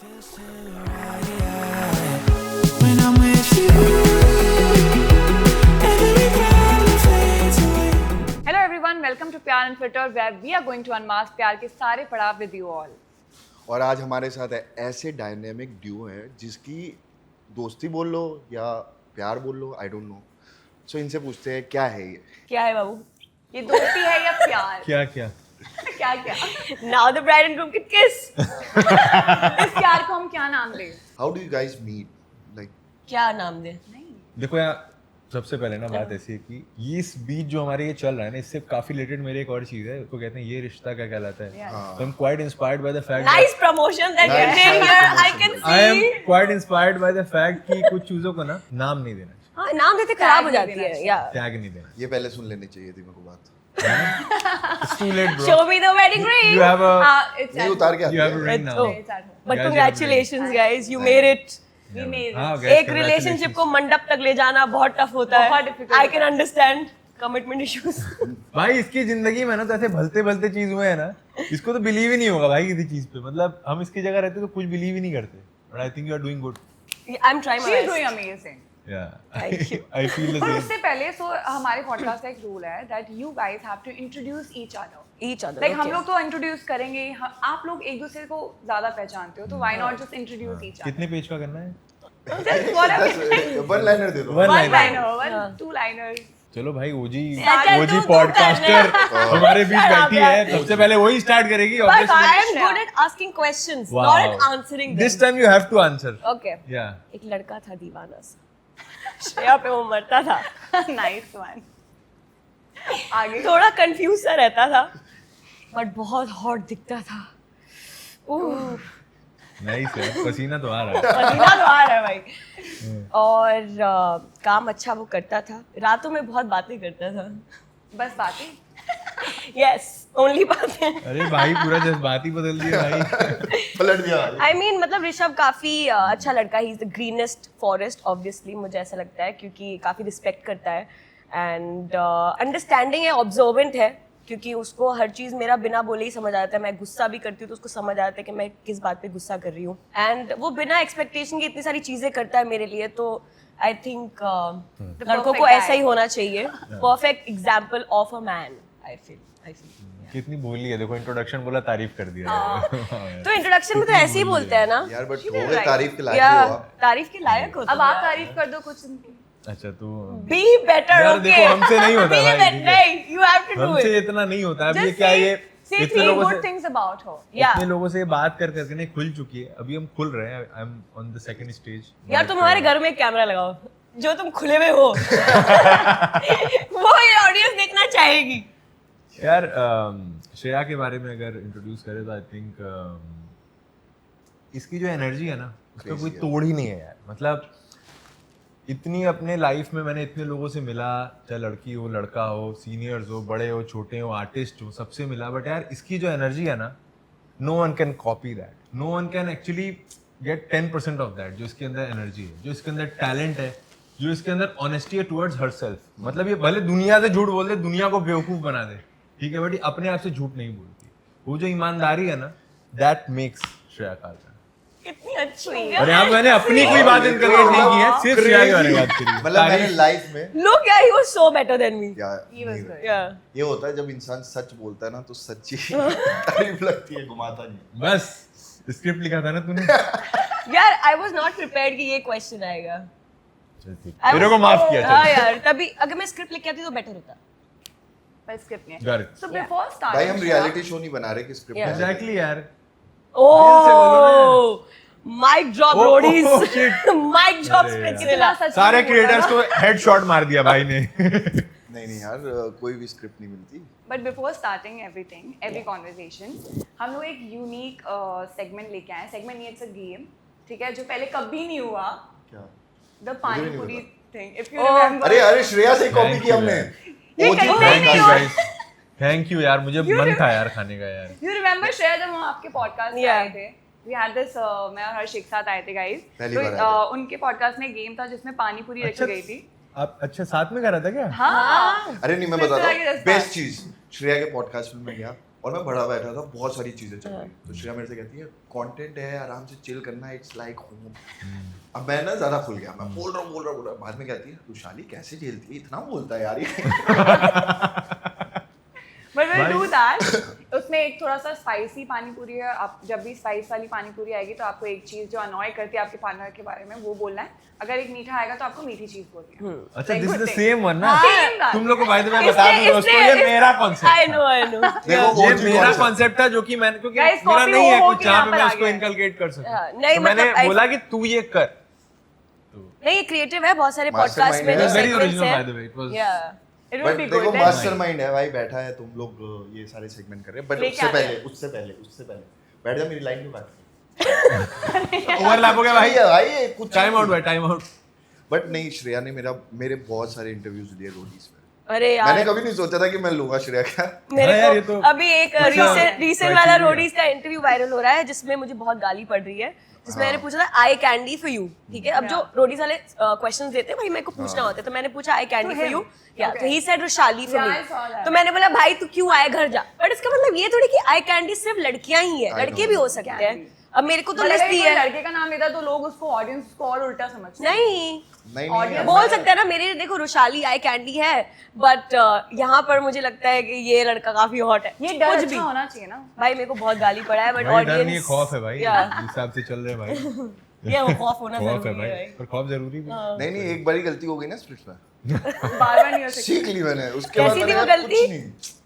Hello everyone, welcome to प्यार and filter where we are going to unmask प्यार के सारे पड़ाव with you all. और आज हमारे साथ ऐसे डायनेमिक ड्यू है जिसकी दोस्ती बोल लो या प्यार बोल लो, आई डोंट नो. सो इनसे पूछते हैं क्या है ये. क्या है बाबू? ये दोस्ती है या प्यार? क्या क्या क्या क्या? Now the bride and groom can kiss. इस प्यार को हम क्या नाम दें? How do you guys meet? Like क्या नाम दे? देखो यार, सबसे पहले ना बात ऐसी है कि ये इस बीच जो हमारे ये चल रहा है ना, इससे काफी रिलेटेड मेरे एक और चीज है, उसको कहते हैं ये रिश्ता क्या कहलाता है. Yeah. So I'm quite inspired by the fact Nice promotion that you Nice did here. I promotion. can I am see. quite inspired by the fact कि कुछ चीजों को ना नाम नहीं देना चाहिए, हाँ, नाम देते खराब हो Tag जाती नहीं है. देना Yeah. टैग नहीं देना. ये पहले सुन लेनी चाहिए थी मेरे को बात. It's too late, bro. Show me the wedding ring. You have a It's नहीं at उतार के you have a आते हैं. ring now. Oh. It's at home. But Guys, congratulations, guys. You made it. We made हाँ, it. guys, एक relationship को मंडप तक ले जाना बहुत टफ होता है. बहुत difficult I होता can है. understand commitment issues. भाई इसकी जिंदगी में ना तो ऐसे भलते भलते चीज हुए हैं ना, इसको तो बिलीव ही नहीं होगा भाई किसी चीज पे. मतलब हम इसकी जगह रहते तो कुछ बिलीव ही नहीं करते. But I think you are doing good. I'm trying my She is best. doing amazing. Yeah. Thank you. I feel the पर same. उससे पहले हमारे पॉडकास्ट का एक रूल है that you guys have to introduce each other. Each other. Like हम okay. लोग तो इंट्रोड्यूस करेंगे, आप लोग एक दूसरे को ज्यादा पहचानते हो, तो why not just introduce each other? कितने पेज का करना है? Just whatever. वन लाइनर दे दो. One One liner. liner, one, हाँ. two liners. चलो भाई ओजी चल, ओजी तू पॉडकास्टर करना। हमारे बीच Shut up, बैठी यार. है, सबसे पहले वही स्टार्ट करेगी. But obviously. I am good at asking questions, not at answering them. This time you have to answer. Okay. Yeah. एक लड़का था दीवाना सा. श्रेया पे वो मरता था. Nice one. आगे थोड़ा कंफ्यूज सा रहता था, बट बहुत हॉट दिखता था. Nice है, पसीना तो आ रहा है. पसीना तो आ रहा है भाई. और काम अच्छा वो करता था. रातों में बहुत बातें करता था. बस बातें. यस, ओनली बातें. अरे भाई पूरा जज्बात ही बदल दिया भाई. पलट दिया. आई मीन मतलब ऋषभ काफी अच्छा लड़का. He is the greenest forest obviously, मुझे ऐसा लगता है, क्योंकि काफी रिस्पेक्ट करता है एंड अंडरस्टैंडिंग है, ऑब्जर्वेंट है, क्योंकि उसको हर चीज मेरा बिना बोले ही समझ आता है. मैं गुस्सा भी करती हूँ तो उसको समझ आता है कि मैं किस बात पे गुस्सा कर रही हूँ. एंड वो बिना एक्सपेक्टेशन के इतनी सारी चीजें करता है मेरे लिए. तो आई थिंक लड़कों को perfect ऐसा ही guy. होना चाहिए. Perfect example of a man. I feel कितनी बोली है, देखो इंट्रोडक्शन बोला तारीफ कर दिया. तो इंट्रोडक्शन में तो ऐसे ही बोलते हैं ना यार बट did हो गए right. तारीफ के लायक या भी हो आप. तारीफ के लायक हो. अब आप तारीफ कर दो कुछ उनकी. अच्छा तो बी बेटर. यार ओके, देखो, हमसे नहीं होता भाई, ठीक है. नहीं, यू हैव टू डू हमसे इट. इतना नहीं होता. अब ये Just क्या ये say इतने three लोगों good से things about her. या इतने लोगों से बात कर करके नहीं खुल चुकी है. अभी हम खुल रहे हैं. I am on the second stage. यार तुम हमारे घर में एक कैमरा लगाओ, जो तुम खुले हुए हो. वो ये ऑडियंस देखना चाहेगी. यार श्रेया के बारे में अगर इंट्रोड्यूस करें तो आई थिंक इसकी जो एनर्जी है ना, उसका कोई तोड़ ही नहीं है यार. मतलब इतनी अपने लाइफ में मैंने इतने लोगों से मिला, चाहे लड़की हो लड़का हो, सीनियर्स हो बड़े हो छोटे हो, आर्टिस्ट हो, सबसे मिला. बट यार इसकी जो एनर्जी है ना, no one can copy that. No one can actually get 10% of that. जो इसके अंदर एनर्जी है, जो इसके अंदर टैलेंट है, जो इसके अंदर ऑनेस्टी है टुवर्ड्स हरसेल्फ. मतलब ये भले दुनिया से झूठ बोल दे, दुनिया को बेवकूफ बना दे, ठीक है, बट ये अपने आप से झूठ नहीं बोलती. वो जो ईमानदारी है ना, दैट मेक्स श्रेया खालसा. कितनी अच्छी और यहाँ मैंने अपनी कोई बात इनकरेज नहीं की है, सिर्फ श्रेया के बारे में बात करी है. मतलब मैंने लाइफ में लुक, यार he was so better than me. या He was good. या ये होता है जब इंसान सच बोलता है ना तो सच्ची तारीफ लगती है, घुमाता नहीं. बस स्क्रिप्ट लिखा था ना तूने. यार आई वाज नॉट प्रिपेयर्ड कि ये क्वेश्चन आएगा. मेरे को माफ किया. हाँ चल यार, तभी अगर मैं स्क्रिप्ट लिख के आती तो बेटर होता. पर स्क्रिप्ट नहीं है. Got it. So before भाई starting, हम रियलिटी शो नहीं बना रहे कि स्क्रिप्ट. Yeah. एग्जैक्टली यार. ओह, माइक ड्रॉप Oh, रोडीज. oh, shit. माइक ड्रॉप अरे यार. स्पेक्युलर. सच सारे में बोला क्रिएटर्स ना. को हेडशॉट मार दिया भाई ने. नहीं यार कोई भी स्क्रिप्ट नहीं मिलती. But before starting everything, every conversation, हम लोग एक यूनिक सेगमेंट लेके आए. सेगमेंट नहीं, इट्स अ गेम, ठीक है, जो पहले कभी नहीं हुआ. क्या? द मुझे पानी भी पूरी नहीं थिंग. If you remember. अरे श्रेया से कॉपी Thank की you, हमने. ये OG कहीं थैंक नहीं यू हुआ. गाइस. थैंक यू यार, मुझे मन था यार खाने का यार. You remember श्रेया जब हम आपके पॉडकास्ट में Yeah. आए थे? We had this मैं और हर्ष एक साथ आए थे गाइस. पहली तो बार आए उनके पॉडकास्ट में गेम था जिसमें पानी पूरी रखी गई थी. आप साथ में करा था क्या? हाँ. अरे नहीं मैं फिर बताता तो आगे हूँ रास्ता. बेस्ट चीज. श्रेया के पॉडकास्ट में मैं गया, और मैं बड़ा बैठा था, बहुत सारी चीजें चल रही। तो श्रेया मेरे से कहती है कंटेंट है, आराम से चिल करना, इट्स लाइक होम। अब मैं ना ज्यादा खुल गया, मैं बोल रहा हूँ। बाद में कहती है रुशाली कैसे झेलती है, इतना बोलता है यार ये। But we'll do that. उसमें एक थोड़ा सा स्पाइसी पानी पूरी है। आप जब भी स्पाइस वाली पानी पूरी आएगी तो आपको एक चीज जो अनॉय करती है आपके पार्टनर के बारे में वो बोलना है। अगर एक मीठा आएगा तो आपको मीठी चीज बोलनी है। अच्छा, Like this is good the thing. Same one ना? Same बात। तुम लोग को भाई मैं बता दूं दोस्तों, ये मेरा कॉन्सेप्ट I know. देखो ये OG मेरा concept। कॉन्सेप्ट था जो कि मैंने, क्योंकि Guys, मेरा copy नहीं है हो कुछ के जहाँ यहाँ पे पर मैं आ उसको गया है। इनकलकेट कर सकूं। नहीं, तो मैंने मतलब बोला कि तू ये कर। नहीं, ये क्रिएटिव है, बहुत सारे Mastermind पॉडकास्ट में है। जो It was very segments original, हैं। by the way. It was- Yeah. It but would be देखो good. मास्टरमाइंड है भाई, बैठा है, तुम लोग ये सारे सेगमेंट कर रहे हैं। बट लेके आते हैं। उससे पहले बैठ जा, मेरी लाइन क्यों काट ओवरलैप हो गया भाई। भाई कुछ टाइम आउट भाई, टाइम आउट। बट नहीं, श्रेया ने मेरे बहुत सारे इंटरव्यूज लिए रोडीज में। अरे यार, मैंने कभी नहीं सोचा था कि मैं लूंगा श्रेया का। मेरे हाँ यार, को ये तो अभी एक अच्छा रीसेंट वाला criteria। रोडीज का इंटरव्यू वायरल हो रहा है जिसमें मुझे बहुत गाली पड़ रही है, जिसमें मैंने पूछा था आई कैंडी फॉर यू। ठीक है, अब जो रोडीज वाले क्वेश्चंस देते हैं भाई मेरे को पूछना होता है, तो मैंने पूछा आई कैंडी फॉर यू, या तो he said Rushali for Yeah, I saw me. that. तो मैंने बोला भाई तू क्यों आए, घर जा। बट इसका मतलब ये थोड़ी कि आई कैंडी सिर्फ लड़कियां ही है, I लड़के know. भी हो सकते हैं। अब मेरे को तो मतलब लिस्ट अगर दी कोई है। लड़के का नाम लेता तो लोग उसको ऑडियंस को और उल्टा समझते हैं। नहीं नहीं बोल सकते हैं ना, मेरे देखो रुशाली आई कैंडी है, बट यहाँ पर मुझे लगता है कि ये लड़का काफी हॉट है। ये डर कुछ अच्छा होना चाहिए ना। भाई मेरे को बहुत गाली पड़ा है, बट भाई डर नहीं है, ऑडियंस खौफ है भाई। Yeah. जिस हिसाब से चल रहे हैं भाई, ये वो खौफ होना खौफ है जरूरी भाई, है पर खौफ जरूरी भी है। नहीं, एक बारी गलती हो गई ना स्प्लिट्स में, बार बार नहीं हो सकती। सीख ली मैंने। उसके कैसी बाद थी मैंने वो कहा, गलती? कुछ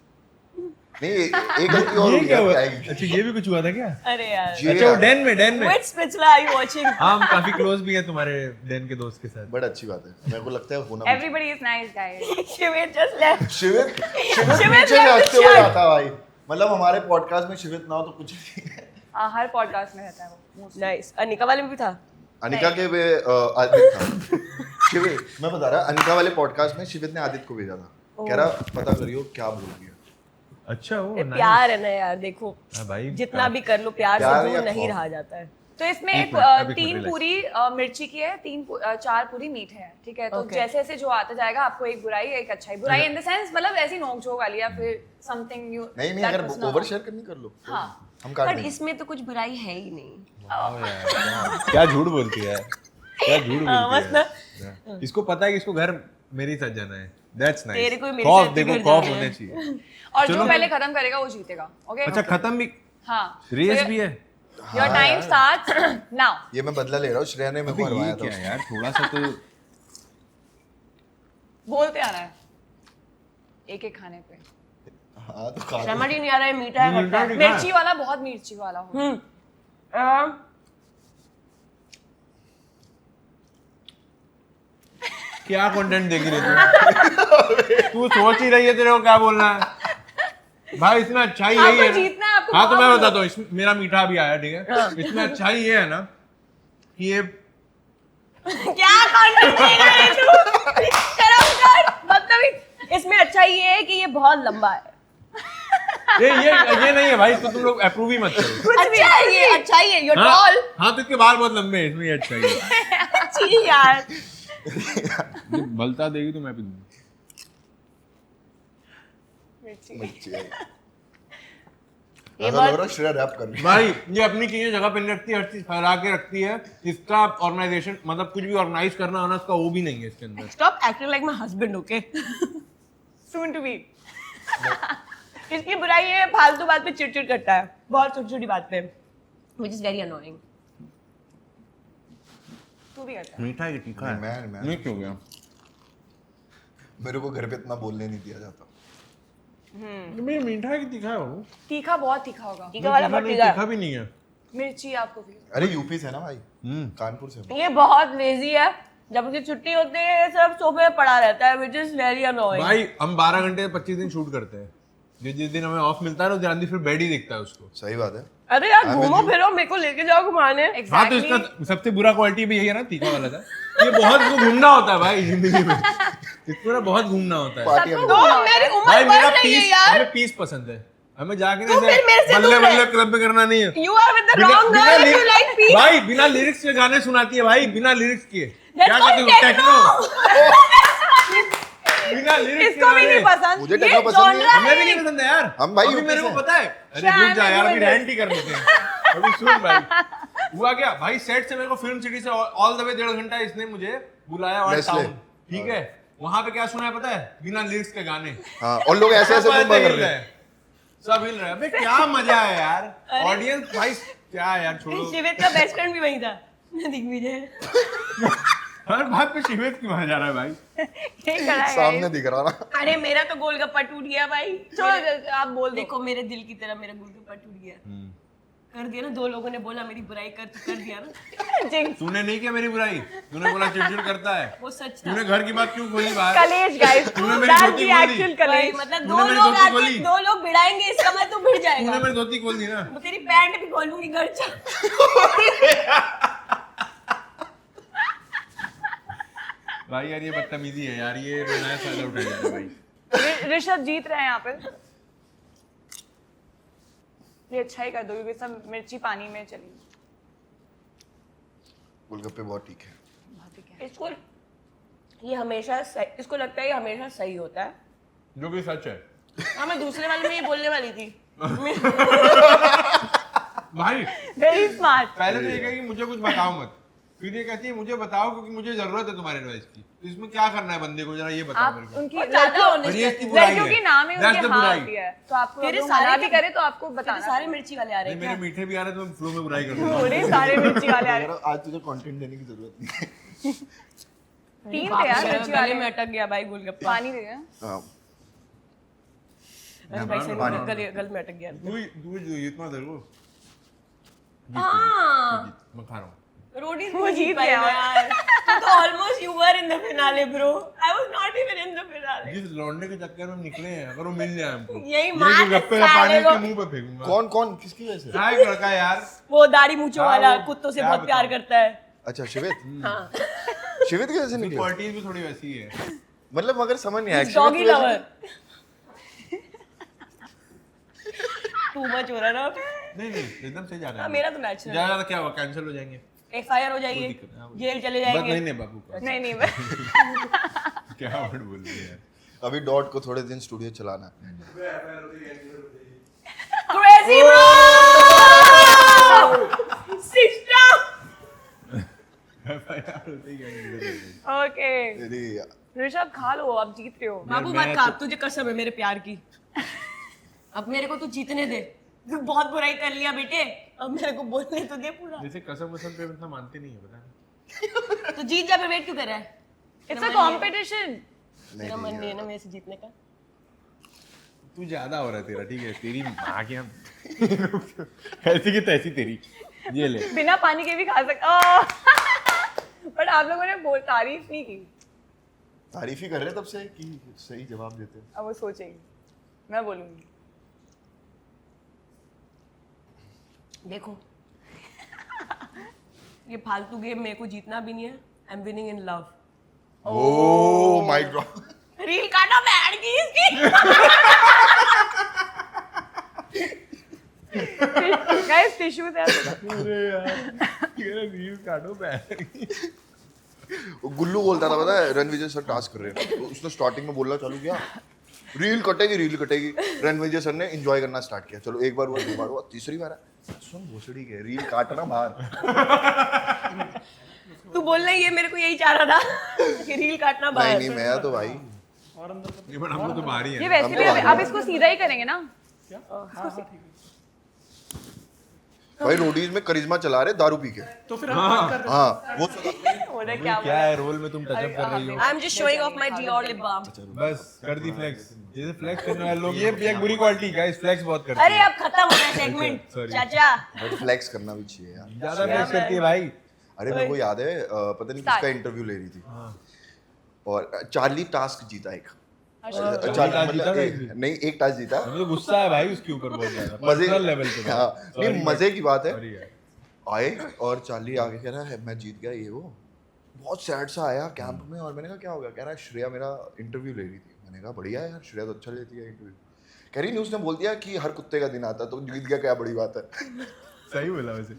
नहीं, एक गलती और ये हुई क्या हुआ? आएगी। अच्छा, ये भी कुछ हुआ था क्या? अरे यार, ये अच्छा, वो यार, डेन में व्हिच स्पिट्सला आर यू वाचिंग? हाँ, हम काफी क्लोज भी है तुम्हारे डेन के दोस्त के साथ। बड़ा अच्छी बात है, मेरे को लगता है होना। Everybody is nice guys. शिविर जस्ट लेफ्ट। शिवित शिवित पीछे left हंसते the हुए chat. आता भाई। मतलब हमारे पॉडकास्ट में शिवित ना हो तो कुछ नहीं है। हाँ, हर पॉडकास्ट में रहता है वो mostly. नाइस। अनिका वाले में भी था। अनिका के वे आदित्य था। शिवित, मैं बता रहा, अनिका वाले पॉडकास्ट में शिवित ने आदित्य को भेजा था, कह रहा पता करियो क्या बोल रही है। अच्छा, वो ये प्यार है ना यार, देखो हाँ भाई, जितना भी कर लो प्यार प्यार से या दूर नहीं खौफ? रहा जाता है। तो इसमें एक एक मिनट, अब एक 3 मिनट, पूरी मिर्ची की है, 4 पूरी मीठ है। ठीक है, तो Okay. जैसे जैसे जो आता जाएगा आपको एक बुराई एक अच्छाई, बुराई इन द सेंस मतलब ऐसी नोक झोंक वाली या फिर समथिंग न्यू। नहीं, अगर ओवर शेयर करनी कर लो। हाँ। हम काट पर देंगे। इसमें तो कुछ बुराई है ही नहीं। क्या झूठ बोलती है, क्या झूठ बस बोलती है। इसको पता है कि इसको घर मेरे साथ जाना है। That's nice. तेरे को भी मेरे खौफ साथ देखो, घर खौफ जाना है। होने चाहिए। और चलो। जो पहले खत्म करेगा वो जीतेगा। ओके, अच्छा, खत्म भी, हाँ, रेस भी है। Your time starts now. ये मैं बदला ले रहा हूँ, श्रेया ने मेरे को हरवाया था। क्या यार, थोड़ा सा तो बोलते आना है एक एक खाने पे। हाँ तो खा समझ ही नहीं आ रहा है मीठा है खट्टा है। मिर्ची वाला, बहुत मिर्ची वाला हो। क्या कंटेंट देख रही है तू सोच ही रही है तेरे को क्या बोलना है भाई। इसमें अच्छाई यही आपको है जीतना है, आपको हाँ, तो मैं बहुत बताता हूँ, इसमें मेरा मीठा भी आया, ठीक है। इसमें अच्छाई ये है ना कि ये क्या कंटेंट देख रहा है तू? शर्म कर, मतलब इसमें अच्छा ये है कि ये बहुत लंबा है। ये नहीं है भाई, इसको तुम लोग अप्रूव ही मत करो। अच्छा है ये, अच्छा ही है, you're हाँ, tall। हाँ, तो इसके बाल बहुत लंबे हैं, इसमें ये अच्छा ही है। छी यार। ये बलता देगी तो मैं भी दूंगा। मिर्ची है। ये ऐसा लग रहा है श्रेया रैप कर रही है। भाई ये अपनी चीजें जगह पे नहीं रखती, हर चीज फैला के रखती है। इसका ऑर्गेनाइजेशन मतलब कुछ भी ऑर्गेनाइज करना होना, इसका वो भी नहीं है इसके अंदर। Stop acting like my husband, okay? Soon to be. इसकी बुराई है फालतू बात पे चिड़चिड़ करता है, बहुत छोटी छोटी बात पे, which is very annoying। तू भी करता है। मीठा ये तीखा है। मैं नहीं क्यों गया? मेरे को घर पे इतना बोलने नहीं दिया जाता। मेरा मीठा है कि तीखा है वो? तीखा बहुत तीखा होगा। तीखा वाला बहुत तीखा तीखा भी नहीं है। मिर्ची आपको भी। अरे यूपी से ना भाई, कानपुर से। है। ये बहुत लेजी है, जब उसकी छुट्टी होती है ये सब सोफे पे पड़ा रहता है, which is very annoying। भाई हम 12 घंटे 25 दिन शूट करते हैं, जिस दिन हमें ऑफ मिलता है ना, जल्दी फिर बेड ही दिखता है उसको। सही बात है। अरे यार घूमो फिरो, मेरे को लेके जाओ घुमाने। हाँ, तो इसका सबसे बुरा क्वालिटी भी यही है ना, तीखा वाला था। ये बहुत घूमना होता है भाई जिंदगी में, इसको ना बहुत घूमना होता है। पार्टी सबको में तो मेरी उम्र भाई बढ़ मेरा रही है पीस, यार। हमें पीस पसंद है, हमें जाके तू फिर मेरे से बल्ले दूर है। बल्ले क्लब पे करना नहीं है। You are with the wrong girl if you like peace। भाई बिना लिरिक्स के गाने सुनाती है भाई, बिना लिरिक्स के। That's क्या called कहते हो, techno। बिना lyrics इसको भी के नहीं गाने। पसंद मुझे ये टेक्नो पसंद नहीं genre है। हमें भी नहीं पसंद है यार। हम भाई अभी यूपी मेरे से को हैं। पता है। अरे Sham रुक जा यार, and अभी Govind. rant ही कर लेते हैं। अभी सुन भाई, हुआ क्या भाई, सेट से मेरे को फिल्म सिटी से ऑल द वे 1.5 घंटा इसने मुझे बुलाया वहाँ नेस्ले। टाउन, ठीक है। वहाँ पे क्या सुना है पता है? बिना लिरिक्स के गाने। हाँ, और लोग ऐसे ऐसे सब घूम हिल कर रहे रहे हैं। हैं, सब हिल रहे हैं। अबे क्या मजा है यार, ऑडियंस भाई क्या है यार, छोड़ो। शिवित का बेस्ट फ्रेंड भी वही था, दिग्विजय। हर बात पे शिवेत क्यों आ जा रहा है भाई? यही करा है सामने guys. दिख रहा ना। अरे मेरा तो गोलगप्पा टूट गया भाई। छोड़ो आप बोल दो. देखो मेरे दिल की तरह मेरा गोलगप्पा टूट गया। कर दिया ना, 2 लोगों ने बोला मेरी बुराई कर दिया ना। Jinx. तूने नहीं किया मेरी बुराई, तूने बोला चिड़चिड़ करता है। वो सच था तूने घर की बात क्यों खोली बाहर? कलेश guys. तूने मेरी That's धोती the खोल दी। actual भाई, कलेश. मतलब तूने 2 मेरी लोग धोती आके खोली। 2 लोग भिड़ाएंगे, इसका मैं तो भिड़ तूने जाएगा। मेरी धोती खोल दी ना। मैं तेरी पैंट भी खोलूंगी घर जा। भाई यार ये बदतमीजी है यार, ये नया फायदा उठाया जा रहा है भाई। ऋषभ जीत रहे हैं यहाँ पे. ये अच्छा ही कर दो क्योंकि सब मिर्ची पानी में चली. गोलगप्पे बहुत ठीक है। बहुत ही क्या. इसको ये हमेशा इसको लगता है ये हमेशा सही होता है। जो कि सच है हाँ, मैं दूसरे वाले में ये बोलने वाली थी। भाई। Very smart. पहले तो ये कहे कि मुझे कुछ बताओ मत, फिर ये कहती है मुझे बताओ क्योंकि मुझे जरूरत है तुम्हारे एडवाइस की। तो इसमें क्या करना है बंदे को, जरा ये बताओ आप मेरे को। उनकी और ज्यादा लड़कियों honest और ये इसकी है। बुराई लड़कियों है। के नाम है That's उनकी the हाँ बुराई। होती है तो आपको तेरे अगर सारे मना के- भी करे तो आपको तेरे बताना. सारे मिर्ची वाले आ रहे नहीं, हैं मेरे क्या? मीठे भी आ रहे हैं तो मैं फ्लो में बुराई कर दूंगा। थोड़े सारे मिर्ची वाले आ रहे हैं. आज तुझे कंटेंट देने की जरूरत नहीं है। 3 थे यार मिर्ची गले वाले. में अटक गया भाई गोलगप्पा। पानी दे गया. हाँ, भाई से पानी। गले में अटक गया। तू इतना देर को हाँ, मैं खा रहा हूँ। रोटी वो जीत पाई गया। मैं यार। तू तो almost you were in the finale bro. I was not even in the finale. जिस लौंडे के चक्कर में हम निकले हैं, अगर वो मिल जाए हमको, यही ये मार गप्पे साले पानी को। के मुंह पे फेंकूंगा। कौन कौन किसकी वजह से? क्या है लड़का यार? वो दाढ़ी मूंछों हाँ, वाला वो कुत्तों से क्या बहुत प्यार बताऊं? करता है। अच्छा, शिवित। हाँ, शिवित की वजह से निकले? क्वालिटीज भी थोड़ी वैसी ही है। मतलब मगर समझ नहीं आया। डॉगी शिवित की वजह लवर। टू मच हो रहा ना। नहीं एकदम सही जा रहा हाँ, है। मेरा तो नेचुरल। ज्यादा क्या हुआ, कैंसिल हो जाएंगे। एफआईआर हो कोई जाएगी, दिक्कत नहीं, हाँ, जेल चले बस जाएंगे। नहीं बाबू का नहीं क्या वर्ड बोल रही है। से। अभी डॉट को थोड़े दिन स्टूडियो चलाना है। Crazy bro system. ओके. तेरी ऋषभ खा लो आप जीत रहे हो. बाबू मैं मत खा, तुझे कसम है मेरे प्यार की। अब मेरे को तू जीतने दे। तू बहुत बुराई कर लिया बेटे, अब मेरे को बोलने तो दे पूरा। जैसे कसम वसम पे इतना मानते नहीं है, पता नहीं। तो जीत जा, पे वेट क्यों कर रहा है? It's a competition. मेरा मन नहीं है ना मेरे से जीतने का। तू ज्यादा हो रहा है तेरा, ठीक है। तेरी माँ की हम ऐसी की तैसी तेरी, ये ले। बिना पानी के भी खा सकते. बट आप लोगों ने तारीफ नहीं की. तारीफ ही कर रहे हैं तब से कि सही जवाब देते हैं। अब वो सोचेंगे. मैं बोलूंगी. देखो ये फालतू गेम मेरे को जीतना भी नहीं है। I am winning in love. Oh my God. Reel काटा बैठ गई इसकी। गाइस टिश्यूज है. अरे यार तेरा रील काटो बैठ। वो गुल्लू बोलता था, पता है, रणविजय सर टास्क कर रहे हैं, तो उसने स्टार्टिंग में बोलना चालू किया, रील कटेगी। रणविजय सर ने एंजॉय करना स्टार्ट किया। चलो एक बार हुआ, 2 बार हुआ, तीसरी बार है, सुन भोसड़ी के रील काटना बाहर। तू बोलना ये मेरे को यही चाह रहा था कि रील काटना नहीं बाहर। नहीं, मैं तो भाई ये बट हम लोग तो बाहर ही ये है। वैसे हम भी तो अब इसको सीधा ही करेंगे ना. भाई रोडीज में करिश्मा चला रहे दारू पी के। तो फिर हम हाँ वो हो रहा है क्या क्या है रोल में तुम टचअप कर रही हो? I am just showing off my Dior lip balm. बस कर दी फ्लेक्स। जैसे फ्लेक्स करने वाले लोग, ये एक बुरी क्वालिटी गाइस, फ्लेक्स बहुत करते अरे हैं। अब खत्म हो गया सेगमेंट। Sorry. चाचा बट फ्लेक्स करना भी चाहिए यार। ज्यादा फ्लेक्स करती है भाई। अरे मेरे को याद है, पता नहीं किसका इंटरव्यू ले रही थी, और चार्ली टास्क जीता एक। टास्क चार्ली जीता था एक मतलब भी? नहीं, एक टास्क जीता। हमें तो गुस्सा है भाई उसके ऊपर बहुत ज्यादा, मजे पर्सनल लेवल पे। हाँ, नहीं Sorry, मजे की बात है। sorry यार। आए और चार्ली आगे कह रहा है मैं जीत गया, ये वो बहुत सैड सा आया कैंप में, और मैंने कहा क्या हो गया? कह रहा है श्रेया मेरा इंटरव्यू ले रही थी। मैंने कहा बढ़िया है यार, श्रेया तो अच्छा लेती है इंटरव्यू। कह रही नहीं, उसने बोल दिया कि हर कुत्ते का दिन आता है, तो जीत गया, क्या बड़ी बात है। सही बोला वैसे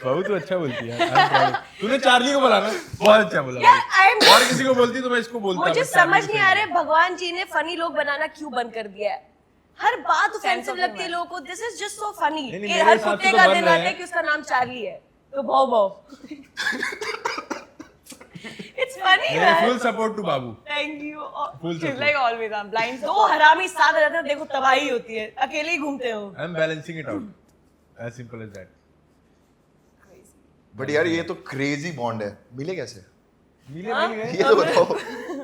बाबू तू अच्छा बोलती है यार तूने चार्ली को बोला ना बहुत अच्छा बोला यार आई एम और किसी को बोलती तो मैं इसको बोलता मुझे मैं चार्ली समझ को नहीं सही आ रहा है भगवान जी ने फनी लोग बनाना क्यों बंद कर दिया है हर बात ऑफेंसिव of लगती है humor. लोगों को this is just so funny नहीं, कि मेरे हर हिसाब से कुत्ते तो का बन दिन रहे आता है हैं। कि उसका नाम चार्ली है तो भौ भौ इट्स फनी मेरे फुल सपोर्ट टू बाबू thank you full She's support like always I'm blind. दो हरामी साथ रहते हैं देखो तबाही होती है अकेले ही घूमते हो I am balancing it out as simple as that but यार ये तो क्रेजी बॉन्ड है, मिले कैसे? मिले मिल गए ये तो बताओ।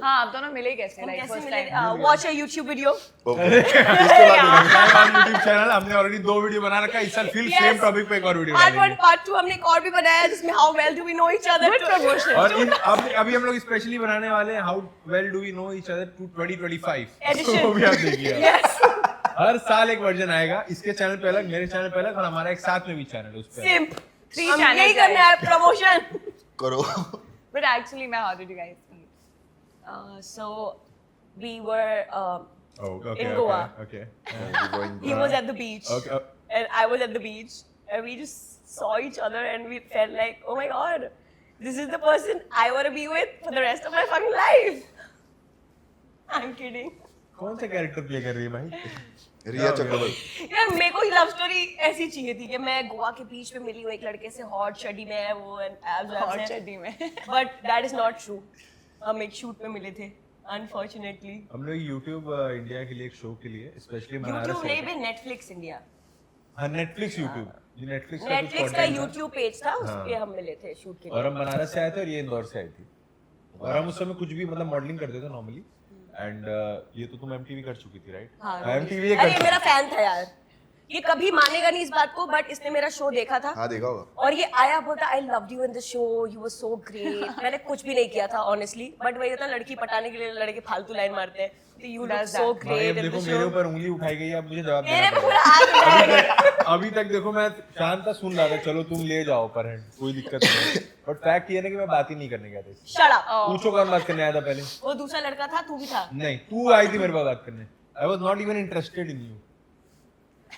हाँ आप दोनों मिले कैसे हम like कैसे first मिले time? Watch a YouTube video Okay. इसके बाद यूट्यूब चैनल हमने ऑलरेडी 2 वीडियो बना रखा है इस साल फिर सेम टॉपिक पे एक और वीडियो पार्ट 1 डालेंगे पार्ट 2 हमने एक और भी बनाया है जिसमें how well do we know each other Good promotion. और इन अभी हम लोग स्पेशली बनाने वाले हैं how well do we know each other to 2025 Edition. वो भी आप देखिए यस हर साल एक वर्जन आएगा इसके चैनल पे अलग मेरे चैनल पे अलग और हमारा एक साथ में भी चैनल है उस पे सिंप 3 हम channels यही करना है प्रमोशन करो। But actually मैं how did you guys meet? So we were Oh, okay, in Goa. Okay. He was at the beach Okay. and I was at the beach and we just saw each other and we felt like, oh my god, this is the person I want to be with for the rest of my fucking life. I'm kidding. कौन सा character play कर रही है भाई? रिया चक्रवर्ती। यार मेरे को love story ऐसी चाहिए थी कि मैं गोवा के बीच में मिली हूँ एक लड़के से हॉट चड्डी में है वो एंड Hot एब्स चड्डी में. But that is not true हम एक शूट में मिले थे अनफॉर्चुनेटली हम लोग YouTube इंडिया के लिए एक शो के लिए स्पेशली बनारस यूट्यूब नहीं भी नेटफ्लिक्स इंडिया हाँ Netflix YouTube ये Netflix का कुछ नेटफ्लिक्स का content था। यूट्यूब पेज था उसके हाँ। हम मिले थे शूट के और लिए हम बनारस से आए थे और ये इंदौर से आई थी और हम उस समय कुछ भी मतलब मॉडलिंग करते थे नॉर्मली एंड ये तो तुम MTV कर चुकी थी राइट हाँ, MTV ये अरे कर मेरा फैन था यार ये कभी मानेगा नहीं इस बात को बट इसने मेरा शो देखा था हाँ देखा होगा। और ये आया बोलता I loved you in the show you were so great मैंने कुछ भी नहीं किया था ऑनेस्टली बट वही होता है लड़की पटाने के लिए लड़के फालतू लाइन मारते हैं you look Does so that. भाई अब ग्रेट इन देखो द मेरे शो ऊपर उंगली उठाई गई है अब मुझे जवाब मेरे देना पे पड़ेगा पूरा हाथ उठाएगा अभी तक देखो मैं शांत था सुन रहा था चलो तुम ले जाओ पर हैंड कोई दिक्कत नहीं बट फैक्ट ये है ना कि मैं बात ही नहीं करने गया था शट अप पूछो कौन बात करने आया था पहले वो दूसरा लड़का था तू भी था नहीं तू आई थी मेरे पास बात करने आई was not even interested in you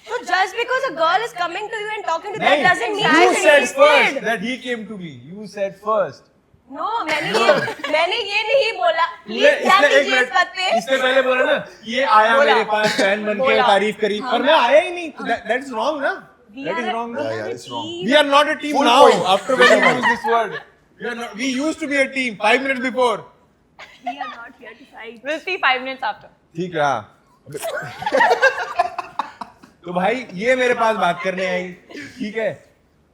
So just because a girl is coming to you and talking to you, that नहीं doesn't mean you she's said first interested. that he came to me you said first No, मैंने ये नहीं बोला. Please ध्यान दीजिए इस बात पे. इससे पहले बोला ना ये आया बोला। मेरे पास फैन बन के बोला। तारीफ करी पर मैं आया ही नहीं that is wrong ना We that are is wrong ना Yeah, it's wrong. we are not a team Full now point. after when you use this word we used to be a team 5 minutes before We are not here to fight. We'll see 5 minutes after. ठीक है तो भाई ये मेरे पास बात करने आई ठीक है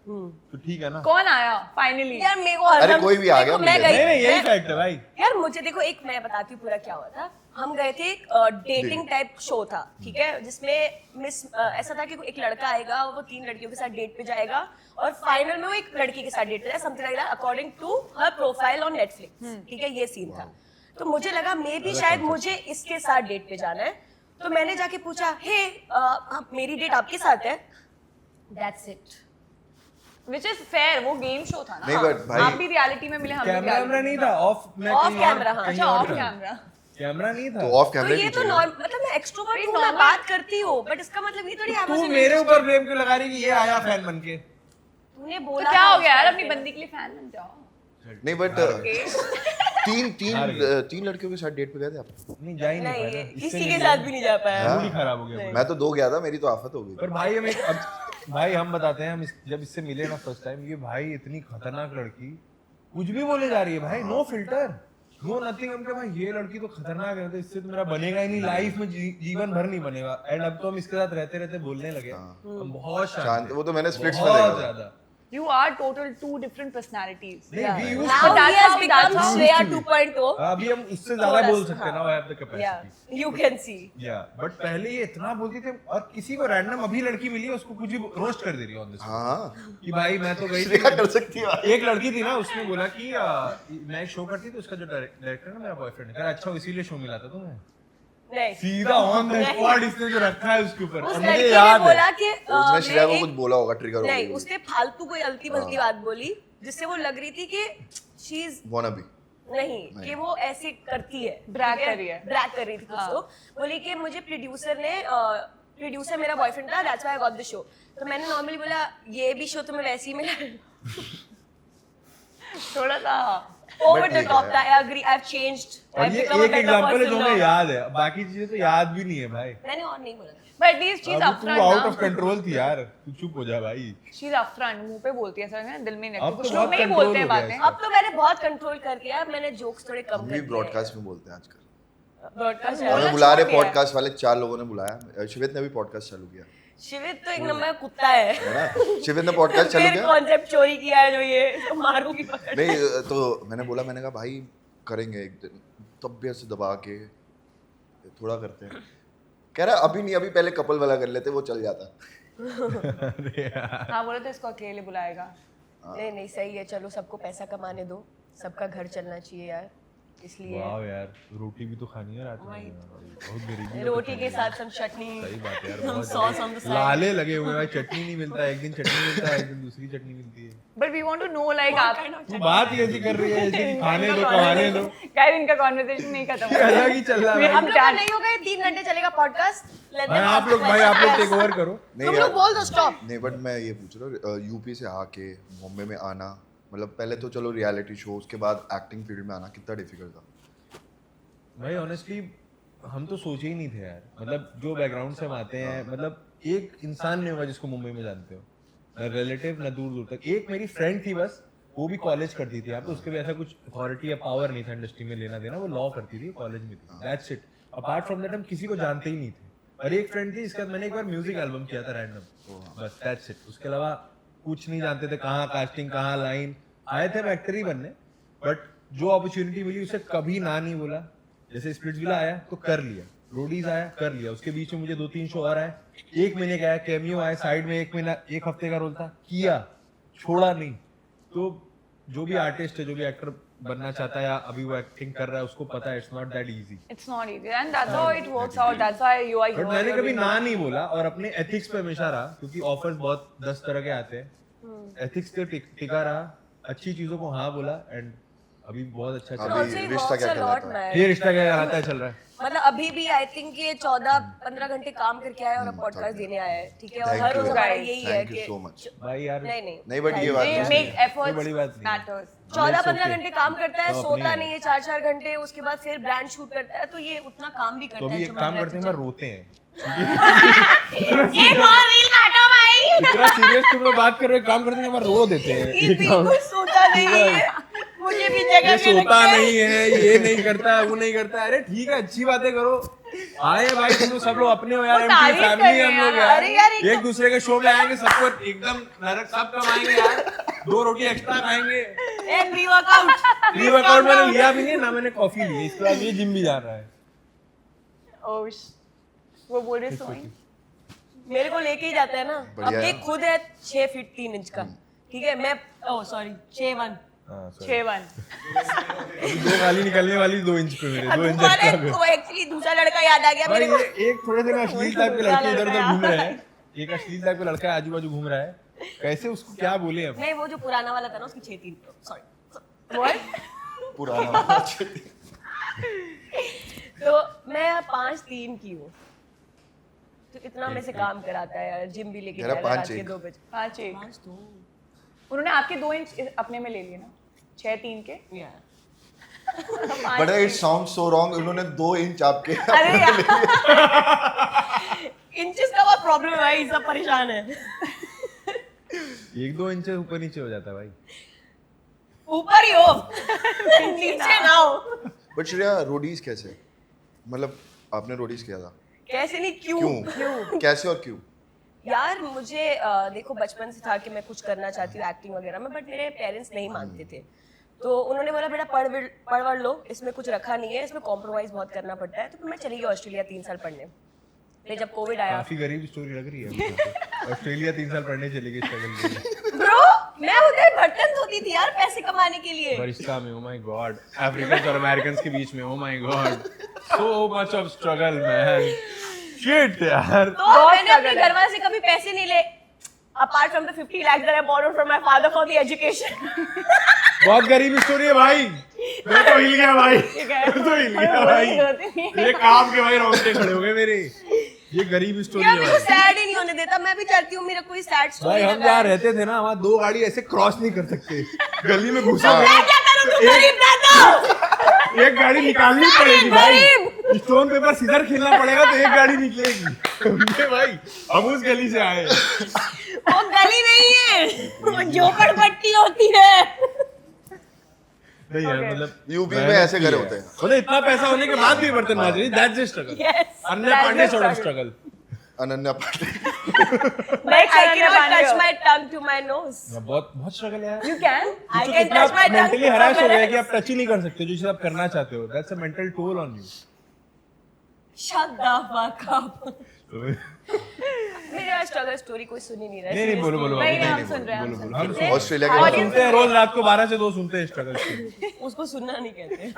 तो ठीक है ना कौन आया finally? यार मेरे को अरे कोई भी आ गया, मैं मिल गया। गई. नहीं नहीं यही मैं- फैक्ट है भाई यार मुझे देखो एक मैं बताती हूँ पूरा क्या हुआ था हम गए थे एक डेटिंग टाइप शो था ठीक है जिसमें मिस ऐसा था कि एक लड़का आएगा वो 3 लड़कियों के साथ डेट पे जाएगा और फाइनल में वो एक लड़की के साथ डेट पे जाएगा something like that according to her profile on Netflix ठीक है ये सीन था तो मुझे लगा मे भी शायद मुझे इसके साथ डेट पे जाना है तो मैंने जाके पूछा हे मेरी डेट आपके साथ है that's it Which is fair. वो game show था ना. नहीं, but भाई- आप भी reality में मिले हम भी कैमरा reality नहीं में. था ऑफ मैं Off कहीं और- camera, हाँ। कहीं अच्छा और off था। camera. कैमरा नहीं था तो ऑफ तो कैमरे ये तो मतलब मैं एक्सट्रोवर्ट हूँ मैं normal- बात करती हूँ बट इसका मतलब ये थोड़ी तू मेरे ऊपर ब्लेम क्यों लगा रही कि ये आया फैन बन के तूने तो बोला क्या था हो उस गया यार time अपनी पे। बंदी के लिए fan बन जाओ. नहीं बट हार गए। तीन लड़कियों के साथ डेट पे गए थे आप? नहीं जा ही नहीं नहीं पाया ना, इससे किसी नहीं के गया। साथ भी नहीं जा पाया मूड ही खराब हो गया मैं तो 2 गया था, मेरी तो आफत हो गई। पर भाई हम एक भाई हम बताते हैं जब इससे मिले ना फर्स्ट टाइम ये भाई इतनी खतरनाक लड़की कुछ भी बोले जा रही है भाई नो फिल्टर नो नथिंग हम भाई ये लड़की तो खतरनाक है तो इससे तो मेरा बनेगा ही नहीं लाइफ में जीवन भर नहीं बनेगा एंड अब तो हम इसके साथ रहते रहते बोलने लगे हम बहुत शांत शांत वो तो मैंने स्प्लिट्स में बहुत देखा था। ज्यादा You are total 2 different personalities. नहीं we used Now to- he that's has how- become that's how- Shreya 2.0. अभी हम इससे ज्यादा थोड़ा बोल सा, सकते हैं ना हाँ। I have the Yeah, capacity you can see. या बट पहले ये इतना बोलती थी और किसी को रैंडम अभी लड़की मिली है उसको कुछ भी रोस्ट कर दे रही है ऑन दिस हाँ कि भाई मैं तो गई श्रेया कर थी सकती है। एक लड़की थी ना उसने बोला कि मैं एक शो करती थी उसका जो डायरेक्टर ना मेरा बॉयफ्रेंड है अच्छा इसीलिए शो मिला था तुम्हें नहीं सीधा ऑन द स्पॉट इसने जो रखा है उसके ऊपर उस और लड़की मुझे ने याद बोला है कि उसने श्रेया को मैं कुछ बोला होगा, ट्रिगर हो नहीं गई। उसने फालतू कोई अलती भलती बात बोली जिससे वो लग रही थी कि शी इज Wanna be। नहीं कि वो ऐसे करती है Brag कर रही है। ब्रैग कर रही थी कुछ हाँ। तो बोली कि मुझे प्रोड्यूसर ने प्रोड्यूसर मेरा बॉयफ्रेंड था, that's why I got the show. तो मैंने नॉर्मली बोला ये भी शो तुम्हें वैसे ही मिला। थोड़ा सा ओवर द ठीक टॉप है। था, I agree, I have changed, और ये एक एग्जांपल है जो हमें याद है, बाकी चीजें तो याद भी नहीं है भाई। मैंने और नहीं बोला। बट एटलीस्ट चीज अभी तू अपफ्रंट आउट ऑफ ना, कंट्रोल थी यार, तू चुप हो जा भाई। चीज अपफ्रंट मुंह पे बोलती है सर ना, दिल में नहीं अब रखती। तो कुछ बहुत लोग नहीं control बोलते हैं हो गया बातें। इसका। अब तो मैंने बहुत कंट्रोल कर दिया, अब मैंने जोक्स थोड़े कम हम कर भी दिए। ब्रॉडकास्ट में बोलते हैं आजकल। ब्रॉडकास्ट हमें बुला रहे पॉडकास्ट वाले, 4 लोगों ने बुलाया। शिवित ने भी पॉडकास्ट चालू किया शिवित तो एक नंबर कुत्ता है। है ना। शिवित ने पॉडकास्ट चालू फिर किया। कॉन्सेप्ट चोरी किया है जो ये, इसको मारूंगी पकड़। नहीं तो मैंने बोला, मैंने कहा भाई करेंगे एक दिन, तबियत से दबा के थोड़ा करते हैं। कह रहा अभी नहीं, अभी पहले कपल वाला कर लेते, वो चल जाता। अरे यार हाँ बोले तो इसको अकेले बुलाएगा। नहीं नहीं सही है, चलो सबको पैसा कमाने दो, सबका घर चलना चाहिए यार, इसलिए वाह यार, रोटी भी तो खानी है रात में, बहुत गरीबी है। रोटी के साथ हम चटनी, सही बात है यार, हम बहुत सॉस ऑन द साइड। लाले लगे हुए हैं भाई, चटनी नहीं मिलता, एक दिन चटनी मिलता है, एक दिन दूसरी चटनी मिलती है। But we want to know like आप तू बात ही ऐसी कर रही है जैसे कि खाने दो, कमाने दो, गाइस इनका कन्वर्सेशन नहीं खत्म हो अलग ही चल रहा है हम भाई। लोग का नहीं हो गए, 3 घंटे चलेगा पॉडकास्ट। भाई आप लोग टेक ओवर करो। तुम लोग बोल दो स्टॉप। नहीं बट मैं ये पूछ रहा हूँ, यूपी से आके बॉम्बे में आना, मतलब पहले तो चलो रियलिटी शो, उसके बाद एक्टिंग फील्ड में आना कितना डिफिकल्ट था? भाई ऑनेस्टली हम तो सोचे ही नहीं थे यार, मतलब जो बैकग्राउंड से हम आते हैं, मतलब एक इंसान नहीं होगा जिसको मुंबई में जानते हो, न रिलेटिव न दूर दूर तक। एक मेरी फ्रेंड थी बस, वो भी कॉलेज करती थी यहाँ पे, उसके भी ऐसा कुछ अथॉरिटी या पावर नहीं था इंडस्ट्री में लेना देना, वो लॉ करती थी, कॉलेज में थी, that's it. Apart from that हम किसी को जानते ही नहीं थे। और एक फ्रेंड थी, इसके बाद मैंने एक बार म्यूजिक एल्बम किया था रैंडम, बस दैट्स इट। उसके अलावा कुछ नहीं जानते थे, कहाँ कास्टिंग, कहाँ लाइन। आए थे हम एक्टर ही बनने, बट जो अपॉर्चुनिटी मिली उसे कभी ना नहीं बोला। जैसे स्प्लिट्सविला आया तो कर लिया, रोडीज आया कर लिया, उसके बीच में मुझे 2-3 शो और आए, 1 महीने का आया, कैमियो आया साइड में, 1 महीना 1 हफ्ते का रोल था, किया, छोड़ा नहीं। तो जो भी आर्टिस्ट है, जो भी एक्टर बनना चाहता है या अभी वो एक्टिंग कर रहा है, उसको पता है it's not that easy. It's not easy and that's how it works out. That's why you are here. But मैंने कभी ना नहीं बोला और अपने एथिक्स पे हमेशा रहा, क्योंकि ऑफर्स बहुत 10 तरह के आते हैं, एथिक्स पे टिका रहा, अच्छी चीजों को हाँ बोला, एंड अभी बहुत अच्छा चल रहा है। अभी रिश्ता क्या कहलाता है? ये रिश्ता क्या कहलाता है चल रहा है। मतलब अभी भी आई थिंक ये 14-15 घंटे काम करके आया और अब पॉडकास्ट देने आया है, ठीक है। और Thank हर you. रोज हमारा यही है थैंक यू कि सो मच। भाई यार नहीं नहीं नहीं बट ये बात They तो make सही है। efforts बड़ी बात नहीं है। matters. 14-15 okay. घंटे काम करता है, तो सोता अपनी नहीं है 4-4 घंटे, उसके बाद फिर ब्रांड शूट करता है, तो ये उतना काम भी तो करता अभी है। एक काम करते हैं, मैं रोते हैं। एक और रील काटो भाई। इतना सीरियस तुम लोग बात कर रहे हो, काम करते हैं, मैं रो देते हैं। ये बिल्कुल सोता नहीं है, मुझे भी जगह ये पे सोता लगता है। नहीं है, ये नहीं करता है, वो नहीं करता है। अरे ठीक है, अच्छी बातें करो। आए भाई तुम लोग सब लोग अपने हो यार, वो एमटी तारीफ कर फैमिली रहे हम हैं लोग यार। यार। अरे यार, एक दूसरे के शो में आएंगे, सबको एकदम नरक सब कमाएंगे यार, 2 रोटी एक्स्ट्रा खाएंगे। एक प्री वर्कआउट, प्री वर्कआउट मैंने लिया भी नहीं ना, मैंने कॉफी ली, इसके बाद ये जिम भी जा रहा है। Oh, वो बोल रहे सोई. मेरे को लेके ही जाता है ना। अब बढ़िया है। देख खुद है 6 फीट 3 इंच का, ठीक है। मैं ओह सॉरी 6'1". हाँ, sorry। 6'1". अभी 2 गाली निकलने वाली 2 इंच पे मेरे, 2 इंच एक्स्ट्रा पे। वो एक्चुअली दूसरा लड़का याद आ गया भाई मेरे को। ये एक थोड़े से ना अश्लील टाइप के लड़के इधर उधर घूम रहे हैं, एक अश्लील टाइप का लड़का आजू बाजू घूम रहा है, कैसे उसको क्या बोले अब। नहीं वो जो पुराना वाला था ना, उसकी 6'3", सॉरी। What? पुराना तो मैं 5'3" की हूँ, तो इतना में से काम कराता है यार, जिम भी लेके मेरा जाएगा रात 5'1". के 2 बजे। 5'1". 5'2". उन्होंने आपके 2 इंच अपने में ले लिए ना, 6'3" के. But it sound so wrong, उन्होंने 2 इंच आपके अरे यार, इंचेस का बहुत प्रॉब्लम है भाई, सब परेशान है। 1-2 इंच ऊपर नीचे हो जाता है भाई। ऊपर ही हो, नीचे ना हो। बट श्रेया रोडीज कैसे, मतलब आपने रोडीज किया था, कैसे नहीं, क्यों कैसे और क्यों? यार मुझे देखो बचपन से था कि मैं कुछ करना चाहती हूँ एक्टिंग वगैरह में, बट मेरे पेरेंट्स नहीं मानते थे। तो उन्होंने बोला बेटा पढ़ लो, इसमें कुछ रखा नहीं है, इसमें कॉम्प्रोमाइज बहुत करना पड़ता है। तो फिर मैं चली गई ऑस्ट्रेलिया 3 साल पढ़ने। फिर जब कोविड आया, काफी गरीब स्टोरी लग रही है। ऑस्ट्रेलिया 3 साल पढ़ने चली गई स्ट्रगल के लिए। ब्रो मैं उधर बर्तन धोती थी यार पैसे कमाने के लिए। बरिस्ता में, ओ माय गॉड, अफ्रीकन और अमेरिकन्स के बीच में, oh my God, so much of struggle man, shit यार। तो मैंने अपने घर वाले से कभी पैसे नहीं ले, apart from the 50 lakh that I borrowed from my father for the education. बहुत गरीब स्टोरी है भाई, मैं तो हिल गया भाई, मैं तो हिल गया भाई, मेरे काम के भाई रोंगटे खड़े हो गए मेरे। ये गरीब स्टोरी यार है मेरे को सैड ही नहीं होने देता, मैं भी चाहती हूँ मेरा कोई सैड स्टोरी भाई। हम जहाँ रहते थे ना, वहाँ 2 गाड़ी ऐसे क्रॉस नहीं कर सकते, गली में घुसा मैं क्या करूँ, तुम गरीब रहते हो। एक गाड़ी निकालनी पड़ेगी भाई, स्टोन पेपर सीजर खेलना पड़ेगा तो एक गाड़ी निकलेगी। समझे भाई, हम उस गली से आए। वो गली नहीं है, वो झोपड़पट्टी होती है। नहीं यार, मतलब यूपी में ऐसे घर होते हैं। मतलब इतना पैसा होने के बाद भी बर्तन मांज रही, that's the struggle. Yes. Ananya Pandey sort of struggle. Ananya Pandey. Like I cannot touch my tongue to my nose. बहुत स्ट्रगल है यार। You can. I can touch my tongue mentally to harass हो my गया कि nose. आप टच ही नहीं कर सकते जो चीज आप करना चाहते हो। That's a mental toll on you. Shut the fuck up. मेरा स्ट्रगल स्टोरी कोई सुन ही नहीं रहा है। नहीं बोलो बोलो नहीं, बाबू, हम सुन रहे हैं, हम सुन रहे हैं। हम ऑस्ट्रेलिया हम के सुनते हैं रोज रात को 12 से 2 सुनते हैं स्ट्रगल स्टोरी। उसको सुनना नहीं कहते।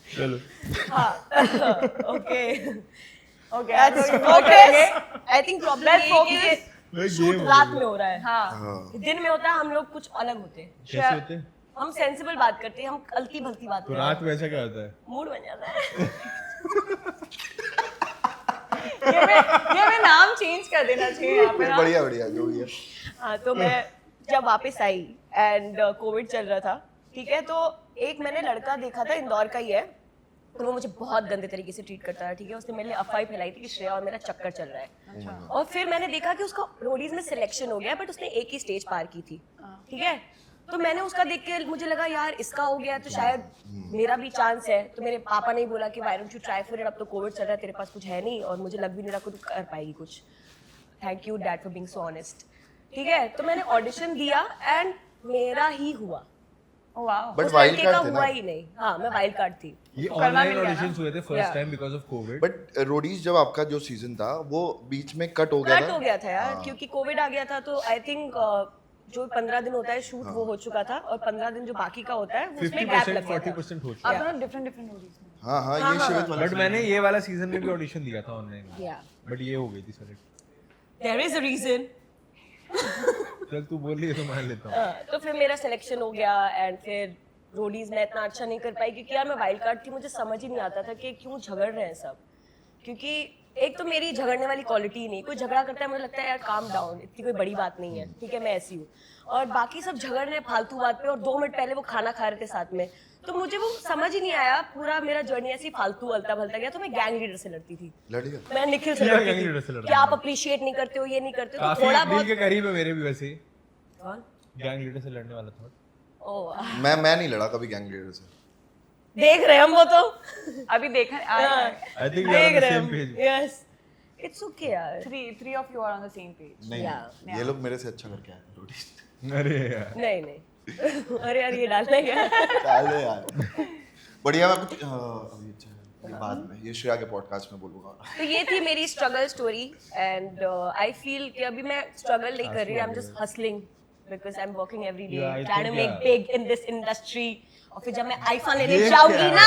चलो Okay. Okay. That's तो focus. I think problem Let's ये है कि focus. ये शूट रात में हो रहा है। हाँ. दिन में होता है हम लोग कुछ अलग होते हैं। कैसे होते हैं? हम सेंसिबल बात करते हैं, हम अलती भलती बात तो करते रात हैं। में ऐसा क्या होता है? मूड बन जाता है। ये मैं नाम चेंज कर देना चाहिए यहाँ पे ना. बढ़िया बढ़िया जो भी है। हाँ, तो मैं जब वापस आई एंड कोविड चल रहा था, ठीक है, तो एक मैंने लड़का देखा था, इंदौर का ही है, तो वो मुझे बहुत गंदे तरीके से ट्रीट करता था, ठीक है। उसने मेरे लिए अफवाह फैलाई थी कि श्रेया और मेरा चक्कर चल रहा है। और फिर मैंने देखा कि उसका रोडीज में सिलेक्शन हो गया, बट उसने एक ही स्टेज पार की थी, ठीक है। तो मैंने उसका देख के मुझे लगा यार इसका हो गया तो शायद मेरा भी चांस है। तो मेरे पापा ने बोला कि why don't you try for it, अब तो कोविड चल रहा है, तेरे पास कुछ है नहीं और मुझे लग भी नहीं रहा कि तू कर पाएगी कुछ। Thank you dad for being so honest, ठीक है। तो मैंने ऑडिशन दिया एंड मेरा ही हुआ। Oh wow. बट उस वाइल्ड लड़के का कार्ड थे हुआ ना। ही नहीं। हाँ, मैं वाइल्ड कार्ड थी। ये करना ऑनलाइन मिल गया ना? ऑडिशंस हुए थे first Yeah. Time because of Covid. But Roadies जब आपका जो सीजन था वो बीच में कट हो गया कट था। हो गया था यार, क्योंकि कोविड आ गया था। तो आई थिंक जो 15 दिन होता है शूट वो हो चुका था, और 15 दिन जो बाकी का होता है उसमें गैप 50% लग गया था। 40% हो आप चुका। दोनों डिफरेंट मूवीज में. हाँ हाँ ये शिवित वाला बट मैंने ये वाला सीजन में भी ऑडिशन दिया था ऑनलाइन। Yeah. बट ये हो गई थी select. There is a reason. चल तू बोल रही है तो मान लेता हूँ। तो फिर मेरा सिलेक्शन हो गया एंड फिर रोडीज मैं इतना अच्छा नहीं कर पाई, क्योंकि यार मैं वाइल्ड कार्ड थी, मुझे समझ ही नहीं आता था कि क्यों झगड़ रहे हैं सब। क्योंकि एक तो मेरी झगड़ने वाली क्वालिटी ही नहीं, कोई झगड़ा करता है मुझे लगता है यार काम डाउन, इतनी कोई बड़ी बात नहीं है, ठीक है, मैं ऐसी हूँ। और बाकी सब झगड़ रहे हैं फालतू बात पे, और 2 मिनट पहले वो खाना खा रहे थे साथ में। तो मुझे वो समझ ही नहीं आया, पूरा मेरा जर्नी ऐसी फालतू अलता भलता गया। तो मैं गैंग लीडर से लड़ती थी, लड़ गया। मैं निखिल से क्या लड़ती gang leader से थी लड़ती कि आप अप्रिशिएट नहीं करते हो, ये नहीं करते हो, तो काफी थोड़ा दिल बहुत। के करीब है मेरे भी वैसे ही। कौन? गैंग लीडर से लड़ने वाला था। ओह, मैं नहीं लड़ा कभी गैंग लीडर से। देख रहे हैं हम वो तो। अभी देखा. आई थिंक वी आर देख ऑन द रहे हैं सेम हम। पेज। यस, इट्स ओके यार। three of you are on the same page. नहीं Yeah. ये लोग मेरे से अच्छा करके आए हैं रोडीज। अरे यार नहीं नहीं अरे यार ये डालना क्या? डाले यार। बढ़िया। मैं कुछ अभी अच्छा है, बाद में ये श्रेया के पॉडकास्ट में बोलूंगा। तो ये थी मेरी struggle story and I feel कि अभी मैं स्ट्रगल नहीं कर रही, I am just hustling because I am working every day Yeah, I trying to think, make yeah. Big in this industry. और फिर जब मैं आईफोन लेने ये जाऊंगी क्या ना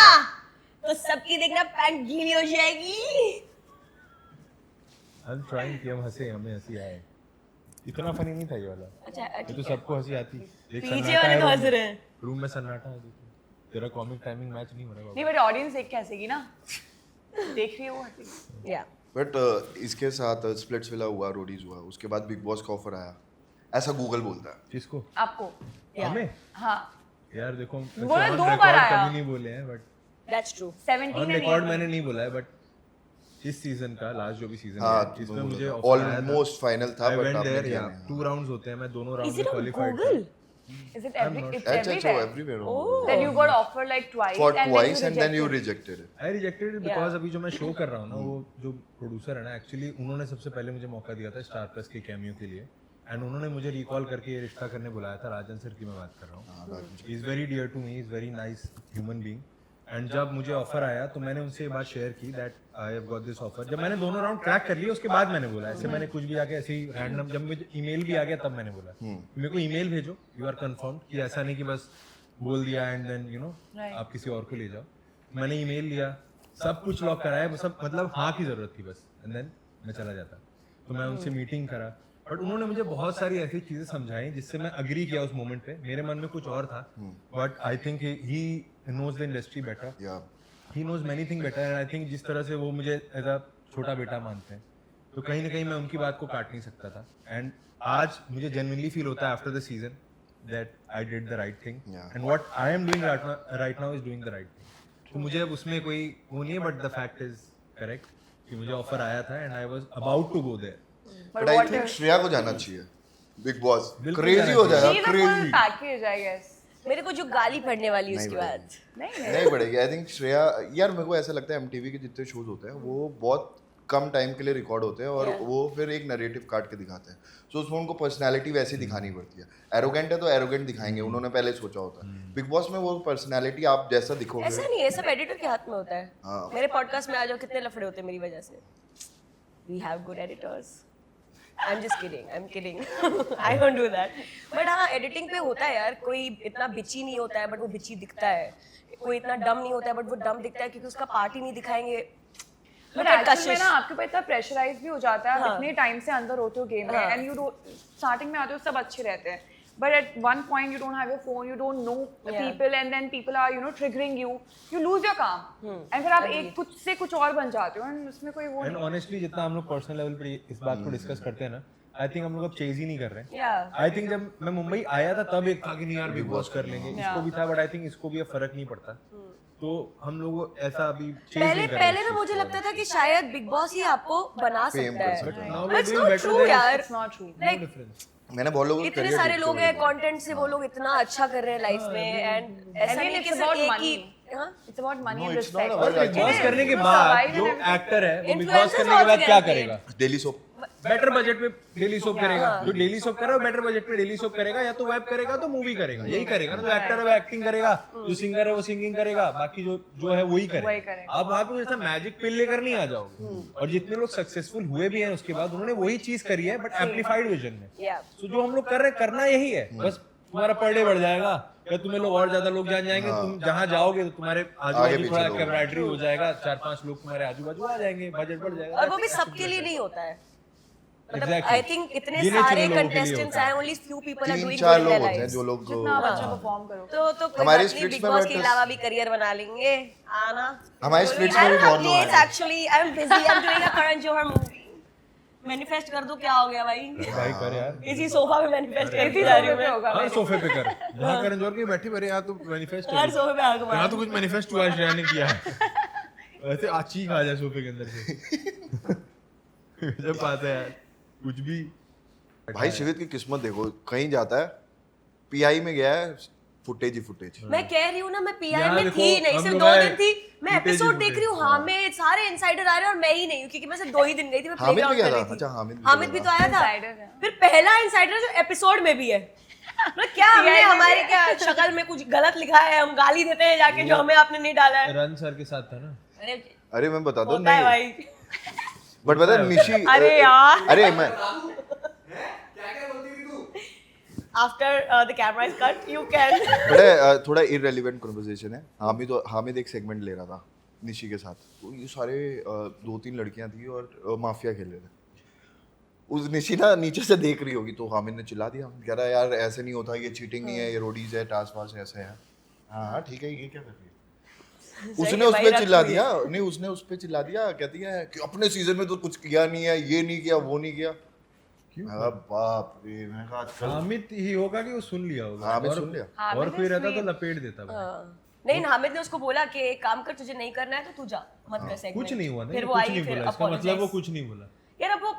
तो सबकी देखना पैंट गीली हो जाएगी। आई एम ट्राइंग कि हम हंसे, हमें हंसी आए। इतना फनी नहीं था ये वाला। अच्छा ये तो ठीक है। सबको हंसी आती। एक पीछे सन्नाटा वाले है तो हंस रूम में। रहे हैं। रूम में सन्नाटा है। देखो तेरा कॉमिक टाइमिंग मैच नहीं हो रहा नहीं बाबू। बट ऑडियंस देख के हंसेगी ना. देख रही है वो हंसेगी. या बट इसके साथ स्प्लिट्स विला हुआ, रोडीज हुआ, उसके बाद बिग बॉस का ऑफर आया, ऐसा गूगल बोलता है। किसको? आपको. या हमें? हाँ. यार देखो बोला on 2 record बार आया. कभी नहीं बोले हैं but that's true. 17 on and record 18. मैंने नहीं बोला है बट इस सीजन का लास्ट जो भी सीजन हाँ है जिसमें मुझे ऑफर आया था ऑलमोस्ट फाइनल था आई बट वेंट आपने देयर। किया या नहीं। 2 राउंड्स होते हैं, मैं दोनों राउंड इज में it on qualified Google? Is it it's अच्छा everywhere? Everywhere That you got offered like twice. For and then twice you and then you rejected. Rejected it. I rejected it Yeah. Because अभी जो मैं show कर रहा हूँ ना वो जो प्रोड्यूसर है ना एक्चुअली उन्होंने सबसे पहले मुझे मौका दिया था स्टार प्लस के कैमियो के लिए एंड उन्होंने मुझे रिकॉल करके ये रिश्ता करने बुलाया था। राजन सर की मैं बात कर रहा हूँ। He is very dear to me, is very nice human being. And जब मुझे ऑफर आया तो मैंने उनसे ये बात शेयर की that I have got this offer. जब मैंने दोनों राउंड क्रैक कर लिए उसके बाद मैंने बोला, ऐसे मैंने कुछ भी आके ऐसे ही रैंडम, जब मुझे ईमेल भी आ गया तब मैंने बोला मेरे को ईमेल भेजो, यू आर कंफर्म, कि ऐसा नहीं कि बस बोल दिया एंड देन यू नो आप किसी और को ले जाओ। मैंने ईमेल लिया, सब कुछ लॉक कराया, सब मतलब हाँ की जरूरत थी बस, एंड देन मैं चला जाता। तो मैं उनसे मीटिंग करा बट उन्होंने मुझे बहुत सारी ऐसी चीजें समझाई जिससे मैं अग्री किया उस मोमेंट पे। मेरे मन में कुछ और था but I think he knows the industry better. या he knows many things better and I think जिस तरह से वो मुझे एज अ छोटा बेटा मानते हैं तो कहीं ना कहीं मैं उनकी बात को काट नहीं सकता था एंड आज मुझे genuinely feel होता है after the season that I did the right thing and what I am doing right now is doing the right thing. तो मुझे अब उसमें कोई वो नहीं है but the fact is correct कि मुझे ऑफर आया था and I was about to go there. But I think Shreya को जाना चाहिए बिग बॉस बिल्कुल क्रेजी जाना हो जाएगा She's a full crazy package, I guess. मेरे को जो गाली पड़ने वाली है उसके बाद नहीं पड़ेगी आई थिंक श्रेया यार मेरे को ऐसा लगता है एमटीवी के जितने शोज होते हैं वो बहुत कम टाइम के लिए रिकॉर्ड होते हैं और वो फिर एक नैरेटिव काट के दिखाते हैं सो उसमें उनको पर्सनालिटी वैसी दिखानी पड़ती है एरोगेंट है तो एरोगेंट दिखाएंगे उन्होंने पहले सोचा होता है बिग बॉस में वो पर्सनालिटी आप जैसा दिखोगे ऐसा नहीं है, सब एडिटर के हाथ में होता है। हाँ। मेरे पॉडकास्ट में आ जाओ कितने लफड़े होते हैं मेरी वजह से। We have good editors. I'm just kidding. I'm kidding. I don't do that. But हाँ एडिटिंग पे होता है यार, कोई इतना बिची नहीं होता है बट वो बिची दिखता है, कोई इतना डम नहीं होता है बट वो डम दिखता है क्योंकि उसका पार्ट ही नहीं दिखाएंगे। बट एक्चुअली में ना आपके ऊपर इतना प्रेशराइज भी हो जाता है, आप इतने टाइम से अंदर होते हो गेम में एंड यू स्टार्टिंग में आते हो सब अच्छे रहते हैं but at one point you don't have your phone, you don't know people and then people are triggering you lose your calm and फिर आप एक कुछ से कुछ और बन जाते हो and उसमें कोई वो And honestly जितना हम लोग पर्सनल लेवल पे इस बात को डिस्कस करते हैं ना आई थिंक हम लोग अब चेज ही नहीं कर रहे हैं। Yeah. आई थिंक जब मैं मुंबई आया था तब एक था कि नहीं यार बिग बॉस कर लेंगे इसको भी था बट आई थिंक इसको भी अब फर्क नहीं पड़ता तो हम लोग ऐसा अभी चेज नहीं कर रहे पहले ना मुझे लगता था कि शायद बिग बॉस ही आपको बना सकता है। now But we're it's doing not better true than- यार। it's not true. Like, difference मैंने बहुत लोगों इतने सारे लोग हैं कंटेंट से वो लोग इतना अच्छा कर रहे हैं लाइफ में एंड ऐसा And नहीं it's कि सिर्फ about एक money. ही हाँ? It's about money No, and it's not respect. about big boss It is. करने के You बाद survive जो and everything. एक्टर है वो बिग Influencers बॉस करने के बाद also क्या get करेगा डेली सोप बेटर बजट में डेली सोप करेगा जो डेली सोप कर रहा है बेटर बजट में डेली सोप करेगा या तो वेब करेगा तो मूवी करेगा यही करेगा ना जो एक्टर है वो एक्टिंग करेगा जो सिंगर है वो सिंगिंग करेगा बाकी जो है वही करेगा आप वहाँ पे जैसा मैजिक पिल लेकर नहीं आ जाओगे और जितने लोग सक्सेसफुल हुए भी हैं उसके बाद उन्होंने वही चीज करी है बट एम्पलीफाइड वर्जन में Yeah. तो जो हम लोग कर रहे हैं करना यही है बस तुम्हारा पर डे बढ़ जाएगा या तुम्हें लोग और ज्यादा लोग जान जाएंगे तुम जहाँ जाओगे तो तुम्हारे आजू बाजू पीछे थोड़ा लोग। कैमराडरी हो जाएगा 4-5 लोग तुम्हारे आजू बाजू आ जाएंगे बजट बढ़ जाएगा और वो भी सबके लिए नहीं होता है मतलब Exactly. आई थिंक इतने गिने सारे चुने लोगों के लिए कंटेस्टेंट्स होता है। हैं only few people are 3-4 doing लोग होते हैं जो लोग जितना आप अच्छा परफॉर्म करो तो कोई हमारी बात नहीं splits बिग में बॉस के बैठे- अलावा भी करियर बना लेंगे आना हमारी splits में भी बहुत लोग हैं। Actually I am busy I am doing a Karan Johar movie manifest कर दो क्या हो गया भाई भाई कर यार इसी सोफा पे मैनिफेस्ट करती जा रही हूं मैं होगा हर सोफे पे कर जहाँ करण जौहर के बैठी मेरे यहाँ तो मैनिफेस्ट हर सोफे पे आग यहाँ तो कुछ मैनिफेस्ट हुआ है श्रेया ने किया है वैसे आची खा जाए सोफे के अंदर से जब बात है यार कुछ भी भाई शिवित की किस्मत देखो कहीं जाता है पीआई में गया है फुटेज ही फुटेज मैं कह रही हूँ ना मैं पीआई यहाँ में देखो, थी नहीं हम सिर्फ लोग 2 आए, दिन थी मैं footage ही एपिसोड देख रही हूँ footage, हाँ मैं सारे इनसाइडर आ रहे हैं और मैं ही नहीं हूँ क्योंकि मैं सिर्फ 2 ही दिन गई थी मैं हामिद भी प्लेग्राउंड गया कर था रही थी अच्छा हामिद हामिद भी तो आया था Insider है। फिर पहला इनसाइडर जो एपिसोड में भी है मतलब क्या हमने हमारे क्या शक्ल में कुछ गलत लिखा है हम गाली देते हैं जाके जो हमें आपने नहीं डाला है रन सर के साथ था ना अरे अरे मैं बता दूं होता है नहीं भाई बट पता है निशी अरे यार अरे मैं after the camera is cut you can but है थोड़ा इररिलेवेंट कन्वर्सेशन है हामिद एक सेगमेंट ले रहा था निशी के साथ तो ये सारे 2-3 लड़कियां थी और माफिया खेल रहे थे उस निशी ना नीचे से देख रही होगी तो हामिद ने चिल्ला दिया कह रहा यार ऐसे नहीं होता ये चीटिंग नहीं है ये रोडीज है टास्क वास ऐसे है हाँ ठीक है ये क्या कर रही है उसने उस पे चिल्ला दिया नहीं उसने उस पे चिल्ला दिया कहती है कि अपने सीजन में तो कुछ किया नहीं है ये नहीं किया वो नहीं किया बाप रे मैंने कहा चल हामिद ही होगा कि वो सुन लिया होगा हामिद और- सुन लिया और कोई रहता तो लपेट देता भाई नहीं हामिद ने उसको बोला कि एक काम कर तुझे नहीं करना है तो तू जा मत कर सेगमेंट कुछ नहीं हुआ ना फिर ये वो कुछ आई नहीं फिर बोला इसका मतलब वो apologize। कुछ नहीं बोला यार अब वो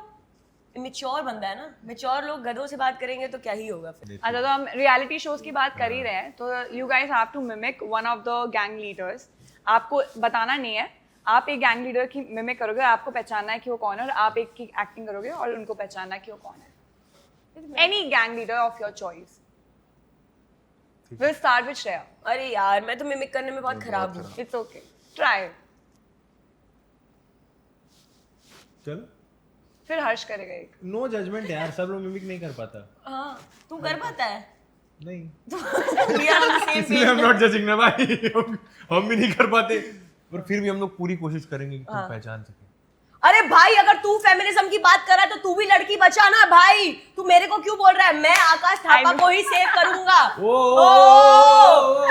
मेच्योर बंदा है ना मेच्योर लोग गधों से बात करेंगे तो क्या ही होगा फिर अच्छा तो हम रियलिटी शोज की बात कर ही रहे हैं तो you guys have to mimic one of the gang leaders आपको बताना नहीं है आप एक गैंग लीडर की मिमिक करोगे आपको पहचानना है कि वो कौन है और आप एक की एक्टिंग करोगे और उनको पहचानना है कि वो कौन है any gang leader of your choice will start with Shreya अरे यार मैं तो मिमिक करने में बहुत खराब हूँ इट्स ओके ट्राई चल फिर हर्ष करेगा एक नो जजमेंट यार सब लोग मिमिक नहीं कर पाता हाँ तू कर पाता है नहीं We are on the same इसलिए page. हम नॉट जजिंग ना भाई हम भी नहीं कर पाते पर फिर भी हम लोग पूरी कोशिश करेंगे कि तुम पहचान सके अरे भाई अगर तू फेमिनिज्म की बात कर रहा है तो तू भी लड़की बचा ना भाई तू मेरे को क्यों बोल रहा है मैं आकाश थापा को ही सेव करूंगा ओ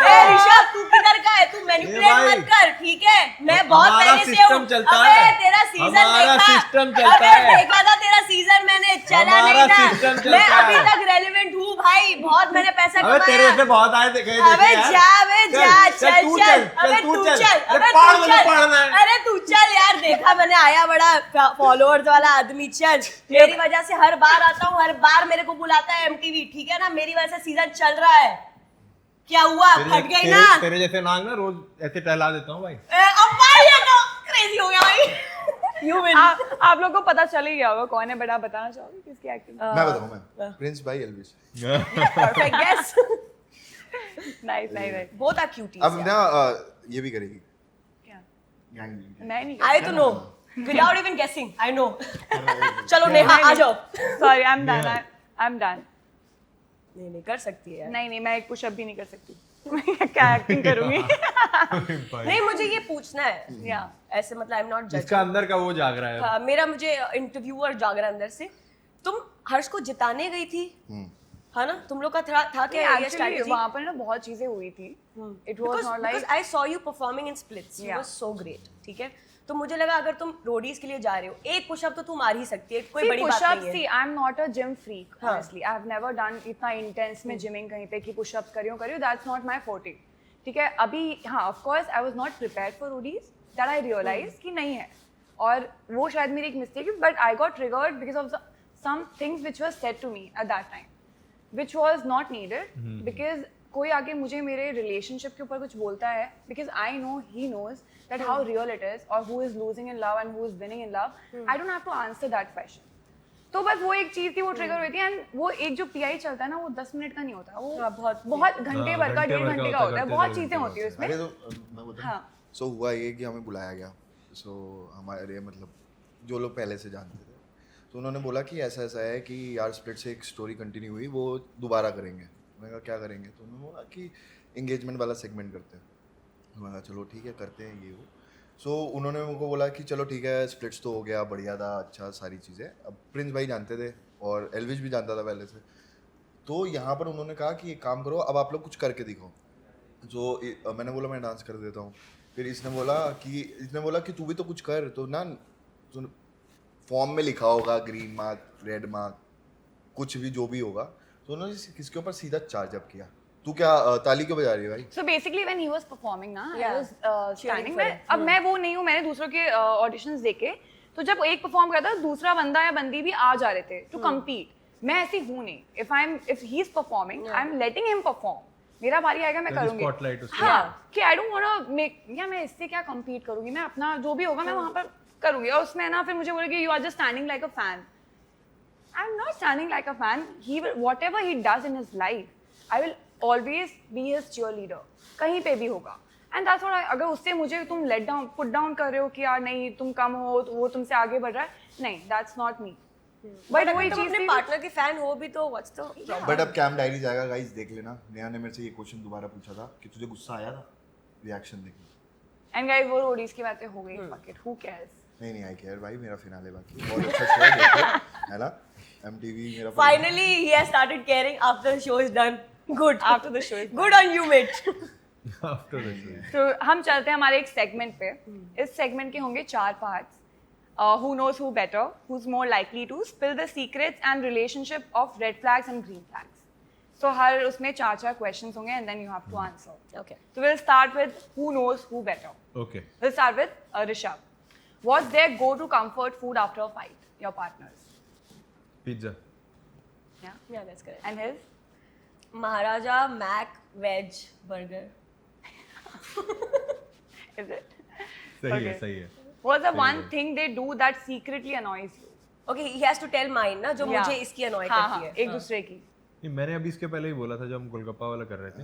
ए ऋषभ तू किधर का है तू मैनिपुलेट भाई, मत कर, ठीक है? मैं बहुत हमारा पहले से सिस्टम हूँ। चलता अबे है। तेरा सीजन हमारा देखा, सिस्टम चलता अबे है। देखा था तेरा सीजन मैंने, चला हमारा नहीं सिस्टम था। चलता मैं अभी है। तक रेलेवेंट हूँ भाई, बहुत मैंने पैसा अबे तेरे कमाया। जैसे बहुत आए देखे अबे जा, अबे जा, चल तू चल, अबे तू तू चल, चल, अरे अबे पढ़, तू मुझे चल, पढ़ना है। अरे तू चल यार, देखा मैंने, आया बड़ा फॉलोअर्स वाला आदमी, चल। मेरी वजह से हर बार आता हूँ, हर बार मेरे को बुलाता है एमटीवी, ठीक है ना? मेरी वजह से सीजन चल रहा है। क्या हुआ, फट गई ना? तेरे जैसे नाग ना रोज ऐसे टहला देता हूँ भाई। अब भाई ये तो क्रेजी हो गया भाई। You win. आप लोग को पता चल ही गया होगा कौन है, बट आप बताना चाहोगे किसकी एक्टिंग? मैं बताऊं, मैं प्रिंस भाई Elvish. Perfect guess. Nice nice nice. Both are cuties. अब ना ये भी करेगी क्या? गैंग। मैं नहीं आई तो नो विदाउट इवन गेसिंग, आई नो। चलो नेहा आ जाओ। Sorry, I am done, I am done. नहीं कर सकती है यार। नहीं मैं एक पुशअप भी नहीं कर सकती। क्या एक्टिंग करूंगी? नहीं मुझे ये पूछना है या ऐसे, मतलब आई एम नॉट जज। इसका अंदर का वो जाग रहा है। हाँ, मेरा मुझे इंटरव्यूअर जाग रहा है अंदर से। तुम हर्ष को जिताने गई थी, है ना? तुम लोग का था क्या ये एक्चुअली स्ट्रैटेजी? वहां पर ना बहुत चीजें हुई थी। It was not because like I saw you performing in splits, you Yeah. Was so great, ठीक है? तो मुझे लगा अगर तुम रोडीज के लिए जा रहे हो, एक पुशअप तो तू मार ही सकती है, कोई बड़ी बात पुशअप नहीं सी, है। I am not a gym freak हाँ. Honestly. I have never done इतना इंटेंस में जिमिंग कहीं पे कि पुशअप्स करियो दैट्स नॉट माय फोर्टे, ठीक है? अभी हाँ, of course I was not prepared for Roadies, that I realise कि नहीं है, और वो शायद मेरी एक मिस्टेक है, but I got triggered because of some things which was said to me at that time which was not needed because कोई आगे मुझे मेरे relationship के ऊपर कुछ बोलता है, because I know he knows that how real it is or who is losing in love and who is winning in love, I don't have to answer that question. तो बस वो एक चीज थी, वो ट्रिगर हुई थी, एंड वो एक जो पीआई चलता है ना, वो 10 मिनट का नहीं होता, वो हाँ, बहुत बहुत घंटे भर का, घंटे डेढ़ भर का घंटे का होता है, होता है, करते बहुत करते चीजें होती है उसमें। अरे तो मैं बताऊं, हाँ। सो हुआ ये कि हमें बुलाया गया। सो हमारे मतलब जो लोग पहले से जानते थे, तो उन्होंने बोला कि ऐसा ऐसा है कि यार स्प्लिट से एक स्टोरी कंटिन्यू हुई, वो दोबारा करेंगे। मैंने कहा क्या करेंगे? तो उन्होंने बोला कि इंगेजमेंट वाला सेगमेंट करते हैं। मैंने कहा चलो ठीक है करते हैं ये वो। सो उन्होंने उनको बोला कि चलो ठीक है, स्प्लिट्स तो हो गया, बढ़िया था, अच्छा सारी चीज़ें। अब प्रिंस भाई जानते थे और एल्विश भी जानता था पहले से। तो यहाँ पर उन्होंने कहा कि एक काम करो, अब आप लोग कुछ करके दिखाओ। जो मैंने बोला मैं डांस कर देता हूँ। फिर इसने बोला कि तू भी तो कुछ कर। तो ना फॉर्म में लिखा होगा ग्रीन मार्क, रेड मार्क, कुछ भी जो भी होगा। तो उन्होंने किसके ऊपर सीधा चार्ज अप किया। तू क्या ताली क्यों बजा रही है भाई? So basically when he was performing ना, I Yeah. was standing for में, him. अब मैं वो नहीं हूँ, मैंने दूसरों के ऑडिशंस देखे, तो जब एक परफॉर्म करता है दूसरा बंदा या बंदी भी आ जा रहे थे टू कम्पीट। मैं ऐसी हूँ नहीं, if he is performing I am letting him perform, मेरा बारी आएगा मैं करूंगी। स्पॉटलाइट उसको। हाँ, कि I don't want to make, या मैं इससे क्या कम्पीट करूंगी, मैं अपना जो भी होगा मैं वहाँ पर करूंगी। और उसमें ना फिर मुझे बोलेगी you are just standing like a fan. I am not standing like a fan. He will whatever he does in his life, I will always be his cheerleader, कहीं पे भी होगा। एंड दैट्स व्हाट, अगर उससे मुझे तुम let down put down कर रहे हो कि यार नहीं तुम कम हो, तो वो तुमसे आगे बढ़ रहा है, नहीं, दैट्स नॉट मी। बट वही अगर तुम चीज़ अपने थी- पार्टनर के फैन हो भी तो व्हाट्स द बट अब कैम डायरी जाएगा गाइस, देख लेना। नेहा ने मेरे से ये क्वेश्चन दोबारा पूछा था कि तुझे गुस्सा आया था, रिएक्शन देखना। एंड गाइस वो रोडीज की बातें हो गई, फक इट, हू केयर्स। नहीं आई केयर भाई, मेरा फिनाले बाकी है। बहुत अच्छा शो है, देखो, है ना? एमटीवी मेरा finally he has started caring after the show is done. Good, After the show is good on you mate. After the show. तो हम चलते हैं हमारे एक सेगमेंट पे। इस सेगमेंट के होंगे 4 parts. Who knows who better, who's more likely to spill the secrets and relationship of red flags and green flags. So हर उसमें 4 questions होंगे and then you have to answer. Okay. So we'll start with who knows who better. Okay. We'll start with Rishabh. What's their go-to comfort food after a fight? Your partners. Pizza. Yeah. Yeah, that's correct. And his? Maharaja Mac veg burger. Is it? सही है, Okay. सही है। What's the सही one है। thing they do that secretly annoys you? Okay, he has to tell mine ना, जो Yeah. मुझे इसकी अनॉय हाँ, करती हाँ, है। एक दूसरे की। नहीं, मैंने अभी इसके पहले ही बोला था जब हम गोलगप्पा वाला कर रहे थे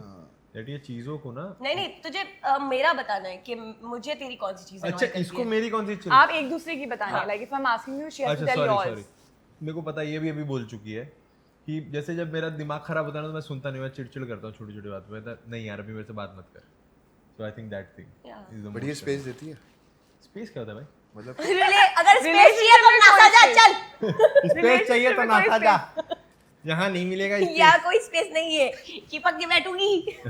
दैट ये चीजों को ना। नहीं नहीं, तुझे मेरा बताना है कि मुझे तेरी कौन सी चीज अच्छा, इसको मेरी कौन सी चीज? आप एक दूसरे की बतानी है, like if I'm asking you, she has to अच्छा tell सॉरी yours. मेरे को पता है, ये भी अभी बोल चुकी है कि जैसे जब मेरा दिमाग खराब होता है ना तो मैं सुनता नहीं, मैं चिड़चिड़ करता हूँ छोटी छोटी बात पे। नहीं यार अभी मेरे से बात मत कर। So I think that thing is the but ये स्पेस देती है, स्पेस क्या होता है भाई? मतलब अगर स्पेस चाहिए तो नासा जा, चल। स्पेस चाहिए तो में ना कोई खा जा, यहाँ नहीं मिलेगा या कोई स्पेस नहीं है, चिपक के बैठूंगी।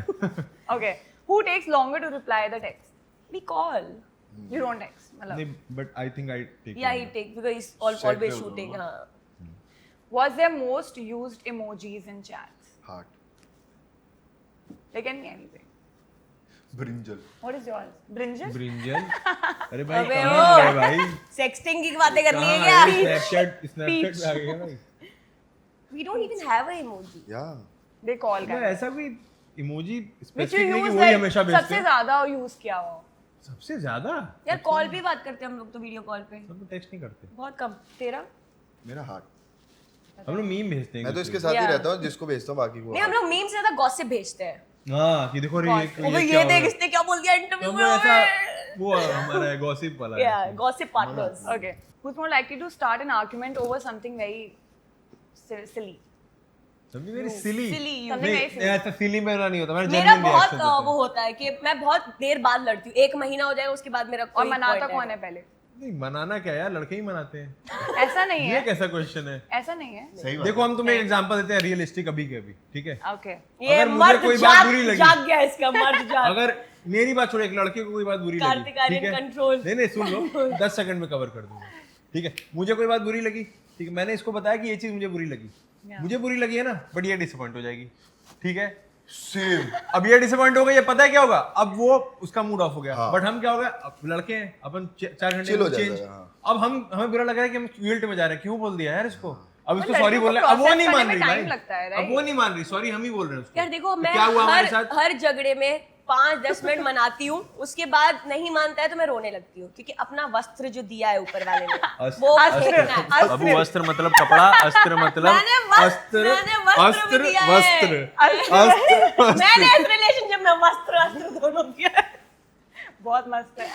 Okay. Who takes longer to reply the text? We call. You don't text. मतलब. नहीं, but I think I take. Yeah, he takes because he's Set always पे shooting. होगा। हाँ. What's their most used emojis in chats? Heart, They can be anything. Brinjal, What is yours? Brinjal? Brinjal. अरे भाई अबे कहाँ ओ। गए भाई? Sexting की बातें करनी है कहाँ क्या? है? Snapchat पे आ गए भाई। We don't even have an emoji. या They call मतलब guys. ऐसा कोई इमोजी Which you स्पेसिफिक नहीं कि use वही like हमेशा भेजते सबसे हैं। ज्यादा use किया हो. सबसे ज्यादा यार कॉल पे बात करते हैं हम लोग तो वीडियो कॉल पे हम लोग टेक्स्ट नहीं करते, बहुत कम। तेरा? मेरा हार्ट। हम लोग मीम भेजते हैं मैं तो एक इसके दूसरे साथ ही Yeah. रहता हूँ, जिसको भेजता हूँ बाकी को। नहीं, हम लोग मीम से ज्यादा गॉसिप भेजते हैं। को। हाँ कि देखो रे ओ भाई ये देख इसने क्या बोल दिया इंटरव्यू हम में। लोग ऐसा वो हमारा है गॉसिप वाला Yeah, है। gossip partners. Okay. Who's more likely to start an argument over something very silly? समझी मेरी सिली Silly you. Something very silly. ऐसा सिली मेरा नहीं होता, मेरा मेरा genuine बहुत reaction होता वो है। होता है कि मैं बहुत देर बाद लड़ती हूँ। 1 महीना हो जाएगा उसके बाद मेरा और कोई मनाता point कौन है। है पहले? नहीं मनाना क्या यार, लड़के ही मनाते हैं। ऐसा नहीं ये है. कैसा क्वेश्चन है? ऐसा नहीं है. सही बात देखो है। हम तुम्हें एग्जांपल देते हैं रियलिस्टिक अभी के अभी, ठीक है? Okay. ये अगर मुझे मर्द कोई बात बुरी लगी- जाग गया इसका मर्द जाग। अगर मेरी बात छोड़ो, एक लड़के को कोई बात बुरी लगी, कार्तिक आर्यन ठीक है? control। नहीं नहीं सुन लो, 10 सेकंड में कवर कर दूंगा, ठीक है? मुझे कोई बात बुरी लगी, ठीक है? मैंने इसको बताया कि ये चीज मुझे बुरी लगी, मुझे बुरी लगी है ना, बट ये डिसअपॉइंट हो जाएगी, ठीक है? सेम। अब ये डिसअपॉइंट हो गई, ये पता है क्या होगा? अब वो उसका मूड ऑफ हो गया, हाँ। बट हम क्या हो गया, अब लड़के हैं अपन 4 घंटे Chill हो में जाएगा, चेंज। हाँ। अब हमें बुरा लग रहा है कि हम गिल्ट में जा रहे हैं, क्यों बोल दिया यार इसको, अब इसको लड़कियों सॉरी को बोल रहे हैं, अब वो process नहीं करने मान में रही time भाई, लगता है, अब right? वो नहीं मान रही, सॉरी हम ही बोल रहे हैं उसको। यार देखो तो मैं क्या हुआ हमारे साथ? हर झगड़े में 5-10 मिनट मनाती हूँ, उसके बाद नहीं मानता है तो मैं रोने लगती हूँ क्योंकि अपना वस्त्र जो दिया है ऊपर वाले ने वो फेंकना है। अब वस्त्र मतलब कपड़ा, अस्त्र मतलब मैंने वस्त्र भी दिया है। मैंने इस रिलेशनशिप में वस्त्र दोनों किया है। बहुत मस्त है.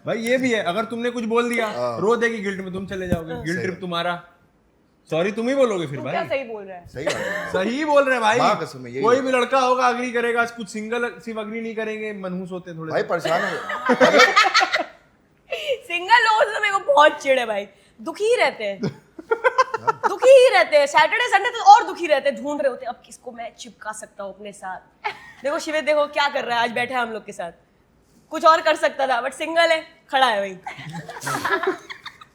भाई ये भी है, अगर तुमने कुछ बोल दिया रो देगी गिल्ट में, तुम चले जाओगे, गिल्ट सही ट्रिप बात। तुम्हारा, सॉरी तुम ही बोलोगे फिर तू भाई। क्या सही बोल रहा है? सही बात है। सही बोल रहे हैं भाई, माँ कसम है, यही कोई है। भी लड़का होगा अग्री करेगा, कुछ सिंगल सिर्फ अग्री नहीं करेंगे, मनहूस होते हैं थोड़े भाई से। परेशान हो। सिंगल लोगों से मेरे को बहुत चिढ़ है भाई, दुखी ही रहते हैं। दुखी ही रहते हैं, सैटरडे संडे तो और दुखी रहते हैं, ढूंढ रहे होते हैं अब किसको मैं चिपका सकता हूँ अपने साथ। देखो शिविर देखो क्या कर रहा है, आज बैठा है हम लोग के साथ, कुछ और कर सकता था बट सिंगल है, खड़ा है भाई।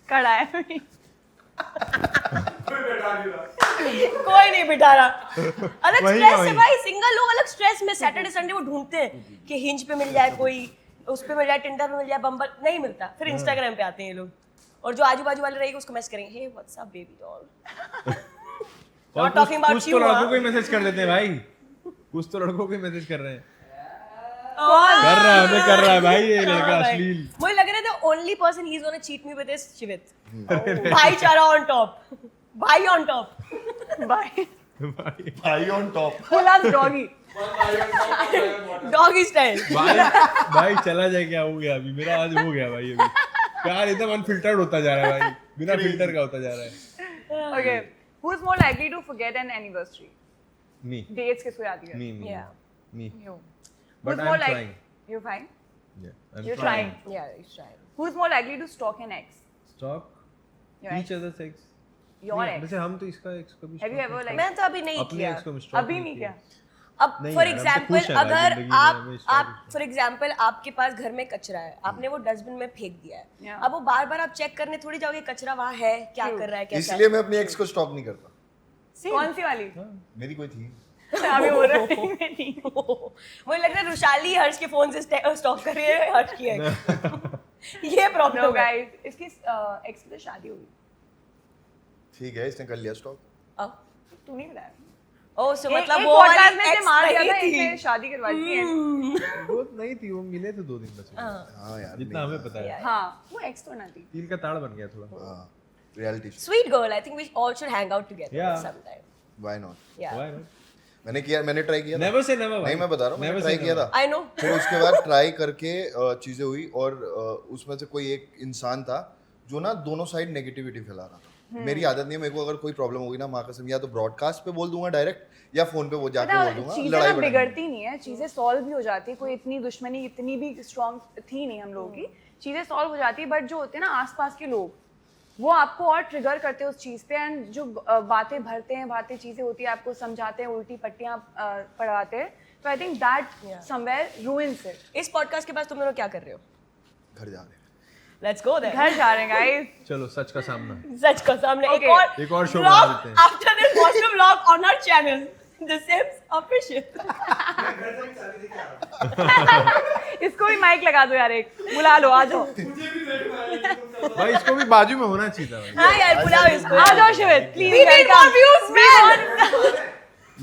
कड़ा है. कोई नहीं बिठा रहा। अलग वही स्ट्रेस वही। है भाई, सिंगल लोग अलग स्ट्रेस में सैटरडे संडे वो ढूंढते हैं कि हिंज पे मिल जाए कोई, उस पे मिल जाए, टिंडर पे मिल जाए, बम्बल नहीं मिलता, फिर इंस्टाग्राम पे आते हैं ये लोग और जो आजू बाजू वाले रहेंगे उसको मैसेज करेंगे, hey what's up baby doll. और Not talking about कुछ तो you, लड़कों हाँ। को ही मैसेज कर देते हैं भाई, कुछ तो लड़कों को ही मैसेज कर रहे हैं। कौन कर रहा है, हमें कर रहा है भाई ये लड़का अश्लील। मुझे लग रहा था ओनली पर्सन ही is gonna cheat me with his शिवित। भाईचारा ऑन टॉप, भाई ऑन टॉप। Bye. भाई on top. Who loves doggy? Doggy style. भाई चला जाए, क्या हो गया अभी, मेरा आज हो गया भाई, अभी प्यार एकदम अनफिल्टर्ड होता जा रहा है भाई, बिना फिल्टर का होता जा रहा है। Okay. Who's more likely to forget an anniversary? Me Dates किसको याद है? मी मी Yeah. Me You. But Who's I'm more like? trying. You're fine. I'm You're trying. Yeah, he's trying. Who's more likely to stalk an ex? Stop Your each ex. other sex. Your ex. वैसे हम तो इसका x कभी Have you ever like? मैं तो अभी नहीं अपने किया। एक्स को मिस्टर अभी नहीं क्या? अब नहीं फॉर यार, हम तो एग्जाम्पल खुश हैं भाई अगर जिंदगी में, हमें स्टॉप आप फॉर एग्जाम्पल आपके पास घर में कचरा है, आपने वो डस्टबिन में फेंक दिया है, Yeah. अब वो बार बार आप चेक करने थोड़ी जाओगे कचरा वहाँ है, क्या कर रहा है, कैसा इसलिए मैं अपनी एक्स को स्टॉक नहीं करता। कौन सी वाली? मेरी कोई थी। अभी बोल रहा है नहीं. मुझे लग रहा है रुशाली हर्ष के फोन से स्टॉक कर रही है, हर्ष की है ये No प्रॉब्लम है। guys, इसकी ex की तो शादी हुई. ठीक है, इसने कर लिया स्टॉक। अब तू नहीं बताया. ओ सो एक मतलब वो podcast वाली में से ex मार दिया नहीं था, थी। इसने शादी करवा दी है. वो नहीं थी, वो मिले थे 2 दिन बस, हाँ यार। जितना हमें पता है। हाँ, वो ex तो ना थी. तिल का ताड़ बन गया थोड़ा। हाँ, reality show. Sweet girl, I think we all should hang out together Yeah. sometime. Why not? Yeah. Why not? मैंने ट्राई किया था। Never say never भाई। नहीं, मैं बता रहा हूँ, मैंने Never ट्राई say किया never। था। I know. फिर उसके बाद ट्राई करके चीजें हुई और उसमें से कोई एक इंसान था जो ना दोनों साइड नेगेटिविटी फैला रहा था। मेरी आदत नहीं है, मेरे को अगर कोई प्रॉब्लम होगी ना, माँ कसम, या तो ब्रॉडकास्ट पे बोल दूंगा डायरेक्ट, या फोन पे वो जाके बोल दूंगा, चीजें लड़ाई ना बढ़ाएंगे। बिगड़ती नहीं है, चीजें सॉल्व भी हो जाती है. कोई इतनी दुश्मनी इतनी भी स्ट्रांग थी नहीं हम लोगों की. चीजें सॉल्व हो जाती है, बट जो होते हैं ना आसपास के लोग, वो आपको और ट्रिगर करते हैं उस चीज़ पे, एंड जो बातें भरते हैं, बातें चीज़ें होती है, आपको समझाते हैं, उल्टी पट्टियाँ पढ़ाते हैं, तो आई think that somewhere ruins it. इस पॉडकास्ट के बाद तुम लोग क्या कर रहे हो? घर जा रहे हैं। Let's go there. घर जा रहे हैं गाइस। चलो सच का सामना। सच का सामने Okay. एक और show बना लेते हैं। After this was vlog on our channel the Sims official. इसको भी माइक लगा दो यार, एक बुला लो, आ जाओ। भाई इसको भी बाजू में होना चाहिए था भाई। हां यार बुलाओ इसको। आ जाओ शिवित, please. We need more views man।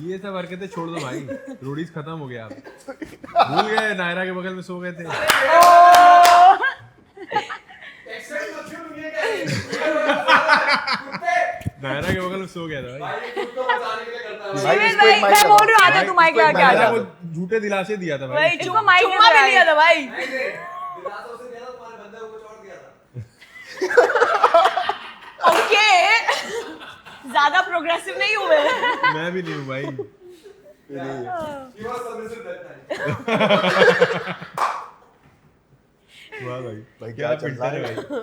ये सब हरकतें छोड़ दो भाई, रोडीज खत्म हो गया आप। भूल गए नायरा के बगल में सो गए थे। नायरा के बगल में सो गया था भाई। शिवित भाई, मैं बोल रही हूँ, आ जाओ, तू माइक लगा के आ नायरा जाओ। को झूठे दिलासे दिया था भाई। भाई इसको माइक चुम्मा भी लिया था भाई। ओके ज्यादा प्रोग्रेसिव नहीं हूं मैं। मैं भी नहीं हूँ भाई। वाह भाई क्या चल रहा फिल्टर है है? भाई,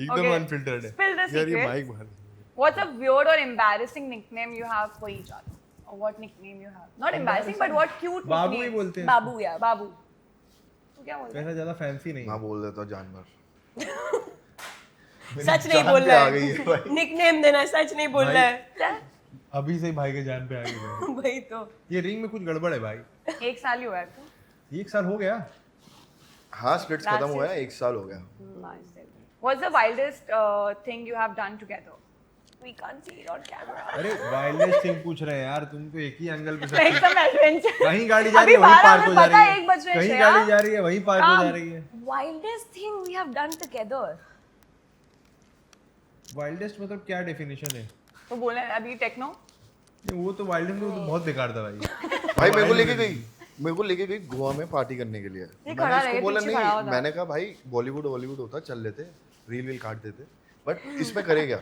एकदम Okay. अनफिल्टर्ड है। Spill the यार ये secret. माइक बाहर। What's a weird or embarrassing nickname you have for each other? Or what nickname you have? Not embarrassing, but what cute Babu he nickname? बोलते हैं। बाबू यार बाबू। तू क्या बोलता है? ऐसा ज्यादा फैंसी नहीं मैं है। बोल देता हूँ जानवर। सच नहीं जान बोल पे रहा आ गई है भाई। है। निकनेम देना है, सच नहीं बोल रहा है। क्या? अभी से ही भाई के जान पे आ गई भाई। वही तो। ये रिंग में कुछ गड़बड़ है भाई। एक साल ही हुआ है तो। 1 साल हो गया। हाँ स्प्लिट्स That's खत्म हुआ it. है, 1 साल हो गया। What's the wildest thing you have done together? We can't see it on camera. अरे वाइल्डेस्ट थिंग पूछ रहे हैं यार, तुम तो एक ही एंगल पे Like सब some adventure. कहीं गाड़ी जा रही अभी है वहीं 12 पार्क हो जा पता है, रही 1 बज है, रहे हैं, कहीं श्रेया। गाड़ी जा रही है वहीं पार्क हो काम। जा रही है। Wildest thing we have done together. Wildest मतलब क्या डेफिनेशन है? तो बोले अभी टेक्नो। वो तो वाइल्डेस्ट वो तो बहुत बेकार था भाई। भाई मेरे को लेके गई गोवा में पार्टी करने के लिए। मैंने खड़ा उसको रहे, बोला पीछे खड़ा हुआ नहीं, था। मैंने कहा भाई बॉलीवुड होता चल लेते, रील काट देते, बट इसमें करे क्या?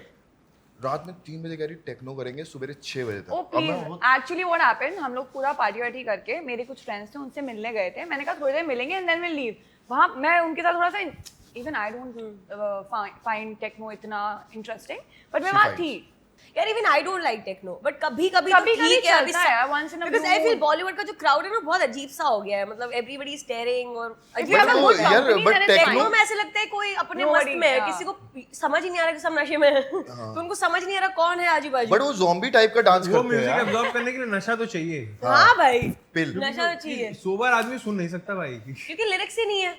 रात में 3 बजे कह रही टेक्नो करेंगे, सुबह 6 बजे तक। ओ अब मैं प्लीज, एक्चुअली व्हाट हैपेंड, हम लोग पूरा पार्टी वार्टी करके, मेरे कुछ फ्रेंड्स थे उनसे मिलने गए थे, मैंने कहा थोड़ी देर मिलेंगे एंड देन विल लीव। वहाँ मैं उनके साथ थोड़ा सा, even I don't find techno इतना इंटरेस्टिंग, बट मैं वहाँ finds. थी। यार even I don't like techno, but कभी कभी कभी-कभी ठीक है। अभी चलता है, once in a because blue I feel moon. Bollywood का जो क्राउड है ना बहुत अजीब सा हो गया है, मतलब एवरीबडी इज स्टेयरिंग और If you have a वो good यार, company, but then it's techno- techno fine. में ऐसे लगता है कोई अपने Nobody, मस्त में है, yeah. किसी को समझ ही नहीं आ रहा कि सब नशे में है। तो उनको समझ नहीं आ रहा कौन है आजू बाजू। बट वो ज़ॉम्बी टाइप का डांस वो करते हैं म्यूजिक यार। एब्जॉर्ब करने के लिए नशा तो चाहिए। हाँ भाई पिल। नशा तो चाहिए सोबर आदमी सुन नहीं सकता भाई। क्योंकि लिरिक्स ही नहीं है।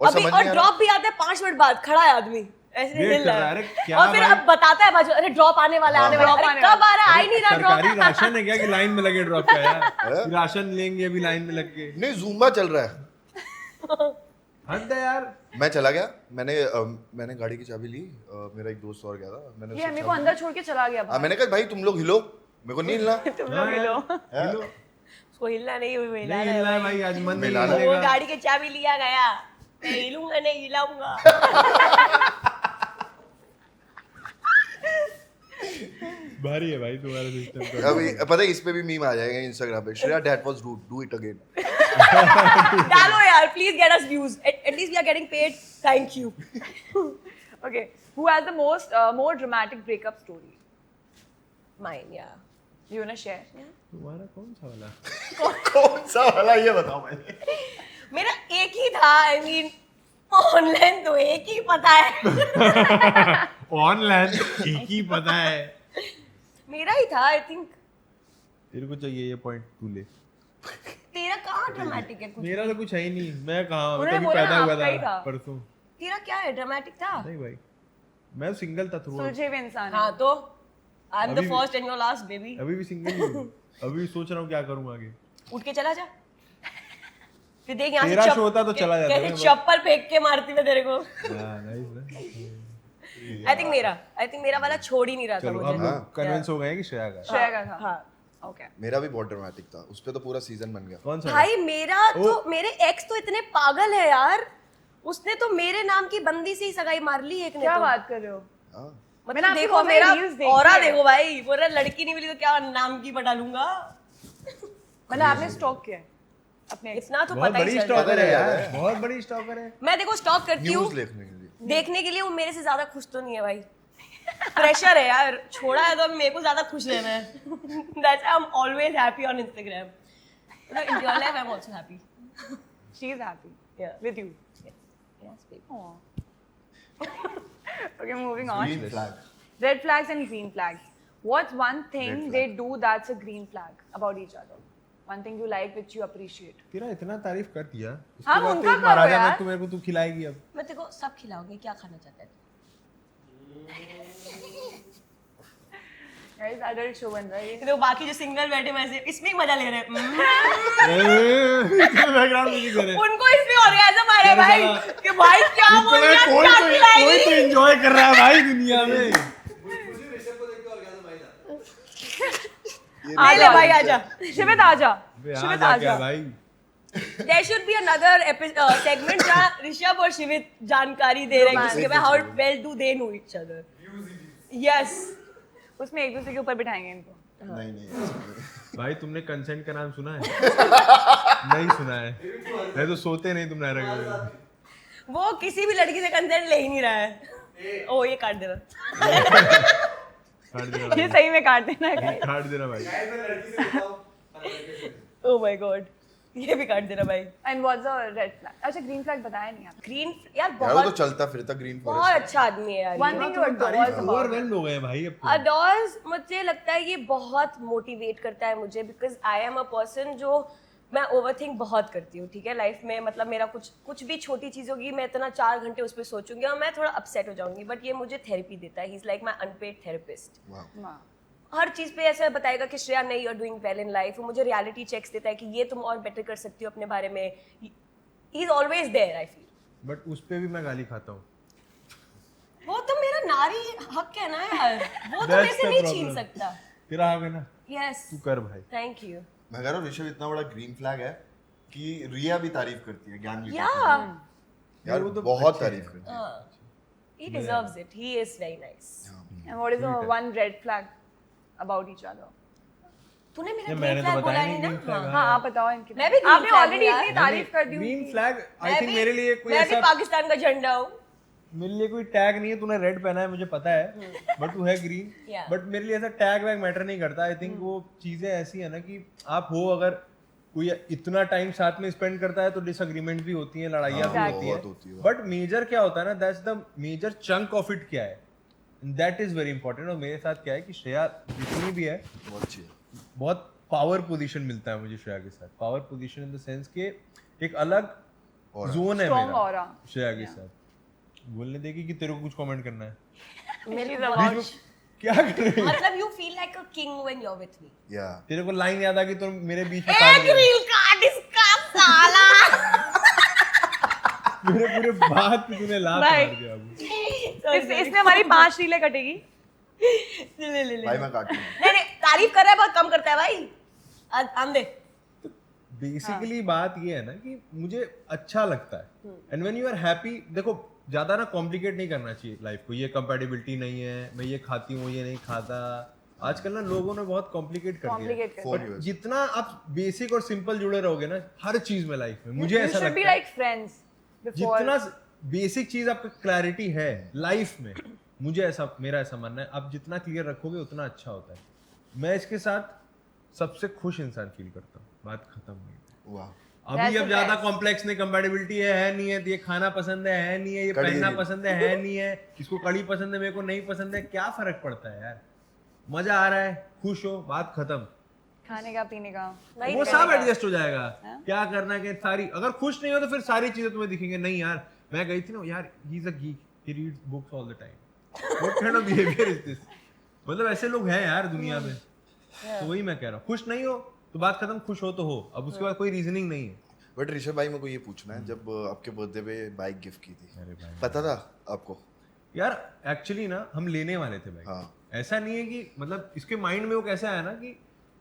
और अभी समझ और नहीं आ ड्रॉप भी आता है 5 मिनट बाद, खड़ा है आदमी ऐसे Wait हिल कर रहा रहा है, है। अरे क्या और फिर भाई? अब बताता है बाजू, अरे ड्रॉप आने वाला है, आने वाला है। Drop अरे आने कब आ रहा है? आ ही नहीं रहा सरकारी ड्रॉप। राशन है क्या कि लाइन में लगे ड्रॉप का यार? राशन लेंगे अभी लाइन में लग के। नहीं, ज़ूम्बा चल रहा है। हद है यार। मैं चला गया, मैंने गाड़ी की चाबी ली, मेरा एक दोस्त और गया था, मैंने ये उससे मेरे को चाबी अंदर छोड़ के चला गया ली। मैंने कहा भाई तुम लोग हिलो, मेरे को नहीं हिलना। तुम लोग मिलो। हेलो, उसको हिलना नहीं हुई नहीं हिला हिलना है भाई, आज मन नहीं मिलाना। वो हिलेगा। गाड़ी की चाबी लिया गया, मैं हिलूंगा नहीं हिलाऊंगा। भारी है भाई तुम्हारा सिस्टम। अभी पता है इस पे भी मीम आ जाएगा इंस्टाग्राम पे, Shreya that was rude, do it again. डालो यार, please get us views, at least we are getting paid, thank you. Okay, who has the most more dramatic breakup story? Mine या You wanna share? तुम्हारा कौन सा वाला? कौन सा वाला ये बताओ मैंने। मेरा एक ही था, आई मीन ऑनलाइन तो एक ही पता है। ऑनलाइन एक ही पता है। मेरा ही था आई थिंक। तेरे को चाहिए ये पॉइंट तू ले। तेरा कहाँ ड्रामेटिक है कुछ? मेरा तो कुछ है ही नहीं, मैं कहाँ उन्होंने तभी बोला पैदा ना, हुआ आपका ही था था। परसों। तेरा क्या है, ड्रामेटिक था? नहीं भाई, मैं सिंगल था थ्रू। सुलझे हुए इंसान हाँ तो आई एम द अभी भी- first and your last baby. अभी भी सिंगल ही हूँ। अभी सोच रहा हूँ क्या करूँ आगे। उठ के चला जा, फिर देख यहाँ तेरा से शो होता तो चला जाता कैसे मैं, बस। चप्पल फेंक के मारती मैं तेरे को। हाँ, nice, आई थिंक मेरा वाला छोड़ ही नहीं रहा था चलो मुझे। हम लोग कन्विंस हो गए हैं कि श्रेया का। श्रेया का था। हाँ Okay. मेरा भी बहुत ड्रामेटिक था, उस पे तो पूरा सीजन बन गया। कौन सा? भाई मेरा तो मेरे एक्स तो इतने पागल है यार, उसने तो मेरे नाम की बंदी से ही सगाई मार ली एक ने। क्या तो बात कर रहे हो? हाँ। मतलब मैंने आपकी देखो बहुत सारी मेरा reels देखी ऑरा है। देखो भाई, बोल रहा लड़की नहीं मिली तो क्या नाम की पटा लूंगा। मतलब आपने स्टॉक किया है अपने ex? इतना तो बहुत पता ही बड़ी चल स्टॉकर है यार। यार, बहुत बड़ी स्टॉकर है। मैं देखो स्टॉक करती हूँ न्यूज़ देखने के लिए। देखने के लिए, वो मेरे से ज्यादा खुश तो नहीं है भाई। प्रेशर है यार, छोड़ा है तो अब मेरे को ज्यादा खुश रहना है. That's why I'm always happy on Instagram. But in real life I'm also happy. She is happy Yeah. with you. Yes, babe. Aw. Okay, moving on. Green flag. Red flags and green flags. What's one thing Red they flag. do that's a green flag about each other? One thing you like which you appreciate. तेरा इतना तारीफ कर दिया हाँ, उसके बाद उनका तो करो महाराजा यार। में तो मेरे को तू खिलाएगी अब. मैं तेरे को सब खिलाऊंगी, क्या खाना चाहता है? Guys, adult show बन रहा है ये. तो बाकी जो सिंगल बैठे वैसे इसमें ही मजा ले रहे हैं. बैकग्राउंड म्यूजिक दे रहे. उनको इसमें ऑर्गेज़म आ रहा है भाई कि भाई क्या बोल रहा है, क्या कोई तो खिलाएगी. एंजॉय कर रहा है भाई दुनिया में. आ ले भाई आजा. शिवित आजा. बे, शिवित आ जा क्या आजा. भाई. There should be another segment जहाँ ऋषभ और शिवित जानकारी दे रहे हैं कि उसके how well do they know each other. Yes. उसमें एक दूसरे के ऊपर बिठाएंगे इनको. नहीं ऐसा नहीं. भाई तुमने कंसेंट का नाम सुना है? नहीं सुना है. नहीं तो सोते नहीं तुम नायरा के. वो किसी भी लड़की से कंसेंट ले ही नहीं रहा है. ओ ये काट देना. काट देना ये भाई. सही में काट देना है. काट देना भाई. Oh my god. ये भी काट देना भाई. And what's a red flag? अच्छा green flag बताया नहीं आपने. ग्रीन यार यार वो तो बहुत चलता फिरता ग्रीन बहुत फॉरेस्ट. अच्छा आदमी है यार. One thing you adore about. Overwhelmed हो गए भाई अब तो. अडोर्स मुझे लगता है ये बहुत मोटिवेट करता है मुझे because I am a person जो मैं ओवरथिंक बहुत करती हूँ. ठीक है, लाइफ में मतलब मेरा कुछ भी छोटी चीज होगी मैं इतना 4 घंटे उस पर सोचूंगी और मैं थोड़ा अपसेट हो जाऊंगी. बट ये मुझे थेरेपी देता है. He is like my unpaid therapist. हाँ. हर चीज पे ऐसा बताएगा कि श्रेया नहीं, you are doing well in life. वो मुझे रियलिटी चेक्स देता है कि ये तुम और बेटर कर सकती हो अपने बारे में. He is always there I feel. But उस पे भी मैं गाली खाता हूँ. वो तो मेरा नारी हक है ना यार, वो तो That's मेरे से the नहीं problem. छीन सकता. तेरा आ गया ना. यस, तू कर भाई. Thank you. मैं कह रहा हूँ ऋषभ इतना बड़ा ग्रीन फ्लैग है कि रिया भी तारीफ करती है ज्ञान या यार वो तो बहुत अच्छी है. तारीफ करती है. he deserves it. He is very nice. And what is the one red flag about each other? तूने मेरा ये green मैंने तो flag बताया बोला नहीं नहीं green flag. ना. हाँ आप बताओ इनके. मैं भी green आपने flag ऑलरेडी हूँ यार. इतनी तारीफ कर दी. ग्रीन फ्लैग आई मैं थिंक भी- मेरे लिए कोई मैं भी ऐसा पाकिस्तान का झंडा हूँ. मेरे लिए कोई टैग नहीं है. तूने रेड पहना है मुझे पता है बट तू है ग्रीन. Yeah. बट मेरे लिए ऐसा टैग वैग मैटर नहीं करता. आई थिंक वो चीजें ऐसी है ना कि आप हो अगर कोई इतना टाइम साथ में स्पेंड करता है तो डिसएग्रीमेंट भी होती हैं, लड़ाइयाँ भी Exactly. होती बहुत होती है. है. बट मेजर क्या होता है ना, that's the major chunk of it क्या है, दैट इज वेरी इंपॉर्टेंट. और मेरे साथ क्या है कि श्रेया जितनी भी है बहुत अच्छी है. बहुत पावर पोजीशन मिलता है मुझे श्रेया के साथ. Power position in the sense के एक अलग Aura. जोन है Strong मेरा aura. श्रेया के साथ. बोलने देगी कि तेरे को कुछ कमेंट करना है. मेरे She's को a बीच में क्या कर रहे हैं? मतलब you feel like a king when you're with me. या तेरे को लाइन याद आ गई तो मेरे बीच में काट एक दिया. रील काट इसका साला. मेरे पूरे बात पे तूने लात Bye. मार दिया अभी. इसमें हमारी 5 रीलें कटेगी. ले. भाई मैं काटूंगा. नहीं तारीफ कर रहा है बहुत कम करता है भाई. आम दे. बेसिकली बात ये है ना कि मुझे अच्छा लगता है. And when you are happy, देखो ज्यादा ना कॉम्प्लिकेट नहीं करना चाहिए लाइफ को. ये कंपैटिबिलिटी नहीं है, मैं ये खाती हूँ ये नहीं खाता. आजकल ना लोगों ने बहुत कॉम्प्लिकेट कर दिया. Complicate कर For But you. जितना आप बेसिक और सिंपल जुड़े रहोगे ना हर चीज में लाइफ में, मुझे You ऐसा should be लगता है like friends before. जितना बेसिक चीज आपका क्लैरिटी है लाइफ में, मुझे ऐसा मेरा ऐसा मानना है, आप जितना क्लियर रखोगे उतना अच्छा होता है. मैं इसके साथ सबसे खुश इंसान फील करता हूँ. बात खत्म हुई. वाह. अभी That's अब the ज्यादा best. कॉम्प्लेक्स नहीं, कंपैटिबिलिटी है नहीं है, ये खाना पसंद है नहीं है, ये कड़ी पहनना नहीं। पसंद है नहीं है, इसको कड़ी पसंद है मेरे को नहीं पसंद है, क्या फर्क पड़ता है यार. मजा आ रहा है, खुश हो, बात खत्म. खाने का पीने का. वही वो करेगा. सब एडजस्ट हो जाएगा. क्या करना है कि सारी, अगर खुश नहीं हो तो फिर सारी चीजें तुम्हें दिखेंगे. नहीं यार मैं गई थी ना यार, he is a geek, he reads books all the time. What kind of behaviour is this. मतलब ऐसे लोग हैं यार दुनिया में. तो वही मैं कह रहा हूँ, खुश नहीं हो तो बात खत्म, खुश हो तो हो. अब उसके बाद कोई रीजनिंग नहीं है. बट ऋषभ भाई मेरे को ये पूछना है, जब आपके बर्थडे पे बाइक गिफ्ट की थी, अरे भाई. पता था आपको? यार एक्चुअली ना हम लेने वाले थे भाई. हाँ. ऐसा नहीं है कि मतलब इसके माइंड में वो कैसे आया ना कि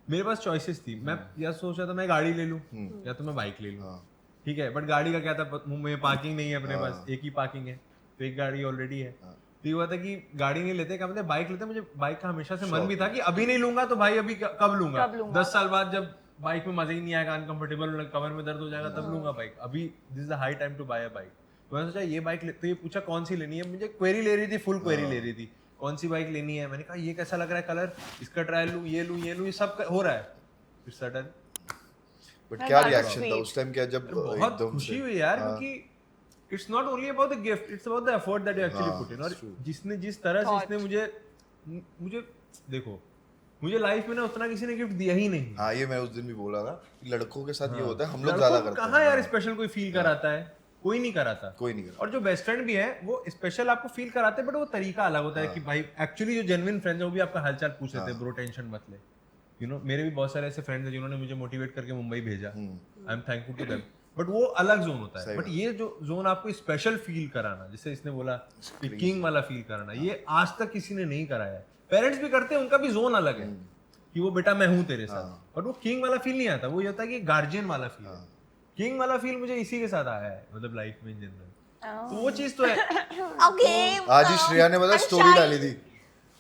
मेरे पास चॉइसेस थी. मैं या सोच रहा था मैं गाड़ी ले लूं या तो मैं बाइक ले लूं. हाँ. ठीक है, बट गाड़ी का क्या था, मुंबई में पार्किंग नहीं है अपने पास, एक ही पार्किंग है तो एक गाड़ी ऑलरेडी है. तो ये हुआ था कि गाड़ी नहीं लेते, क्या मतलब बाइक लेते. मुझे बाइक का हमेशा से मन भी था कि अभी नहीं लूंगा तो भाई अभी कब लूंगा. 10 साल बाद जब बाइक में मजा ही नहीं आएगा, अनकंफर्टेबल, कमर में दर्द हो जाएगा, तब लूंगा बाइक. अभी this is the high time to buy a bike. तो मैंने सोचा ये बाइक तो ये पूछा कौन सी लेनी है. मुझे क्वेरी ले रही थी, फुल क्वेरी ले रही थी कौन सी बाइक लेनी है, मैंने कहा ये कैसा लग रहा है कलर, इसका ट्रायल लूँ, ये लूँ, ये लूँ, ये सब हो रहा है। फिर सडन बट क्या रिएक्शन था उस टाइम, क्या जब बहुत एकदम खुशी से हुई यार, क्योंकि it's not only about the gift, it's about the effort that you actually put in. और जिसने जिस तरह से इसने मुझे देखो, मुझे लाइफ में ना उतना किसी ने गिफ्ट दिया ही नहीं। हाँ, ये मैं उस दिन भी बोला था, लड़कों के साथ ये होता है, हम लोग ज्यादा करते हैं। कहाँ यार स्पेशल कोई फील कराता है, कोई नहीं कराता। कोई नहीं कराता। और जो बेस्ट फ्रेंड भी है वो स्पेशल आपको फील कराते हैं, बट वो तरीका अलग होता है कि भाई एक्चुअली जो जेन्युइन फ्रेंड्स है वो भी आपका हालचाल पूछ लेते हैं, ब्रो टेंशन मत ले। यू नो, मेरे भी बहुत सारे ऐसे फ्रेंड्स हैं जिन्होंने मुझे मोटिवेट करके मुंबई भेजा, I am thankful to them. But वो अलग जोन होता है, बट ये जो जोन आपको स्पेशल फील कराना, जैसे इसने बोला किंग वाला फील कराना, ये आज तक किसी ने नहीं कराया है। पेरेंट्स भी करते हैं, उनका भी जोन अलग है कि वो बेटा मैं हूं तेरे साथ, बट वो किंग वाला फील नहीं आता, वो ये होता है कि गार्जियन वाला फील है। किंग वाला फील मुझे इसी के साथ आया है, मतलब लाइफ में इन जनरल। तो वो चीज तो है। आज ही श्रेया ने मतलब स्टोरी डाली थी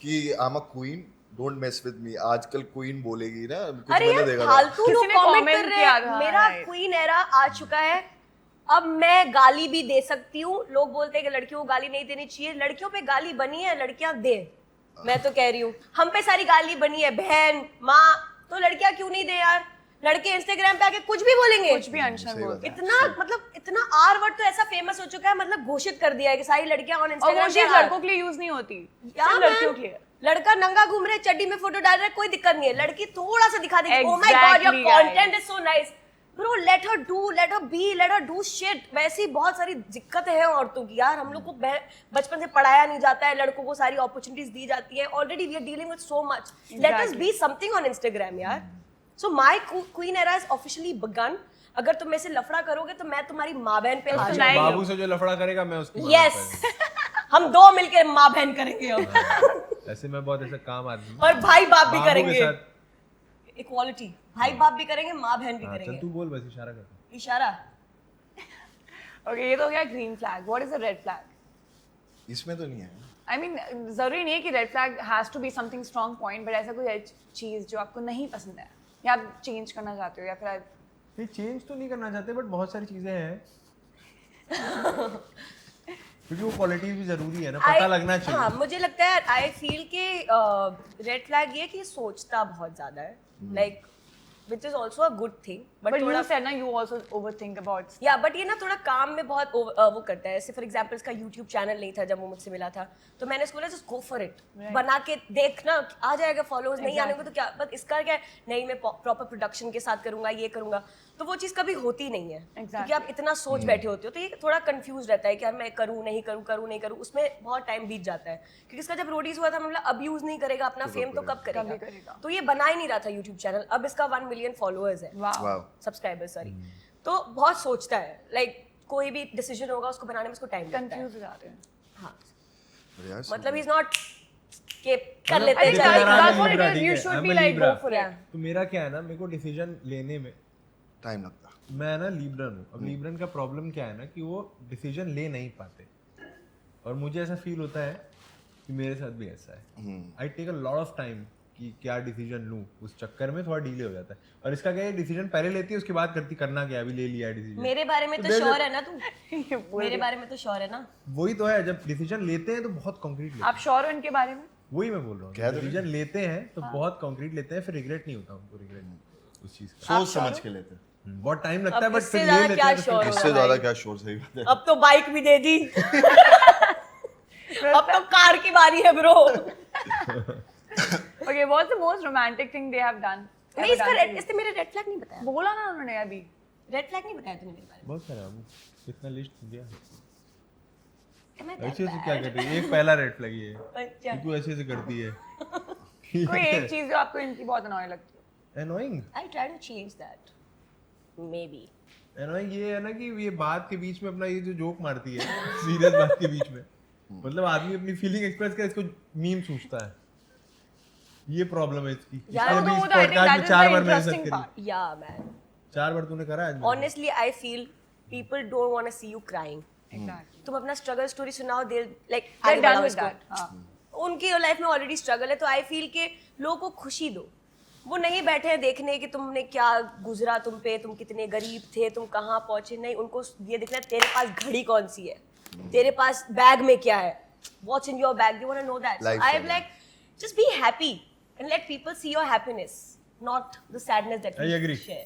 कि I am a queen, don't mess with me. आजकल क्वीन बोलेगी ना, कुछ अरे मैंने यार देखा था। फालतू लोग किसी ने कमेंट comment कर रहे किया हैं, था, मेरा right. क्वीन एरा आ चुका है, अब मैं गाली भी दे सकती हूँ। लोग बोलते हैं कि लड़कियों को गाली नहीं देनी चाहिए, लड़कियों पे गाली बनी है, लड़कियां दे। मैं तो कह रही हूँ हम पे सारी गाली बनी है, बहन माँ, तो लड़कियां क्यों नहीं दे यार। लड़के इंस्टाग्राम पे आके कुछ भी बोलेंगे, कुछ भी अनशन बोलते हैं। इतना मतलब इतना आर वर्ड तो ऐसा फेमस हो चुका है, मतलब घोषित कर दिया है कि सारी लड़कियां ऑन और वो इंस्टाग्राम चीज लड़कों के लिए यूज नहीं होती, क्या सिर्फ लड़कियों के लिए। लड़का नंगा घूम रहे चड्डी में फोटो डाल रहा है, कोई दिक्कत नहीं है, लड़की थोड़ा सा दिखा देगी, oh my god your Exactly, content is so nice bro, let her do, let her be, let her do shit. वैसी बहुत सारी दिक्कतें हैं औरतों की यार, हम लोग को बचपन से पढ़ाया नहीं जाता है, लड़कों को सारी अपॉर्चुनिटीज दी जाती है, already we are dealing with so much, let us be something on Instagram यार। So my queen era is officially begun. अगर तुम मेरे से लफड़ा करोगे तो मैं तुम्हारी माँ बहन पे आ जाऊंगी। बाबू से जो लफड़ा करेगा मैं उसकी मदद यस करूंगा। हम दो मिलकर माँ बहन करेंगे अब। ऐसे मैं बहुत ऐसा काम आदमी हूँ। और भाई बाप भी बाबू के करेंगे, साथ इक्वालिटी, भाई बाप भी करेंगे, माँ बहन भी हाँ, चल करेंगे। तू बोल, बस इशारा कर। इशारा ओके, ये तो हो गया green flag. What is a red flag? इसमें तो नहीं है। आई मीन जरूरी नहीं है कि red flag has to be something strong point, but ऐसा कोई चीज जो आपको नहीं पसंद है या आप चेंज करना चाहते हो, या फिर नहीं, चेंज तो नहीं करना चाहते, बट बहुत सारी चीजें हैं क्योंकि वो क्वालिटीज भी जरूरी है ना, पता लगना चाहिए। हाँ, मुझे लगता है आई फील कि रेड फ्लैग ये कि सोचता बहुत ज्यादा है, like which is also a good thing, but you थोड़ा said ना you also overthink about या बट ये ना थोड़ा काम में बहुत वो करता है। जैसे फॉर एग्जांपल इसका यूट्यूब चैनल नहीं था जब वो मुझसे मिला था, तो मैंने इसको बोला जस्ट गो फॉर इट, बना के देखना आ जाएगा फॉलोअर्स, नहीं आने को तो क्या, बट इसका क्या है, नहीं मैं प्रॉपर प्रोडक्शन के साथ करूंगा, ये करूंगा, तो वो चीज़ कभी होती नहीं है क्योंकि आप इतना सोच बैठे होते हो, तो ये थोड़ा कंफ्यूज रहता है कि यार मैं करूँ नहीं करूँ, करूँ नहीं करूँ, उसमें बहुत टाइम बीत जाता है। क्योंकि इसका जब रोडीज हुआ था मतलब अब यूज नहीं करेगा अपना फेम तो कब करेगा, तो ये बना ही नहीं रहा था यूट्यूब चैनल। अब इसका 1 मिलियन फॉलोअर्स है, वाओ, सब्सक्राइबर सॉरी, तो बहुत सोचता है, लाइक कोई भी डिसीजन होगा उसको बनाने में उसको टाइम लगता है। कंफ्यूज हो जाते हैं। हाँ, अरे यार, मतलब इज नॉट के कर लेते I हैं think चल that's what Libra, it is. ठीक You है, should I'm be a like go Libra. for it. तो मेरा क्या है ना, मेरे को डिसीजन लेने में टाइम लगता। मैं ना लीब्रन हूँ। अब लीब्रन का प्रॉब्लम क्या है ना कि वो डिसीजन ले नहीं पाते, और मुझे ऐसा फील होता है कि मेरे साथ भी ऐसा है। I take a lot of time कि क्या डिसीजन लूँ, उस चक्कर में थोड़ा डिले हो जाता है। और इसका क्या है, डिसीजन पहले लेती है उसके बाद करती, करना क्या, अभी ले लिया है डिसीजन। मेरे बारे में तो श्योर है ना तू, मेरे बारे में तो श्योर है ना। वही तो है, जब डिसीजन लेते हैं तो बहुत कॉन्क्रीट लेते हैं। आप श्योर हो इनके बारे में? वही मैं बोल रहा हूँ, क्या डिसीजन लेते हैं तो बहुत कॉन्क्रीट लेते हैं, फिर रिग्रेट नहीं होता उनको, रिग्रेट उस चीज का। सोच समझ के लेते हैं। बहुत टाइम लगता है, अब बट इससे फिर ज्यादा ले लेते क्या हैं तो श्योर फिर- इससे ज्यादा क्या शोर, सही बात है। अब तो बाइक भी दे दी अब तो कार की बारी है bro. Okay, what's the most romantic thing they have done? नहीं, इसने मेरे रेड फ्लैग नहीं बताया, बोला ना उन्होंने अभी। रेड फ्लैग नहीं बताया तूने मेरे बारे बहुत सारा वो कितना लिस्ट दिया। में। ऐसे ऐसे क्या कर रही है, एक पहला रेड फ्लैग ये है अच्छा, कि तू ऐसे ऐसे करती है। कोई एक चीज जो आपको इनकी बहुत अनॉय लगती है। Annoying I try to change that maybe. Annoying ये है ना कि ये बात के बीच में अपना ये जो जोक मारती है सीरियस बात के बीच में, मतलब आदमी अपनी फीलिंग एक्सप्रेस करे, इसको मीम सोचता है। ये प्रॉब्लम है इसकी। यार, इसने वो अभी तो इस I think podcast that में is 4 the बार मेरे साथ interesting करी। part. या मैन, 4 बार तूने करा आज मेरे साथ। Honestly I feel people don't want to see you crying. Exactly. तुम अपना स्ट्रगल स्टोरी सुनाओ, they like They're done with that. हाँ। उनकी लाइफ में ऑलरेडी स्ट्रगल है, तो आई फील के लोगों को खुशी दो। वो नहीं बैठे हैं देखने कि तुमने क्या गुजरा तुम पे, तुम कितने गरीब थे, तुम कहाँ पहुंचे, नहीं, उनको ये देखना है तेरे पास घड़ी कौन सी है, तेरे पास बैग में क्या है, what's in your bag. They want to know that. So Lifestyle, I'm like, just be happy and let people see your happiness, not the sadness that I you agree. share.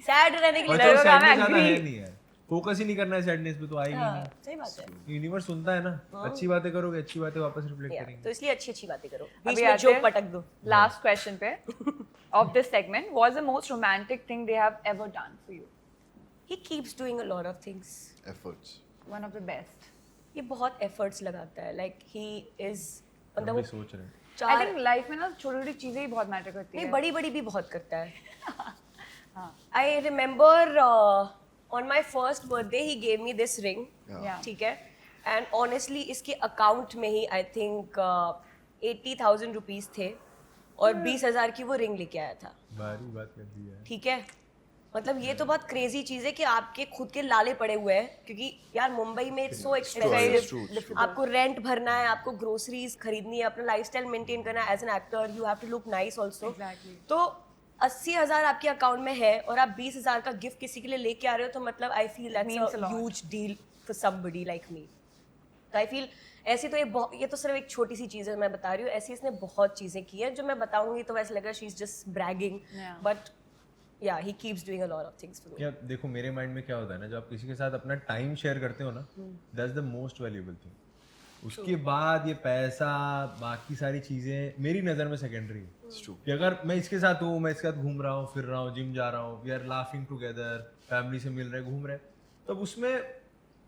Sad रहने के और लिए तो लड़कों का मैं sadness ज्यादा agree. है नहीं यार, फोकस ही नहीं करना है सैडनेस पे तो आएगी हाँ, नहीं. सही बात है. यूनिवर्स सुनता है ना, अच्छी बातें करोगे अच्छी बातें वापस रिफ्लेक्ट Yeah, करेंगे. तो इसलिए अच्छी अच्छी बातें करो. बीच अभी में आते जोक हैं पटक दो. Last question पे of this segment. What's the most romantic thing they have ever done for you? He keeps doing a lot of things. efforts. One of the best. ये बहुत efforts लगाता है. Like he is हम मतलब भी वो सोच रहे हैं. I चार think life में ना छोटी-छोटी चीजें ही बहुत मैटर करती नहीं है. बड़ी बड़ी भी बहुत करता है. I remember on my first birthday he gave me this ring. Yeah. ठीक है. And honestly इसके account में ही I think 80,000 rupees थे और 20,000 की वो ring लेके आया था. भारी बात कर दी है. ठीक है. मतलब ये तो बहुत क्रेजी चीज है कि आपके खुद के लाले पड़े हुए हैं क्योंकि यार मुंबई में it's so It's expensive. true, it's true. आपको रेंट भरना है, आपको ग्रोसरीज खरीदनी है, अपना लाइफस्टाइल मेंटेन करना है. As an actor you have to look nice also. Exactly. तो 80,000 आपके अकाउंट में है और आप 20,000 का गिफ्ट किसी के लिए लेके आ रहे हो तो मतलब I feel Means that's a a lot. Huge deal for somebody like me. तो आई फील ऐसी तो ये तो सिर्फ एक छोटी सी चीज़ है मैं बता रही हूँ. ऐसी इसने बहुत चीज़ें की हैं जो मैं बताऊंगी तो वैसे लगेगा she is just bragging. Yeah. But yeah he keeps doing a lot of things for me. या देखो मेरे माइंड में क्या होता है ना, जब आप किसी के साथ अपना टाइम शेयर करते हो ना, that's the most valuable thing. उसके बाद ये पैसा बाकी सारी चीजें मेरी नजर में सेकेंडरी है. It's true. कि अगर मैं इसके साथ हूँ, मैं इसके साथ घूम रहा हूँ, फिर रहा हूँ, जिम जा रहा हूँ, we are laughing together, family से मिल रहे, घूम रहे, तब उसमें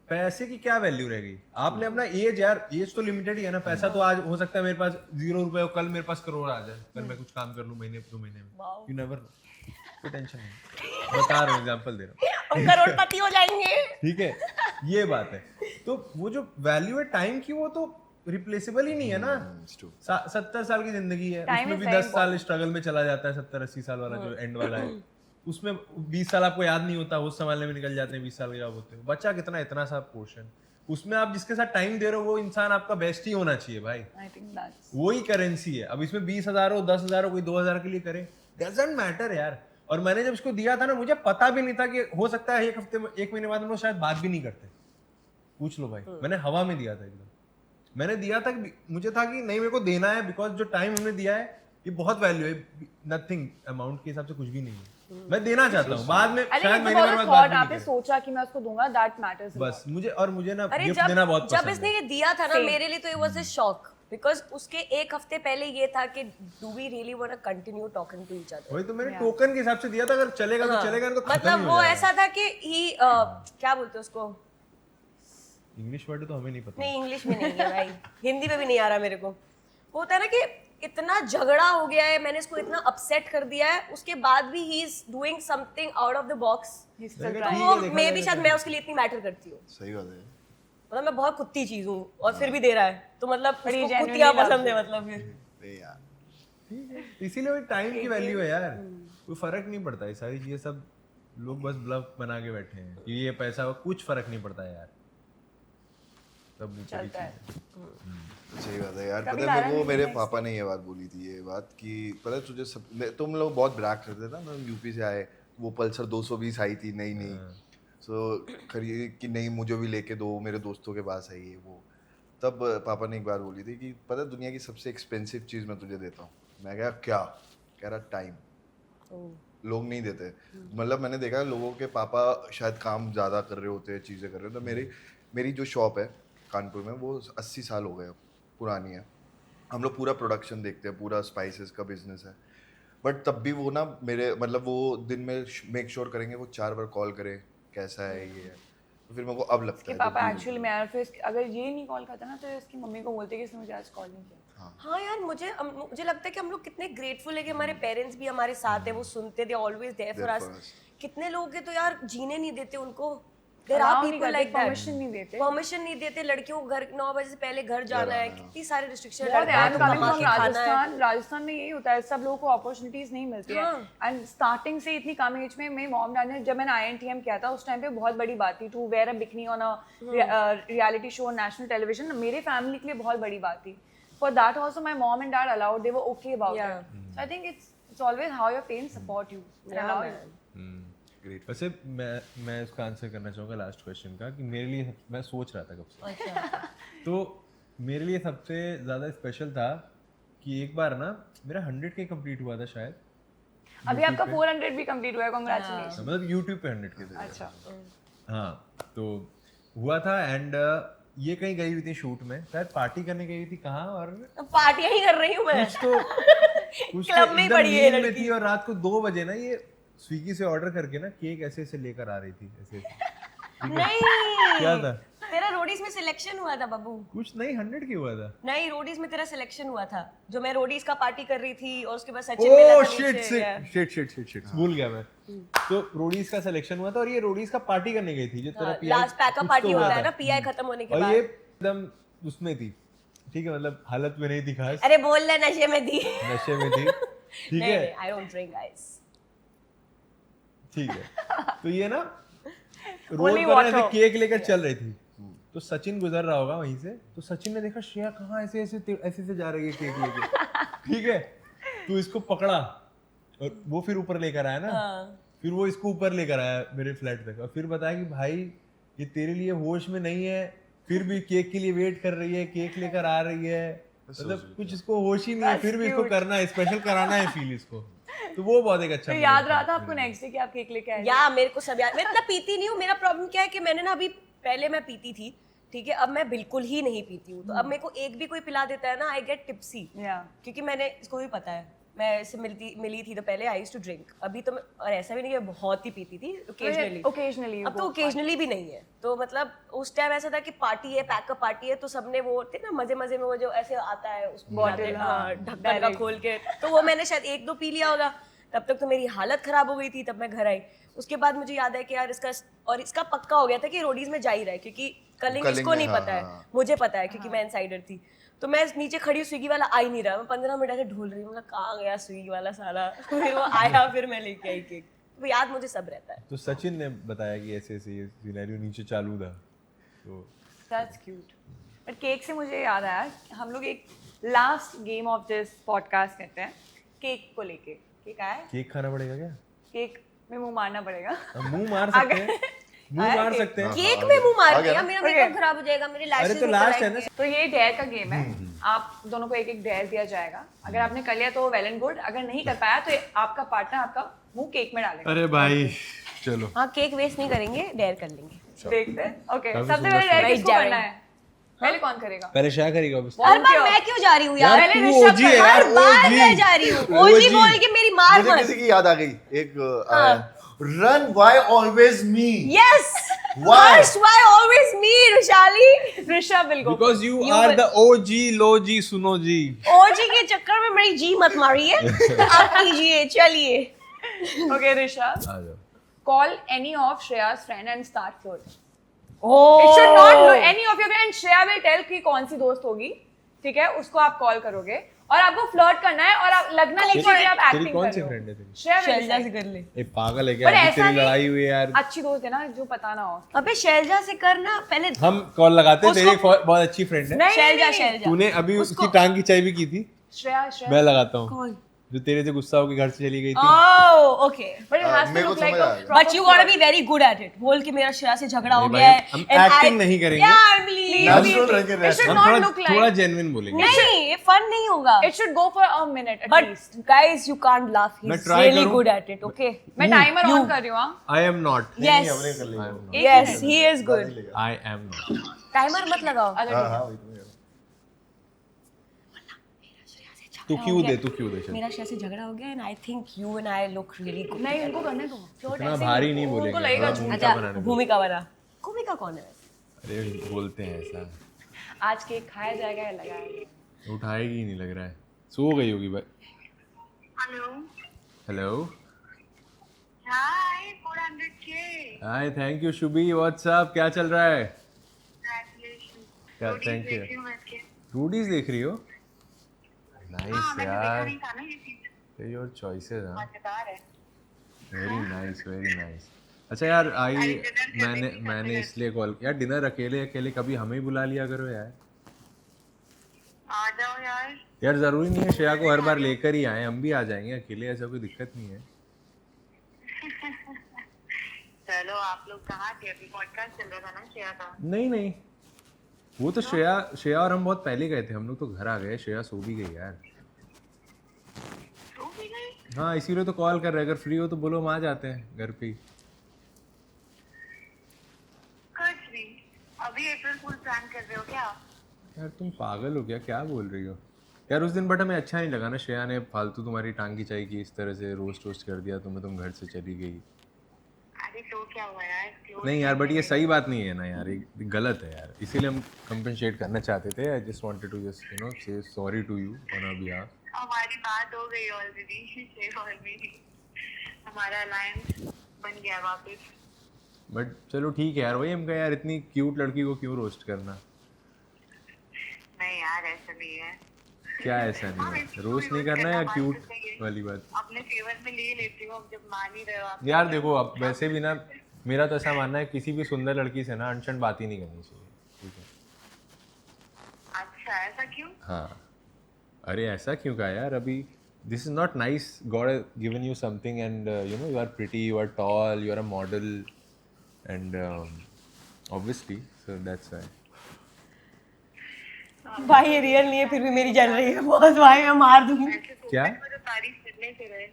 पैसे की क्या वैल्यू रह गई. आपने अपना एज, यार एज तो लिमिटेड ही है ना. पैसा तो आज हो सकता है मेरे पास 0 रुपए हो, कल मेरे पास करोड़ आ जाए, कल मैं कुछ काम कर लूँ महीने 2 महीने में. Wow. You never know. कोई टेंशन नहीं, बता रहा हूँ, एग्जांपल दे रहा हूँ. हम करोड़पति हो जाएंगे. ठीक है, ये बात है. तो वो जो वैल्यू है टाइम की, वो तो रिप्लेसेबल ही नहीं है ना. It's true. 70 साल की जिंदगी है, Time उसमें is भी very 10 साल स्ट्रगल में चला जाता है. 70-80 साल वाला जो एंड वाला है, उसमें 20 साल आपको याद नहीं होता, वो संभालने में निकल जाते हैं. 20 साल जब होते हैं, बचा कितना, इतना सा पोर्शन. उसमें आप जिसके साथ टाइम दे रहे हो वो इंसान आपका बेस्ट ही होना चाहिए भाई. I think that's. वो ही करेंसी है. अब इसमें 20,000 हो, 10,000 हो, कोई 2,000 के लिए करे, डजंट मैटर यार. और मैंने जब इसको दिया था ना, मुझे पता भी नहीं था कि हो सकता है 1 हफ्ते में, 1 महीने बाद हम लोग शायद बात भी नहीं करते. पूछ लो भाई, मैंने हवा में दिया था एकदम. मैंने दिया था कि मुझे था कि नहीं, मेरे को देना है, बिकॉज जो टाइम हमने दिया है ये बहुत वैल्यू है. नथिंग अमाउंट के हिसाब से कुछ भी नहीं है. मैं देना चाहता हूँ, बाद में I think शायद it's महीने about भर the बाद बात thought. भी आपने नहीं करें. सोचा कि मैं उसको दूंगा. That matters. a बस lot. मुझे ना अरे गिफ्ट देना बहुत जब पसंद इसने है. ये दिया था ना Same. मेरे लिए तो it was a shock because उसके 1 हफ्ते पहले ये था कि do we really want to continue talking to each other. वही तो मैंने टोकन के हिसाब से दिया था. अगर चलेगा तो चलेगा, नहीं तो खत्म मतलब ही हो वो जाएगा. ऐसा था कि ही क्या बोलते हैं उसको. इंग्लिश वर्ड तो हमें नहीं पता. नहीं इंग्लिश में नहीं है भाई. हिंदी में भी नहीं आ रहा मेरे को. वो होता है ना कि इतना झगड़ा हो गया है, मैंने इसको इतना अपसेट कर दिया है, उसके बाद भी he is doing something out of the box. He's still लेकिन trying. ठीक तो है, देखा मे भी जाएगा. शायद मैं उसके लिए इतनी मैटर करती हूँ. सही बात है. मतलब मैं बहुत कुत्ती चीज हूँ और फिर भी दे रहा है तो मतलब But he उसको genuinely कुत्तियाँ loves पसंद है you. मतलब फिर. अरे यार. ठीक है, इसीलिए वही टाइम की वैल्यू है यार. कोई फर्क नहीं पड़ता. ये सारी चीजें सब लोग बस ब्लफ बना के बैठे हैं कि ये पैसा हो, कुछ फर्क नहीं पड़ता यार. सब ऊपरी चलता है. चीज़ सही बात है यार. कभी पता है लारा मेरे को, नहीं मेरे next. पापा ने ये बात बोली थी, ये बात कि पता है तुझे तुम लोग बहुत ब्रैग करते थे ना, यूपी से आए, वो पल्सर 220 आई थी नई नई, सो खरीद कि नहीं मुझे भी लेके दो, मेरे दोस्तों के पास है ये वो. तब पापा ने एक बार बोली थी कि पता है दुनिया की सबसे एक्सपेंसिव चीज़ मैं तुझे देता हूँ. मैं कहा क्या? कह रहा टाइम. लोग नहीं देते. मतलब मैंने देखा लोगों के पापा शायद काम ज़्यादा कर रहे होते हैं, चीज़ें कर रहे होते हैं. मेरी जो शॉप है कानपुर में वो 80 साल हो गए पुरानी है. हम लोग पूरा प्रोडक्शन देखते हैं, पूरा स्पाइसेस का बिजनेस है. बट तब भी वो ना मेरे मतलब वो दिन में मेक श्योर करेंगे वो 4 बार कॉल करें कैसा है ये है. तो फिर मेरे को अब लगता कि है पापा जब भी- एक्चुअली मैं फिर अगर ये नहीं कॉल करता ना तो इसकी मम्मी को बोलते कि इसने मुझे आज कॉल नहीं किया. हाँ यार मुझे लगता है कि हम लोग कितने ग्रेटफुल है कि हमारे पेरेंट्स भी हमारे साथ है, वो सुनते they always there for There us. for us. कितने लोग हैं तो यार जीने नहीं देते उनको. देयर आर Allow नहीं पीपल करते, लाइक दैट. permission नहीं देते. परमिशन नहीं देते. लड़कियों को घर 9 बजे से पहले घर जाना है. कितनी सारे रिस्ट्रिक्शन बहुत है. I'm coming from खाना है. राजस्थान में यही होता है. सब लोगों को अपॉर्चुनिटीज नहीं मिलती है. एंड स्टार्टिंग से इतनी कम एज में मेरी मॉम डैड ने, जब मैंने INTM किया था उस टाइम पे बहुत बड़ी बात थी to wear a bikini on a reality show national television. मेरे फैमिली के लिए बहुत बड़ी बात थी. For that also my mom and dad allowed. They were okay about Yeah. it. So I think it's always how your parents support you and Yeah, allow man. you. Great. वैसे मैं उसका answer करना चाहूँगा last question का, कि मेरे लिए मैं सोच रहा था कब से. अच्छा. तो मेरे लिए सबसे ज़्यादा स्पेशल था कि एक बार ना मेरा 100K कंप्लीट हुआ था शायद, अभी आपका 400 भी कंप्लीट हुआ है, कांग्रेचुलेशन। मतलब यूट्यूब पे 100K थे। अच्छा, हाँ, तो हुआ था एंड ये कहीं गई हुई थी शूट में, शायद पार्टी करने गई थी कहाँ, और पार्टियां ही कर रही हूँ मैं। कुछ तो क्लब में ही एकदम पड़ी है नींद में लड़की। थी और रात को 2 बजे ना ये स्विगी से ऑर्डर करके ना केक ऐसे ऐसे लेकर आ रही थी, ऐसे नहीं, क्या था? तेरा रोडीज में सिलेक्शन हुआ था बाबू। कुछ नहीं, 100K हुआ था। नहीं, रोडीज में तेरा सिलेक्शन हुआ था, जो मैं रोडीज का पार्टी कर रही थी और उसके बाद सचिन मिला ओह था शिट नीचे। भूल गया मैं। तो रोडीज का सिलेक्शन हुआ था और ये रोडीज का पार्टी करने गई थी, जो तेरा पीआई लास्ट पैकअप पार्टी होता है ना पीआई खत्म होने के और बाद। ये एकदम उसमें थी, ठीक है, मतलब हालत में नहीं थी खास, अरे बोल ले, नशे में थी। नशे में थी, ठीक नहीं, है, आई डोंट ड्रिंक गाइस। ठीक है। तो ये ना रोड Only पर ऐसे water. केक लेकर चल रही थी, तो सचिन गुजर रहा होगा वहीं से, तो सचिन ने देखा श्रेया कहाँ ऐसे ऐसे ऐसे से जा रही है केक लेके, ठीक है, तो इसको पकड़ा और वो फिर ऊपर लेकर आया ना, फिर वो इसको ऊपर लेकर आया मेरे फ्लैट तक, और फिर बताया कि भाई ये तेरे लिए होश में नहीं है, फिर भी केक के लिए वेट कर रही है, केक लेकर आ रही है, मतलब कुछ इसको होश ही नहीं है, फिर भी इसको करना है, स्पेशल कराना है फील इसको, तो वो बहुत एक अच्छा तो याद रहा था आपको नेक्स्ट डे कि आप केक लेके आए? या मेरे को सब याद, मैं इतना पीती नहीं हूँ। मेरा प्रॉब्लम क्या है कि मैंने ना अभी, पहले मैं पीती थी, ठीक है, अब मैं बिल्कुल ही नहीं पीती हूँ, तो अब मेरे को एक भी कोई पिला देता है ना, आई गेट टिप्सी, क्योंकि मैंने, इसको भी पता है, मैं इससे मिली थी तो पहले आई यूज्ड टू ड्रिंक, अभी तो मैं, और ऐसा भी नहीं है बहुत ही पीती थी ओकेजनली, अब तो ओकेजनली भी नहीं है। तो मतलब उस टाइम ऐसा था कि पार्टी है, पैकअप पार्टी है, तो सबने वो होते ना मजे मजे में वो जो ऐसे आता है उस बॉटल, हाँ, ढक्कन का खोल के, तो वो मैंने शायद 1-2 पी लिया होगा, तब तक तो मेरी हालत खराब हो गई थी, तब मैं घर आई। उसके बाद मुझे याद है कि यार इसका पक्का हो गया था कि रोडीज में जा ही रहा है, क्योंकि कलिंग इसको नहीं पता है, मुझे पता है क्योंकि मैं इनसाइडर थी। तो मैं नीचे खड़ी, स्विगी वाला आ ही नहीं रहा, मैं 15 मिनट ऐसे ढूंढ रही हूँ, मतलब कहाँ गया स्विगी वाला सारा, फिर वो आया, फिर मैं लेके आई केक, तो याद मुझे सब रहता है। तो सचिन ने बताया कि ऐसे ऐसे ये सिनेरियो नीचे चालू था, तो दैट्स क्यूट। बट केक से मुझे याद आया, हम लोग एक last game of this podcast करते हैं केक को लेके। केक आया है? केक खाना पड़ेगा क्या? केक में मुंह मारना पड़ेगा। हम मुंह मार सकते हैं, मुंह मार सकते हैं। केक में मुंह मार आ गया दिया, ना? मेरा मेकअप खराब हो जाएगा, मेरे अरे लैशेस तो लास्ट है ना, तो ये डेयर का गेम है, आप दोनों को एक एक डेयर दिया जाएगा, अगर आपने कर लिया तो वेल एंड गुड, अगर नहीं कर पाया तो आपका पार्टनर आपका मुंह केक में डालेगा। अरे भाई चलो, हाँ, केक वेस्ट नहीं करेंगे, डेयर कर लेंगे। देखते हैं। ओके, काफी सबसे सुंदर पहले डेयर story। किसको Right, करना Darren। है? पहले कौन करेगा? पहले शाह करेगा obviously। हर बार मैं क्यों जा रही हूँ यार? पहले तू ऋषभ OG है कर- यार, हर बार OG। मैं जा रही हूँ, ओजी बोल के मेरी मार मुझे मत। किसी की याद आ गई, एक run why always me. Yes. Why? First, why always me, Rushali? Rishabh will go Because first. you You are will- the OG लोजी सुनो जी। ओजी के चक्कर में मेरी जी मत मारिए। आप कीजिए, चलिए। Okay, ऋषभ, आ जाओ। call any of Shreya's friend and start flirting. Oh. It should not do any of your friends. Shreya will tell कि कौन सी दोस्त होगी, ठीक है, उसको आप कॉल करोगे और आपको फ्लर्ट करना है और आप लगना नहीं चाहिए कि आप तेरी एक्टिंग कौन कर सी रहे हो। फ्रेंड है तेरी? Shreya will Selja decide. से कर ले। ए पागल है पर क्या? अभी ऐसा तेरी नहीं- लड़ाई हुई है यार। अच्छी दोस्त है ना, जो पता ना हो। अबे शैलजा से करना पहले। हम कॉल लगाते हैं, उसको- तेरी बहुत अच्छी फ्रेंड है। नहीं, शैलजा, नहीं, शैलजा। तूने अभी उसको- उसकी टांग खिंचाई भी की थी। श्रेया मैं लगाता हूँ, कौन? जो तेरे से गुस्सा होकर घर से चली गई थी। Oh, okay. but it has to मेरे को look like समझ a आ गया। proper But you gotta flirt. be very good at it. बोल के मेरा श्रेया से झगड़ा हो नहीं गया है। भाई, हम and acting I- नहीं करेंगे। यार please. Natural रहेंगे, It should हम not थोड़ा look like. थोड़ा जेन्युइन बोलेंगे। नहीं, ये फन नहीं होगा। It should go for a minute at But least. guys, you can't laugh. मैं He's try really करूं? good at it. Okay. मैं टाइमर You. ऑन कर रही हूँ। हाँ? I am not. Yes. अपने कर लेंगे। एक Yes, minute. he is good. I am not. Timer मत लगाओ। अच्छा, हाँ ठीक है। हाँ वही तो मैं कह रहा हूँ। तू क्यों दे चल। मेरा श्रेया से झगड़ा हो गया and I think you and I look really good. नहीं, उनको करने दो। Flirt इतना ऐसे भारी ही नहीं उनको बोलेंगे, लगेगा थोड़ा झूठ। भूमिका अच्छा, बनाने दो। भूमिका बना। भूमिका कौन है वैसे? अरे बोलते हैं ऐसा, आज केक खाया जाएगा या लगाएगा? उठाएगी ही नहीं लग रहा है, सो गई होगी भाई। Hello. Hello, Hi, 400K. Hi, thank you Shubhi, what's up, क्या चल रहा है? Congratulations. क्या Roadies thank you. देख रही हूँ बैठ के। रूडीज देख रही हो? हाँ, नाइस मैंने देखा यार, नहीं था ना ये चीज़। योर चॉइसेस हाँ, मजेदार है। Very nice very nice. अच्छा यार, आई I didn't मैंने really मैंने consider. इसलिए कॉल यार, डिनर अकेले अकेले कभी हमें ही बुला लिया करो यार। आ जाओ यार। यार जरूरी नहीं है श्रेया को हर बार लेकर ही आए, हम भी आ जाएंगे अकेले, ऐसा कोई दिक्कत नहीं है। चलो, आप लोग कहाँ थे? अभी पॉडकास्ट चल रहा था ना श्रेया का। नहीं नहीं, वो तो श्रेया और हम बहुत पहले गए थे, हम लोग तो घर आ गए, श्रेया सो भी गई यार। सो भी गए? हाँ इसीलिए तो कॉल कर रहे, अगर फ्री हो तो बोलो हम आ जाते हैं घर पे ही। कुछ नहीं, अभी अप्रैल फूल प्लान कर रहे हो क्या? यार तुम पागल हो क्या बोल रही हो यार? उस दिन बट हमें अच्छा नहीं लगा ना, श्रेया ने फालतू तुम्हारी टांग खिंचाई की, इस तरह से रोस्ट कर दिया तुम्हें, तुम घर से चली गई। अरे तो क्या हुआ यार? Close नहीं यार, बट ये friend सही बात नहीं है ना यार, ये गलत है यार, इसीलिए हम कंपनसेट करना चाहते थे। I just wanted to just say sorry to you on our behalf. है। हमारी बात हो गई ऑलरेडी, हमारा अलायंस बन गया वापस। बट चलो ठीक है यार, वही हम कहे यार, इतनी क्यूट लड़की को क्यों रोस्ट करना? नहीं यार, ऐसा नहीं है। क्या ऐसा नहीं है, रोस्ट नहीं करना या क्यूट वाली बात? अपने फेवर में ले लेती हूँ, अब जब मान ही रहे हो आप। यार देखो, अब वैसे भी ना मेरा तो ऐसा मानना है, किसी भी सुंदर लड़की से ना अनशन बात ही नहीं करनी चाहिए, ठीक है? अच्छा, ऐसा क्यों? हाँ, अरे ऐसा क्यों कहा यार? अभी this is not nice, god has given you something and you are pretty, you are tall, you are a model and obviously so that's why. भाई ये रियल नहीं है, फिर भी मेरी जल रही है बहुत भाई, मैं मार दूंगी। ऐसे तो क्या? मुझे तारीफ करने से रहे।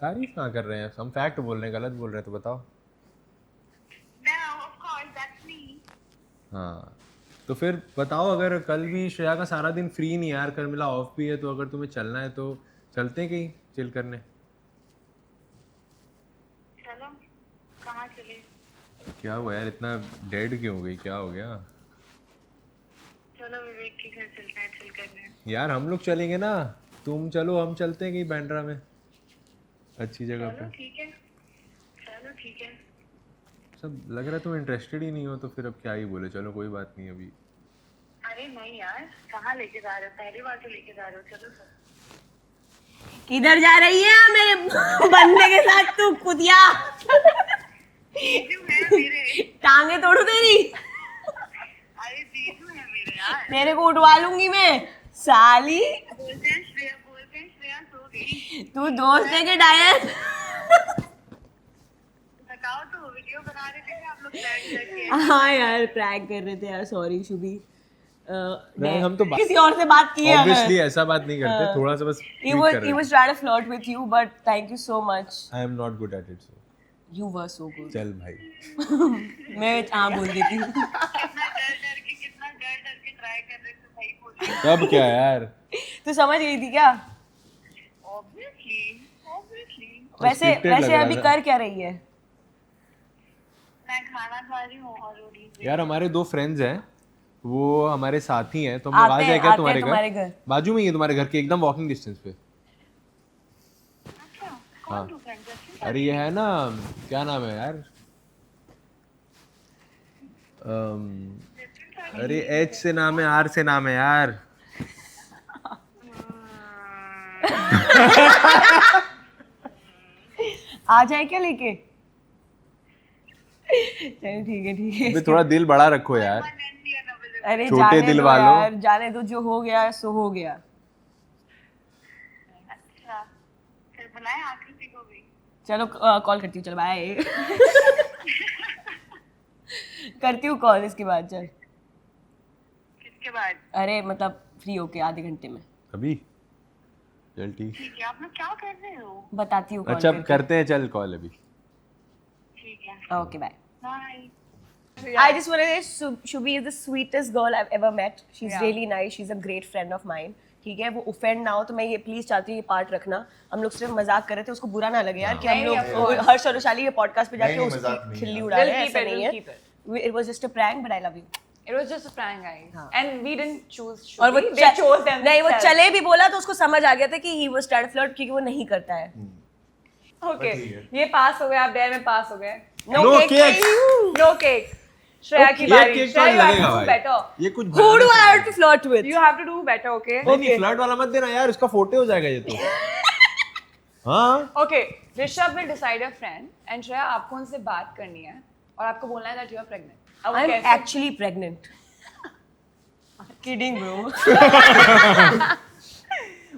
तारीफ कहाँ कर रहे हैं हम? फैक्ट बोल रहे हैं, गलत बोल रहे हैं तो बताओ। No, of course, that's me. हाँ तो फिर बताओ, अगर कल भी श्रेया का सारा दिन फ्री नहीं यार, कल मेरा ऑफ भी है, तो अगर तुम्हें चलना है तो चलते हैं कहीं चिल करने। चलो, कहाँ चले? क्या हुआ यार, इतना डेड क्यों हो गई, क्या हो गया? चलो विवेक के घर चलते हैं चिल करने। यार हम लोग चलेंगे ना, तुम चलो, हम चलते हैं कहीं बांद्रा में अच्छी जगह चलो पे। ठीक है, चलो ठीक है। सब लग रहा है तुम इंटरेस्टेड ही नहीं हो, तो फिर अब क्या ही बोले, चलो कोई बात नहीं अभी। अरे नहीं यार, कहाँ लेके जा रहे हो? पहली बार तो लेके जा रहे हो, चलो सर। किधर जा रही है मेरे बंदे के साथ तू कुतिया? जीजू है मेरे। टांगे तोड़ू तेरी, अरे जीजू है मेरे यार। तेरे को उठवा लूंगी मैं साली। बोलते हैं श्रेया सो गई। तू दोस्त है के डायन? बताओ, तो वीडियो बना रहे थे आप लोग प्रैंक करके। हाँ यार प्रैंक कर रहे थे यार, सॉरी शुभी। नहीं, हम तो किसी और से बात की है। ऑब्वियसली ऐसा बात नहीं करते, थोड़ा सा बस He tweak was कर रहे he was trying to flirt with you, but thank you so much. I am not good at it, so You were so good. चल भाई। मैं हाँ बोल देती हूँ। कितना डर के ट्राई कर रहे थे भाई बोले। तब क्या यार, तू समझ गई थी क्या? Obviously. वैसे scripted लग वैसे रहा अभी था। कर क्या रही है? मैं खाना खा रही हूँ और रोटी। यार हमारे दो फ्रेंड्स हैं, वो हमारे साथी हैं, तो हम लोग आ जाए क्या आते तुम्हारे हैं तुम्हारे घर। बाजू में ही है तुम्हारे घर के एकदम वॉकिंग डिस्टेंस पे। अच्छा, हाँ। कौन दो फ्रेंड्स? अरे ये है ना, क्या नाम है यार, अरे एच से नाम है, आर से नाम है यार। आ जाए क्या लेके? चल ठीक है। अबे थोड़ा दिल बड़ा रखो यार। अरे छोटे जाने दिल दो वालों। यार, जाने दो, जो हो गया सो हो गया। अच्छा, फिर बुलाएं आकृति को भी। चलो कॉल करती हूँ, चल बाय। करती हूँ कॉल इसके बाद, चल। किसके बाद? अरे मतलब फ्री होके आधे घंटे में अभी चल ठीक। ठीक है, आप लोग क्या कर रहे हो? बताती हूँ। अच्छा करते हैं, चल कॉल अभी। ठीक है, okay bye. Bye. I just want to say Shubhi is the sweetest girl I've ever met. She's Yeah. really nice. She's a great friend of mine. ठीक है, वो offend ना हो तो मैं ये प्लीज चाहती हूँ ये पार्ट रखना। हम लोग सिर्फ मजाक कर रहे थे, उसको बुरा ना लगे यार कि हम नहीं, लोग of course. हर्ष और वैशाली के पॉडकास्ट पे जाके नहीं, मजाक उसकी नहीं खिल्ली है। उड़ा रहे हैं, We'll keep ऐसा it, नहीं we'll keep है। It was just a prank, but I love you. It was just a prank, guys. हाँ. And we didn't choose Shubhi. और वो They chose them. नहीं, वो चले भी बोला तो उसको समझ आ गया था कि he was trying to flirt, क्योंकि वो नहीं करता है। Okay. ठीक है। ये पास हो गया, आप डेयर में पास हो गए। No No cake cake. for you. No cake. Shreya की ये बारी। केक श्रेया, तो you have लगेगा to do भाई। better. ये कुछ Who do I have to flirt with? You have to do better, okay? नहीं फ्लर्ट वाला मत देना यार, उसका फोटो हो जाएगा ये तो। हाँ Okay. Rishabh will decide your friend, and Shreya आपको उनसे बात करनी है और आपको बोलना है that you are pregnant. अब वो I'm कैसे? actually pregnant. Kidding, bro.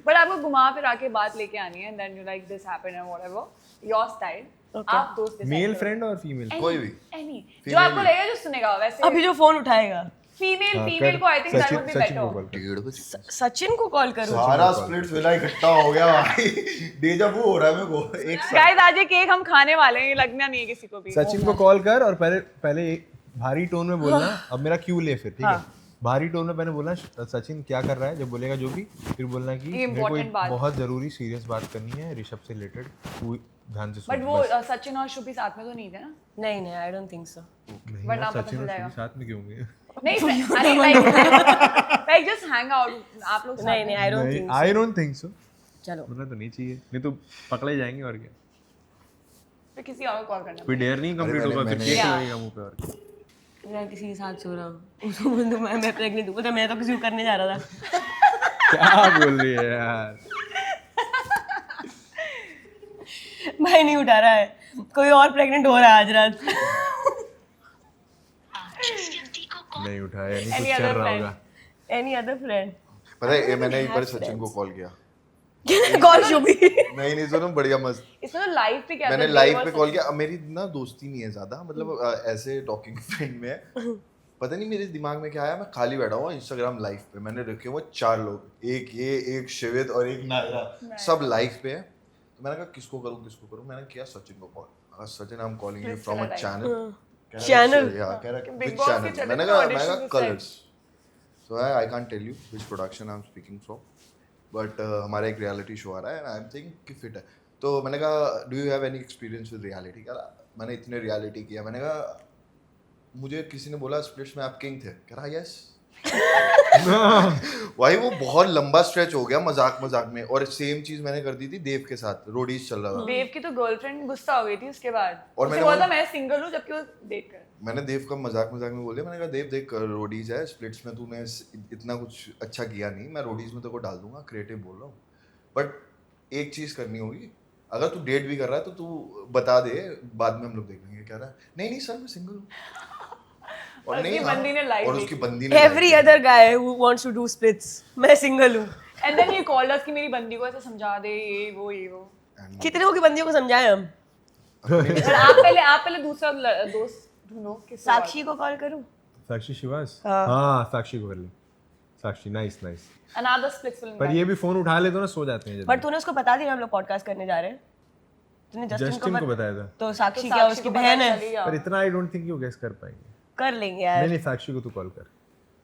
But आपको घुमा फिरा के बात लेके आनी है, and then you like this happened and whatever. Your style. Okay. आप दोस्त decide मेल करो. फ्रेंड और फीमेल? Any- कोई भी। any. जो Female आपको भी। लगेगा जो सुनेगा वैसे। अभी जो फोन उठाएगा। फीमेल को आई think that would be Sachin को बेटर। कॉल कर 1:30 बजे सचिन को कॉल करूँ? सारा स्प्लिट्स विला इकट्ठा हो गया भाई, डेजा वू हो रहा है मेरे को एक साथ। गाइस आज ये केक हम खाने वाले हैं, ये लगना नहीं है किसी को भी। सचिन को कॉल कर और पहले एक भारी टोन में बोलना, अब मेरा क्यू ले फिर, ठीक है? भारी टोन में मैंने बोलना सचिन क्या कर रहा है, जब बोलेगा जो भी, फिर बोलना कि ये मेरे को important एक बात। बहुत जरूरी सीरियस बात करनी है ऋषभ से रिलेटेड, तू ध्यान से सुन। बट वो बस। सचिन और शुभी साथ में तो नहीं थे ना? नहीं, आई डोंट थिंक सो। नहीं वरना यार, पता सचिन चल और जाएगा। शुभी साथ में क्यों होंगे? नहीं अरे लाइक जस्ट हैंग आउट आप लोग साथ नहीं, में। आई don't think I don't think so. चलो होना तो नहीं चाहिए, नहीं तो पकड़े जाएंगे और क्या। फिर किसी और को कॉल करना। कोई डेयर नहीं कंप्लीट अरे होगा, फिर मैंने- केक लगेगा मुंह पे और क्या। मैं किसी के साथ सो रहा हूँ, उसको बोल दूँ मैं प्रेग्नेंट हूँ, तो मैं तो किसी को करने जा रहा था। क्या बोल रही है यार? भाई नहीं उठा रहा है, कोई और प्रेग्नेंट हो रहा है आज रात। नहीं उठाया, नहीं Any कुछ चल other रहा friend? होगा। Any other friend? पता है ये मैंने एक बार सचिन को कॉल किया, कॉल शुभी। नहीं सुनो बढ़िया मस्त, इसमें तो लाइव पे क्या मैंने था, लाइव देवर पे सचिन। कॉल किया। अब मेरी ना दोस्ती नहीं है ज्यादा, मतलब ऐसे टॉकिंग फ्रेंड में है। पता नहीं मेरे दिमाग में क्या आया, मैं खाली बैठा हुआ इंस्टाग्राम लाइव पे, मैंने रखे हुए 4 लोग, एक ये, एक शिवित और एक नायरा, सब लाइव पे है। तो मैंने कहा किसको करूं, मैंने किया सचिन को call. Sachin I am calling you from a channel. Channel? कह रहा Big which Boss के channel? channel मैंने में कहा audition से colours. So I can't tell you which production I'm speaking from, but हमारा एक रियलिटी शो आ रहा है and I'm thinking कि फिट है। तो मैंने कहा do you have any experience with reality? कह रहा मैंने इतने रियलिटी किया। मैंने कहा मुझे किसी ने बोला स्प्लिट्स में आप किंग थे। कह रहा यस। भाई वो बहुत लंबा स्ट्रेच हो गया मजाक में, और सेम चीज मैंने कर दी थी देव के साथ, रोडीज चल रहा था। देव की तो गर्लफ्रेंड गुस्सा हो गई थी उसके बाद, और और मैंने मैंने बोला बोला- मैं सिंगल हूँ जबकि वो डेट कर। मैंने देव का मजाक में बोले, मैंने कहा देव देख रोडीज है, स्प्लिट्स में तूने इतना कुछ अच्छा किया नहीं, मैं रोडीज में तेरे को डाल दूंगा, क्रिएटिव बोल रहा हूँ, बट एक चीज करनी होगी, अगर तू डेट भी कर रहा है तो तू बता दे, बाद में हम लोग देख लेंगे। कह रहा है नहीं सर मैं सिंगल हूँ। और उसकी बंदी ने like और ली। उसकी बंदी ने every like other guy who wants to do splits, मैं सिंगल हूँ। एंड देन ये कॉल्ड अस कि मेरी बंदी को ऐसे समझा दे, ये वो And कितने लोगों की बंदियों को समझाए हम? और आप पहले दूसरा दोस्त ढूंढो किसी और। साक्षी को कॉल करूँ? साक्षी श्रीवास, हाँ साक्षी को कर ले। साक्षी नाइस। Another split film पर guy. ये भी फोन उठा ले तो ना सो जाते हैं पर जल्दी। तूने उसको बता दिया हम लोग पॉडकास्ट करने जा रहे हैं? तूने जस्टिन को बताया था, तो साक्षी तो क्या साक्षी उसकी को पता बहन है? चल ही गया। पर इतना I don't think you guess कर पाएंगे। कर लेंगे यार, नहीं साक्षी को तू कॉल कर।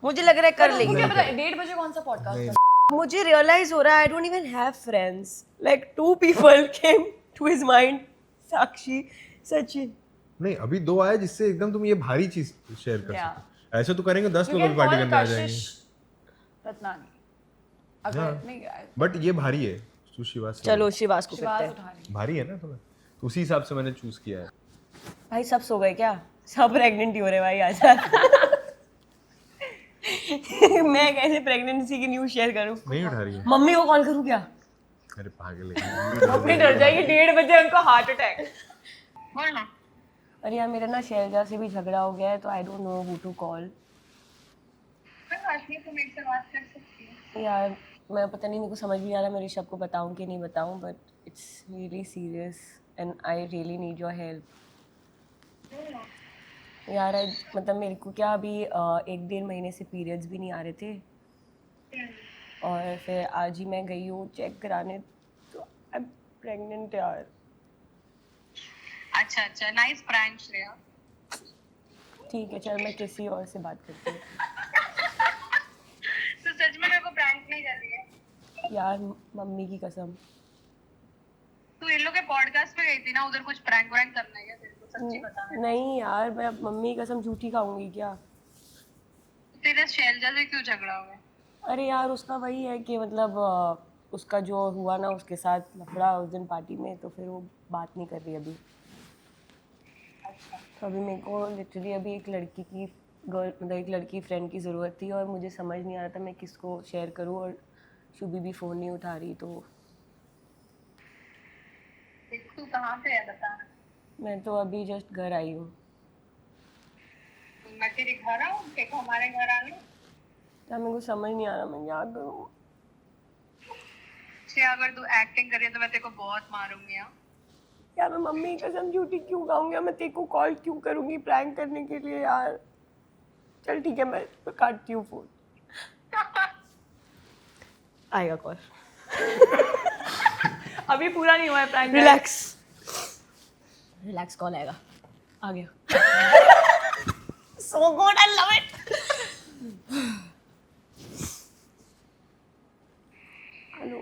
मुझे लग रहा है कर उसको लेंगे। क्या पता 1:30 बजे कौन सा पॉडकास्ट नहीं। है? मुझे रियलाइज हो रहा है I don't even have friends, like 2 people came to his mind, साक्षी, सचिन। नहीं अभी 2 आए जिससे एकदम तुम ये भारी चीज शेयर कर Yeah. सको। ऐसे तो करेंगे 10 You लोग can पार्टी call करने आ Kashish जाएंगे। रत्नानी। अगर हाँ। नहीं बट ये भारी है, तू शिवास से चलो शिवास को करते शिवाज हैं। उठा रही। भारी है ना थोड़ा, तो उसी हिसाब से मैंने चूज किया है। भाई सब सो गए क्या? सब प्रेग्नेंट ही हो रहे भाई आज रात। मैं कैसे प्रेगनेंसी की न्यूज़ शेयर करूं? नहीं उठा रही है। मम्मी को कॉल करूं क्या? अरे पागल है। मम्मी डर जाएगी 1:30 बजे उनको हार्ट अटैक। बोल ना। अरे यार मेरा ना शैलजा से भी झगड़ा हो गया है तो I don't know who to call. कोई बात नहीं, तुम एक से बात कर सकती हो। यार मैं पता नहीं, मेरे को समझ नहीं आ रहा मैं ऋषभ को बताऊं कि नहीं बताऊं, but it's really serious and I really need your help. यार मतलब मेरे को क्या अभी 1-1.5 महीने से पीरियड्स भी नहीं आ रहे थे, और फिर आज ही मैं गई हूँ चेक कराने तो आई एम प्रेग्नेंट यार। अच्छा, नाइस प्रैंक श्रेया। ठीक है चल, मैं किसी और से बात करती हूँ। तो सच में मेरे को प्रैंक नहीं कर रही है? यार मम्मी की कसम। तू इन लोग के पॉडकास्ट पे गई थी ना, उधर कुछ प्रैंक वैंक करना है क्या तेरे को? सच्ची बता। नहीं यार मैं मम्मी की कसम झूठी खाऊंगी क्या? तेरे शैलजा से क्यों झगड़ा हो गया? अरे यार उसका वही है कि मतलब उसका जो हुआ ना उसके साथ लफड़ा उस दिन पार्टी में, तो फिर वो बात नहीं कर रही अभी। तो अभी मेरे को लिटरली अभी एक लड़की की एक लड़की फ्रेंड की ज़रूरत थी और मुझे समझ नहीं आ रहा था मैं किसको शेयर करूँ, और शुभी भी फ़ोन नहीं उठा रही। तो तू कहाँ पे है बता। मैं तो अभी जस्ट घर आई हूँ। मैं तेरे घर आऊँ, देखो हमारे घर आ लो। यार मेरे को समझ नहीं आ रहा मैं क्या करूँ। श्रेया अगर तू एक्टिंग करी है तो मैं तेरे को बहुत मारूंगी। हाँ यार मैं मम्मी की कसम झूठी क्यों खाऊंगी? मैं तेरे को कॉल क्यों करूँगी प्रैंक करने के लिए यार? चल ठीक है, मैं काटती हूँ फोन। आएगा कॉल। अभी पूरा नहीं हुआ है प्रैंक। रिलैक्स कॉल आएगा। आ गया। So good, I love it. Hello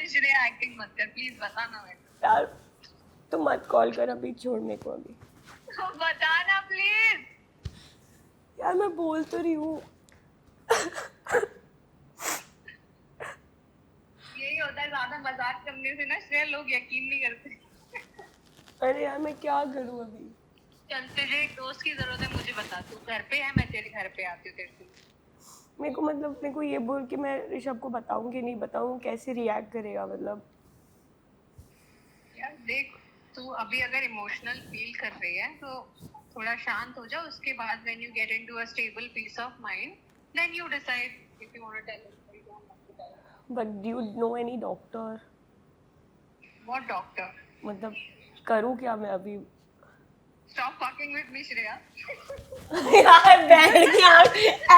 Shreya acting मत कर प्लीज, बता ना मेरे यार, तुम मत कॉल कर अभी, छोड़ मेरे को अभी। को, बता ना प्लीज। यार मैं बोल तो रही हूँ। यही होता है, ज्यादा मजाक करने से ना श्रेया लोग यकीन नहीं करते। अरे यार मैं क्या करूँ अभी। चल तुझे एक दोस्त की जरूरत है, मुझे बता, तू घर पे है, मैं तेरे घर पे आती हूँ तेरे से। मेरे को ये बोल कि मैं ऋषभ को बताऊँ कि नहीं बताऊँ, कैसे रिएक्ट करेगा मतलब। यार देख, तू अभी अगर इमोशनल फील कर रही है तो थोड़ा शांत हो जा, उसके बाद when you get into a stable piece of mind then you decide if you want to tell him और you don't want to tell him. But do you know any doctor? What doctor? मतलब करूँ क्या मैं अभी? Stop fucking with me Shreya. यार बैठ गया,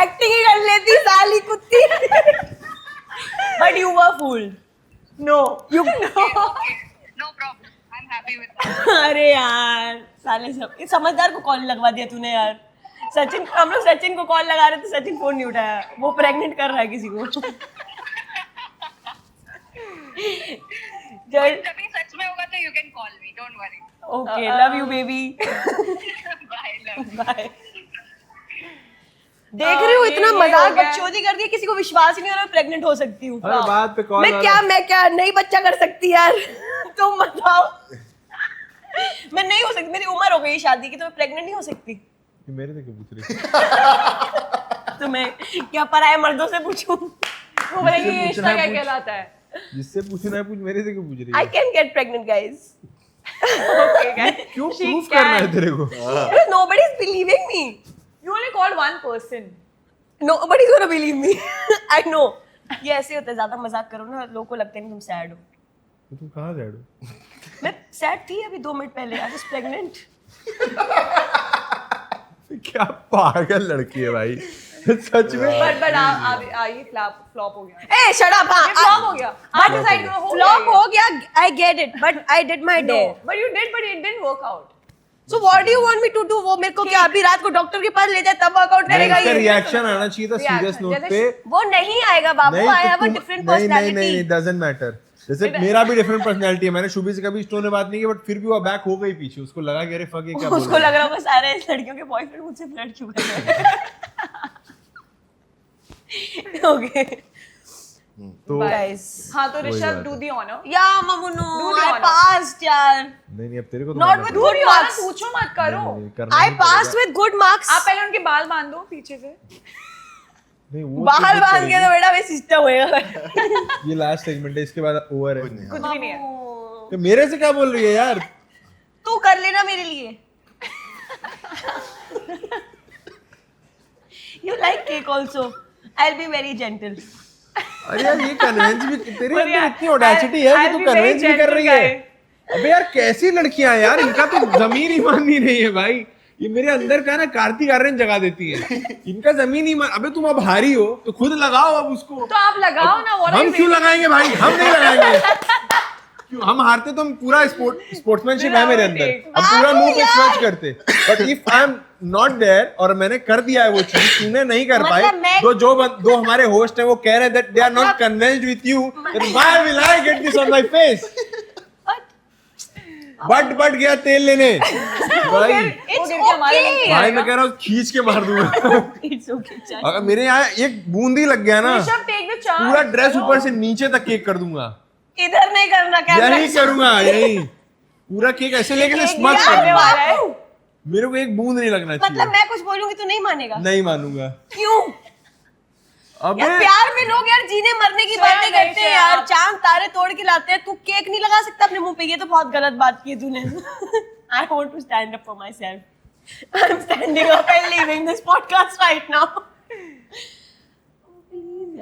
acting ही कर लेती साली कुत्ती। But you were fooled. No you okay no problem, I am happy with that. अरे यार साले सब इस समझदार को कॉल लगवा दिया तूने यार। सचिन, हम लोग सचिन को कॉल लगा रहे थे, सचिन फोन नहीं उठाया, वो प्रेग्नेंट कर रहा है किसी को। चल जब ये सच में होगा तो you can call me, don't worry. Okay, love you baby. Bye love. Bye. देख रही हूँ ये इतना हो मजाक गया। बकचोदी कर दिया, किसी को विश्वास ही नहीं हो रहा मैं प्रेग्नेंट हो सकती हूँ। अरे बात पे कॉल मैं क्या नहीं बच्चा कर सकती यार। तुम बताओ। मैं नहीं हो सकती, मेरी उम्र हो गई शादी की, तो मैं प्रेग्नेंट नहीं हो सकती। मेरे से क्यों पूछ रही? तो मैं क्या पराये मर्दों से पूछूं? वो बोलेंगे ये रिश्ता क्या कहलाता है। जिससे पूछना है पूछ, मेरे से क्यों पूछ रही I है? can get pregnant, guys. Okay, guys. क्यों She प्रूफ करना है can. तेरे को? Nobody is believing me. You only called one person. Nobody is gonna believe me. I know. ये ऐसे होता है, ज्यादा मजाक करो ना लोगों को लगता है कि तुम सैड हो। तो तुम कहाँ सैड हो? मैं सैड थी अभी 2 मिनट पहले। I was pregnant. क्या पागल लड़की है भाई, सच में। But ये flop हो गया। ए शट अप। ये flop हो गया। आप डिसाइड करो हो फ्लॉप हो गया। I get it, but I did my No, day. but you did, but it didn't work out. So what do you want me to do? वो मेरे को क्या अभी रात को डॉक्टर के पास ले जाए तब वर्कआउट करेगा इसका ये? रिएक्शन आना चाहिए था सीरियस Reaction, नोट जैसे पे। वो नहीं आएगा बाबू। नहीं I तो have a तुम different नहीं personality. Doesn't matter. जैसे मेरा भी डिफरेंट पर्सनालिटी है, मैंने शुभी से कभी स्टोन में बात नहीं की, बट फिर भी वो बैक हो गई पीछे। उसको लगा कि अरे फक ये क्या बोल उसको रहा लग रहा होगा सारे लड़कियों के बॉयफ्रेंड मुझसे फ्लर्ट क्यों कर रहे हैं। ओके तो गाइस। हाँ तो वही ऋषभ बात do है। the honor. या ममुनो Do the I honor. passed यार। नहीं अब तेरे को तो Not करना with Do good the honor, marks. पूछो मत करो। करना I ही passed पड़ेगा। with good marks. आप पहले उनके बाल बांध दो पीछे से। नहीं वो बाहर तो बांध के तो बेटा वे सिस्टम होएगा। ये लास्ट सेगमेंट है, इसके बाद ओवर है। कुछ नहीं, कुछ भी नहीं है। तो मेरे से क्या बोल रही है यार? तू कर लेना मेरे लिए। You like cake also. I'll be very gentle. अरे यार ये कन्विंस भी तेरे और अंदर यार, इतनी ऑडेसिटी है कि I'll तू be कन्विंस very भी कर रही है। gentle अबे यार कैसी लड़कियां हैं यार, इनका तो जमीन ही मान नहीं रही है भाई। ये मेरे अंदर का ना कार्तिक आर्यन जगा देती है। इनका जमीन ही मान। अबे तुम अब हारी हो तो खुद लगाओ अब उसको। तो आप लगाओ ना। what are हम you क्यों waiting? लगाएंगे भाई? हम नहीं लगाएंगे। क्यों? हम हारते तो हम पूरा स्पोर्ट्समैनशिप है मेरे अंदर, हम पूरा मुंह पे स्विच करते। But if I am not there और मैंने कर दिया है वो चीज, तूने नहीं कर पाई, मतलब मैं- दो हमारे होस्ट है वो कह रहे हैं that they are not convinced with you, then why will I get this on my face? But गया तेल लेने भाई। It's गिर के हमारे okay. भाई मैं कह रहा हूँ खींच के मार दूंगा। It's okay. चल। अगर मेरे यहाँ एक बूंदी लग गया ना, ऋषभ take the chance. पूरा ड्रेस करो। ऊपर से नीचे तक केक कर दूंगा। इधर नहीं करना कैमरा। यही करूंगा, यही पूरा केक ऐसे लेके स्मच कर करने दूंगा। वाला है। मेरे को एक बूंद नहीं लगना मतलब चाहिए। मैं कुछ बोलूंगी तो नहीं मानेगा? नहीं मानूंगा। क्यों? अबे यार प्यार में लोग यार जीने मरने की श्रेया बातें नहीं, करते हैं श्रेया। यार, चांद तारे तोड़ के लाते हैं। तू केक नहीं लगा सकता अपने मुंह पे, ये तो बहुत गलत बात की है तूने। I want to stand up for myself. I'm standing up and leaving this podcast right now.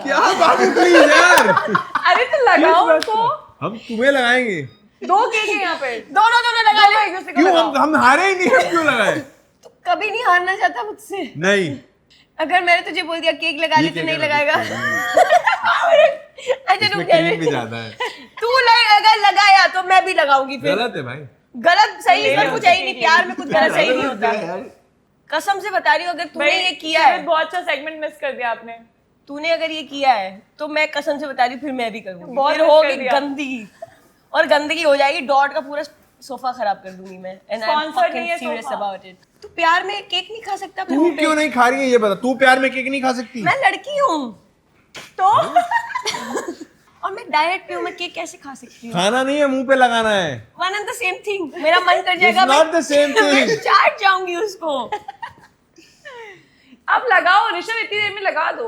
क्या बाबू प्लीज यार, अरे तो लगाओ उनको। हम तुम्हें लगाएंगे। 2 केक है यहाँ पे। दोनों लगा ले। एक दूसरे को क्यों? लगाओ। हम हारे ही नहीं, हम क्यों लगाए? तू कभी नहीं हारना चाहता मुझसे। नहीं अगर मैंने तुझे बोल दिया केक लगा ले ये तो नहीं क्या लगाएगा। अच्छा इसमें रुक क्रीम भी जा। ज्यादा है। तू अगर लगाया तो मैं भी लगाऊंगी फिर। गलत है भाई। गलत सही इसमें कुछ है ही नहीं, प्यार में कुछ गलत सही नहीं होता। कसम से बता रही हूँ, अगर तूने ये किया है, बहुत अच्छा सेगमेंट मिस कर दिया आपने। तूने अगर ये किया है तो मैं कसम से बता रही हूँ फिर मैं भी करूंगी। बहुत फिर मिस कर होगी दिया। गंदगी, और गंदगी हो जाएगी, डॉट का पूरा सोफा खराब कर दूंगी मैं। एंड आई एम Sponsored नहीं है fucking serious sofa. About it. तू प्यार में केक नहीं खा सकता अपने तू मुंह पे? क्यों नहीं खा रही है ये बता। तू प्यार में केक नहीं खा सकती? मैं लड़की हूँ तो और मैं डाइट पे हूँ, मैं केक कैसे खा सकती हूँ? खाना नहीं है, मुंह पे लगाना है। One and the same thing. मेरा मन कर जाएगा, It's not the same thing. मैं चाट जाऊंगी उसको। आप लगाओ ऋषभ, इतनी देर में लगा दो।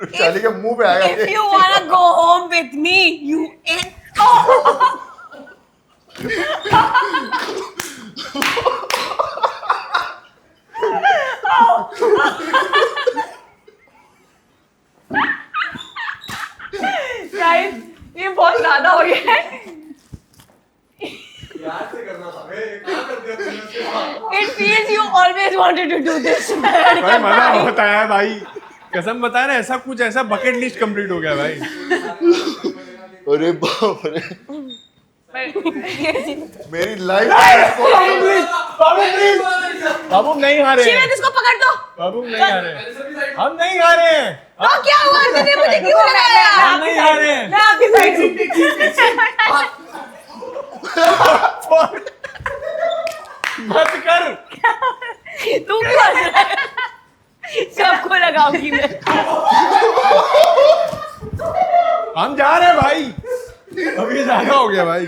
रुशाली के मुंह पे आएगा If ये। you wanna go home with me, you ain't. Guys ये बहुत ज्यादा हो गया है। It feels you always wanted to do this. भाई मजा बहुत आया है भाई, कसम बताया ना। ऐसा कुछ ऐसा बकेट लिस्ट कंप्लीट हो गया भाई। अरे बाप रे, मेरी लाइफ बाबू नहीं हारे हैं। शिवेत इसको पकड़ दो। बाबू नहीं हारे हैं। हम नहीं हारे हैं। तो क्या हुआ? तूने मुझे क्यों लगाया? हम नहीं हारे हैं। मैं आपकी साइड मत कर। तू क्यों हंस रहा है? सबको लगाऊंगी मैं। हम जा रहे हैं भाई, अभी ज्यादा हो गया भाई।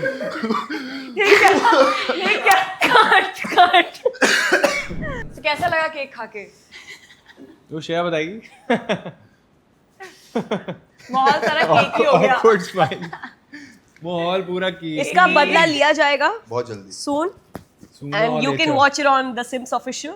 काट। तो कैसा लगा केक खा के? तो श्रेया बताएगी। माहौल सारा केक ही हो गया। Awkward smile. माहौल पूरा की। इसका बदला लिया जाएगा बहुत जल्दी। soon Sooner and or you can later. watch it on The Sims official.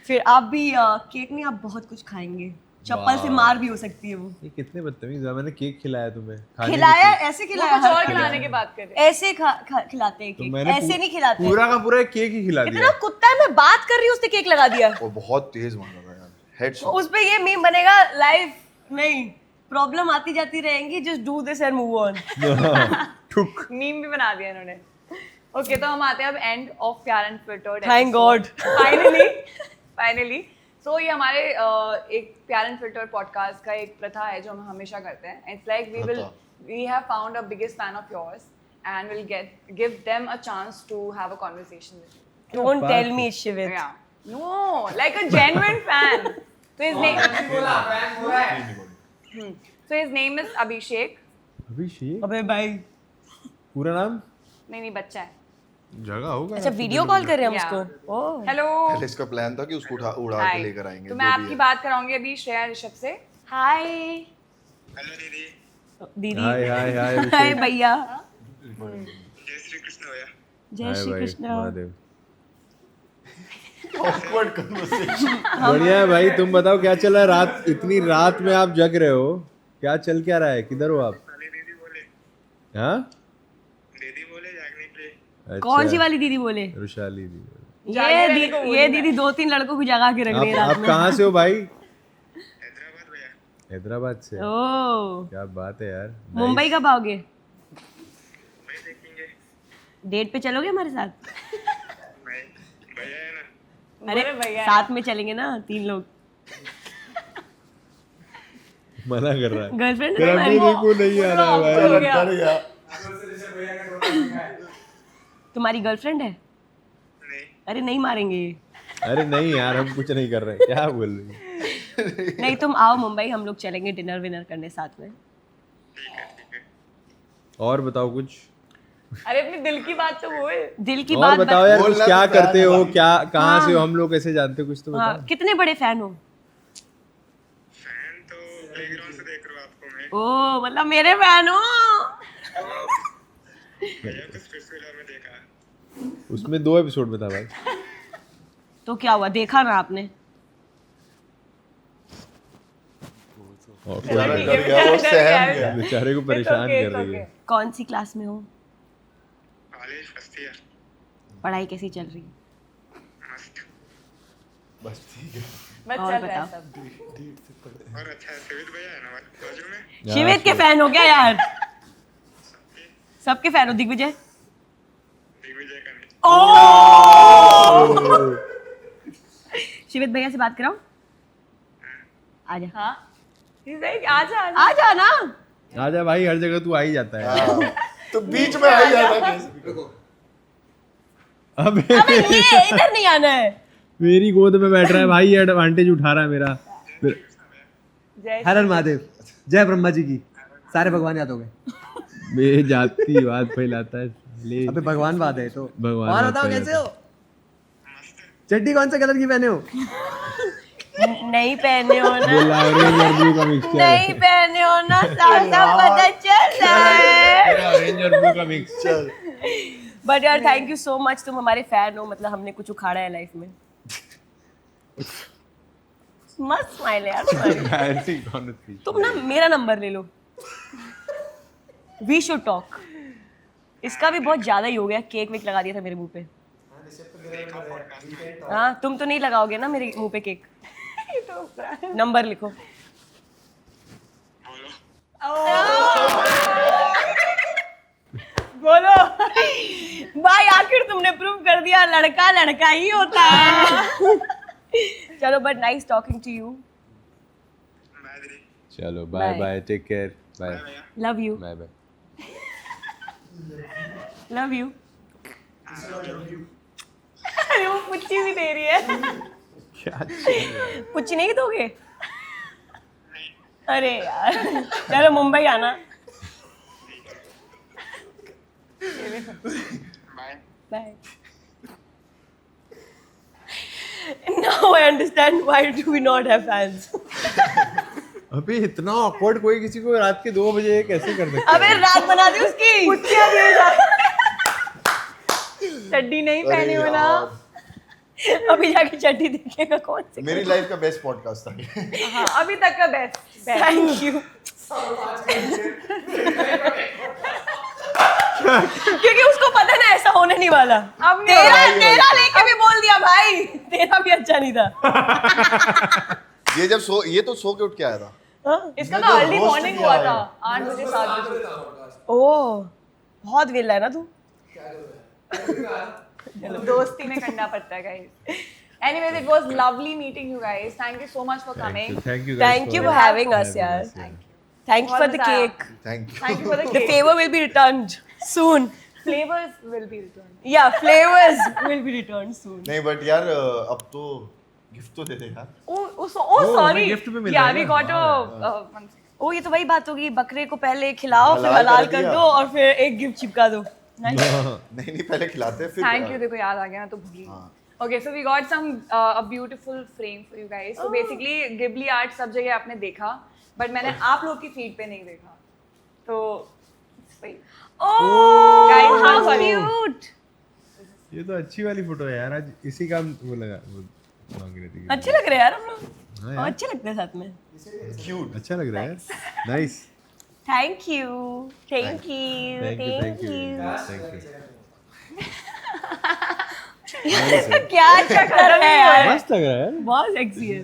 फिर आप भी केक नहीं, आप बहुत कुछ खाएंगे। चप्पल से वाह। मार भी हो सकती है वो। ये कितने बदतमीज है। मैंने केक खिलाया तुम्हें, खाने की खिलाया चीज़। ऐसे वो खिलाया, कुछ और हर खिलाने की बात कर रहे हैं। ऐसे खिलाते हैं तो केक, मैंने ऐसे नहीं खिलाते। पूरा का पूरा केक ही खिला इतना दिया। कुत्ता है, मैं बात कर रही हूँ उसने केक लगा दिया। वो बहुत तेज मारा था यार, हेडशॉट। उस पे ये मीम बनेगा लाइव नहीं, प्रॉब्लम आती जाती रहेंगी, just do this and move on. ठुक। मीम भी बना दिया इन्होंने। ओके तो हम आते हैं अब एंड ऑफ प्यार and filtered. Thank God. Finally so ये हमारे एक प्यार एंड फिल्टर पॉडकास्ट का एक प्रथा है जो हम हमेशा करते हैं। It's like we have found a biggest fan of yours and will give them a chance to have a conversation with you. Don't tell me Shivit. Yeah. No, like a genuine fan. So his name. So his name is Abhishek. अभिषेक अबे भाई, पूरा नाम? नहीं बच्चा है। जगह होगा। अच्छा वीडियो कॉल कर रहे हैं हम Yeah. उसको। Oh hello. पहले इसका प्लान था कि उसको उड़ा के लेकर आएंगे। तो मैं जो भी आपकी है। बात कराऊंगी अभी श्रेया ऋषभ से। हाय। हेलो दीदी। दीदी। हाय हाय हाय हाय भैया। जय श्री कृष्ण भैया। जय श्री कृष्ण। महादेव। Awkward conversation। बढ़िया है भाई, तुम बताओ क्या चल रहा है? रात, इतनी रात में आप जग रहे हो, क्या चल क्या रहा है? किधर हो आप? वाली दीदी बोले। हाँ? दीदी बोले जागने के लिए। अच्छा, कौन सी वाली दीदी बोले? रुशाली दी। ये दीदी 2-3 लड़कों को जगा के रख रही है रात आप में। कहाँ से हो भाई? हैदराबाद भैया। हैदराबाद से। ओह, क्या बात है यार। मुंबई कब आओगे? भाई देखेंगे। डेट पे चलोगे हमारे साथ? भाई भैया है ना। अरे बोले भैया। साथ में चलेंगे ना 3 लोग। मना कर रहा है। गर्लफ्रेंड तेरा है मुंह देखो नहीं आ रहा है भाई। हो गया। डर गया। तुम्हारी गर्लफ्रेंड है? नहीं। अरे नहीं मारेंगे ये। अरे नहीं यार, हम कुछ नहीं कर रहे हैं। क्या बोल रही है? नहीं तुम आओ मुंबई, हम लोग चलेंगे डिनर विनर करने साथ में। और बताओ कुछ। अरे अपनी दिल की बात तो बोल। दिल की और बात बताओ यार, कुछ बोलना क्या तो प्यार करते है हो, भाई। क्या कहाँ हाँ। से हो? हम लोग कैसे जानते हो, कुछ तो हाँ, बताओ। कितने बड़े फैन हो? फैन तो प्लेग्राउंड से देख रहा हूँ आपको मैं। ओ मतलब मेरे फैन हो। भैया को स्पेशल में देखा। उसमें 2 एपिसोड में था भाई। तो क्या हुआ, देखा ना आपने? बेचारा ठीक है, डर गया, वो डर सहम गया। गया। बेचारे को परेशान कर रही है। कौन सी क्लास में हो? College first year. पढ़ाई कैसी चल रही है? बस ठीक है। बस और चल रहा है बताओ। सब। और अच्छा शिवित भैया है ना बाजू में। शिवित के फैन हो क्या यार? सबके फैन हो। दिग्विजय? दिग्विजय का नहीं। शिवित भैया से बात कराऊं? आजा। हाँ आजा आजा ना। आजा भाई, हर जगह तू आ ही जाता है। हाँ, तो बीच में आ ही जाता कैसे? अबे अबे ये इधर नहीं आना है। मेरी गोद में बैठ रहा है भाई, एडवांटेज उठा रहा है मेरा। जय हर हर महादेव, जय ब्रह्मा जी की। सारे भगवान याद हो गए। बे जाती बात फैलाता है ले। अबे भगवान बात है तो। भगवान और बात बताओ है। कैसे हो? चड्डी कौन से कलर की पहने हो? नहीं पहने हो ना। बोला ऑरेंज और ब्लू का मिक्सचर। नहीं पहने हो ना। साफ पता चल रहा है। ऑरेंज और ब्लू का मिक्सचर। बट यार थैंक यू सो मच, तुम हमारे फैन हो। मतलब हमने कुछ उखाड़ा है लाइफ में। मस्त स्माइल है यार तुम्हारी। तुम ना मेरा नंबर ले लो। We should talk. इसका भी बहुत ज्यादा ही हो गया। केक वेक लगा दिया था मेरे मुंह पे। हाँ तुम तो नहीं लगाओगे ना मेरे मुंह पे केक? नंबर लिखो। बोलो भाई, आखिर तुमने प्रूव कर दिया लड़का लड़का ही होता है। चलो but nice talking to you. चलो bye Bye. Bye, take care, bye love you. Bye bye. Love you. अरे वो पुच्ची भी दे रही है। पुच्ची नहीं दोगे? अरे यार चलो मुंबई आना। Bye. Now I understand why do we not have fans. अबे इतना awkward कोई किसी को रात के 2 बजे कैसे कर सकता है? अबे रात बना दी उसकी। पुच्चियाँ दिए जा चड्डी नहीं पहनी हो ना। अभी जाके चड्डी देखेगा कौन से। मेरी लाइफ का बेस्ट पॉडकास्ट था। हाँ अभी तक का बेस्ट। Thank you. क्योंकि उसको पता है ना ऐसा होने नहीं वाला। अब नहीं तेरा होगा। तेरा लेके भी बोल दिया भाई। तेरा भी अच्छा नहीं था। ये तो सो के उठ के आया था। हाँ? इसका मैं तो तो अर्ली roast मॉर्निंग किया हुआ है। था 8 बजे 7 बजे। ओह बहुत वेला है ना तू। दोस्ती में करना पड़ता है guys. Anyways, it was lovely meeting you guys. Thank you so much for coming. Thank you Thank you for having us यार। Thank you for the cake. Thank Thank you for the The cake. favor will be returned soon. Flavors will be returned. Yeah, flavors will be returned soon. नहीं but यार अब तो gift तो दे दे यार। Oh, हमें sorry. gift भी मिल Yeah, रहा है we ना? got a. one second. ओ ये तो वही बात होगी, बकरे को पहले खिलाओ फिर हलाल हलाल कर कर दिया। दो और फिर एक गिफ्ट चिपका दो। Nice. नहीं पहले खिलाते हैं, फिर Thank you. देखो याद आ गया ना तो भूल गई. Okay, so we got some a beautiful frame for you guys. So basically Ghibli art सब जगह आपने देखा, but मैंने आप लोग की फीड पे नहीं देखा. तो वही. Oh, Guys, how sorry. cute. ये तो अच्छी वाली फोटो है यार, आज इसी का वो लगा वो मांग रही थी। अच्छे लग रहे हैं यार हम लोग। हाँ यार। अच्छे लगते हैं साथ में। क्यूट। अच्छा लग रहा है यार, nice. Thank you, thank you, thank you क्या चक्कर है यार, मस्त लग रहा है यार। बहुत सेक्सी है।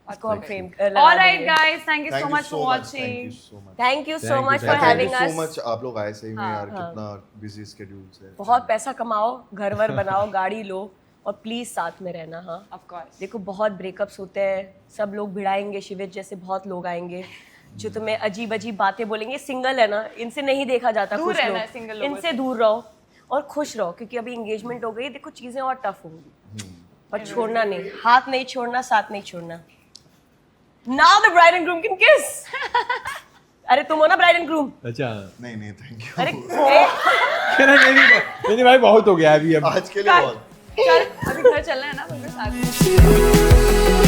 इसको हम frame All right, guys. Thank you so much for watching. Thank you so Thank you, much thank for you. Having so us. Much आप लोग आए सही में यार, कितना बिजी स्केड्यूल है। बहुत पैसा कमाओ, घर वर बनाओ, गाड़ी लो और प्लीज साथ में रहना। हाँ Of course. देखो बहुत ब्रेकअप्स होते हैं, सब लोग भिड़ाएंगे, शिविर जैसे बहुत लोग आएंगे जो तुम्हें अजीब अजीब बातें बोलेंगे। सिंगल है ना, इनसे नहीं देखा जाता दूर खुश रहना लोग। है single लोगों इनसे दूर रहो और खुश रहो, क्योंकि अभी एंगेजमेंट हो गई। देखो चीजें और टफ होंगी, पर छोड़ना नहीं, हाथ नहीं छोड़ना, साथ नहीं छोड़ना। Now the bride and groom can kiss. अरे तुम हो ना ब्राइड एंड ग्रूम। अच्छा नहीं थैंक यू। अरे नहीं भाई बहुत हो गया अभी अब। आज के लिए बहुत। चल अभी घर चलना है ना, बिल्कुल साथ में.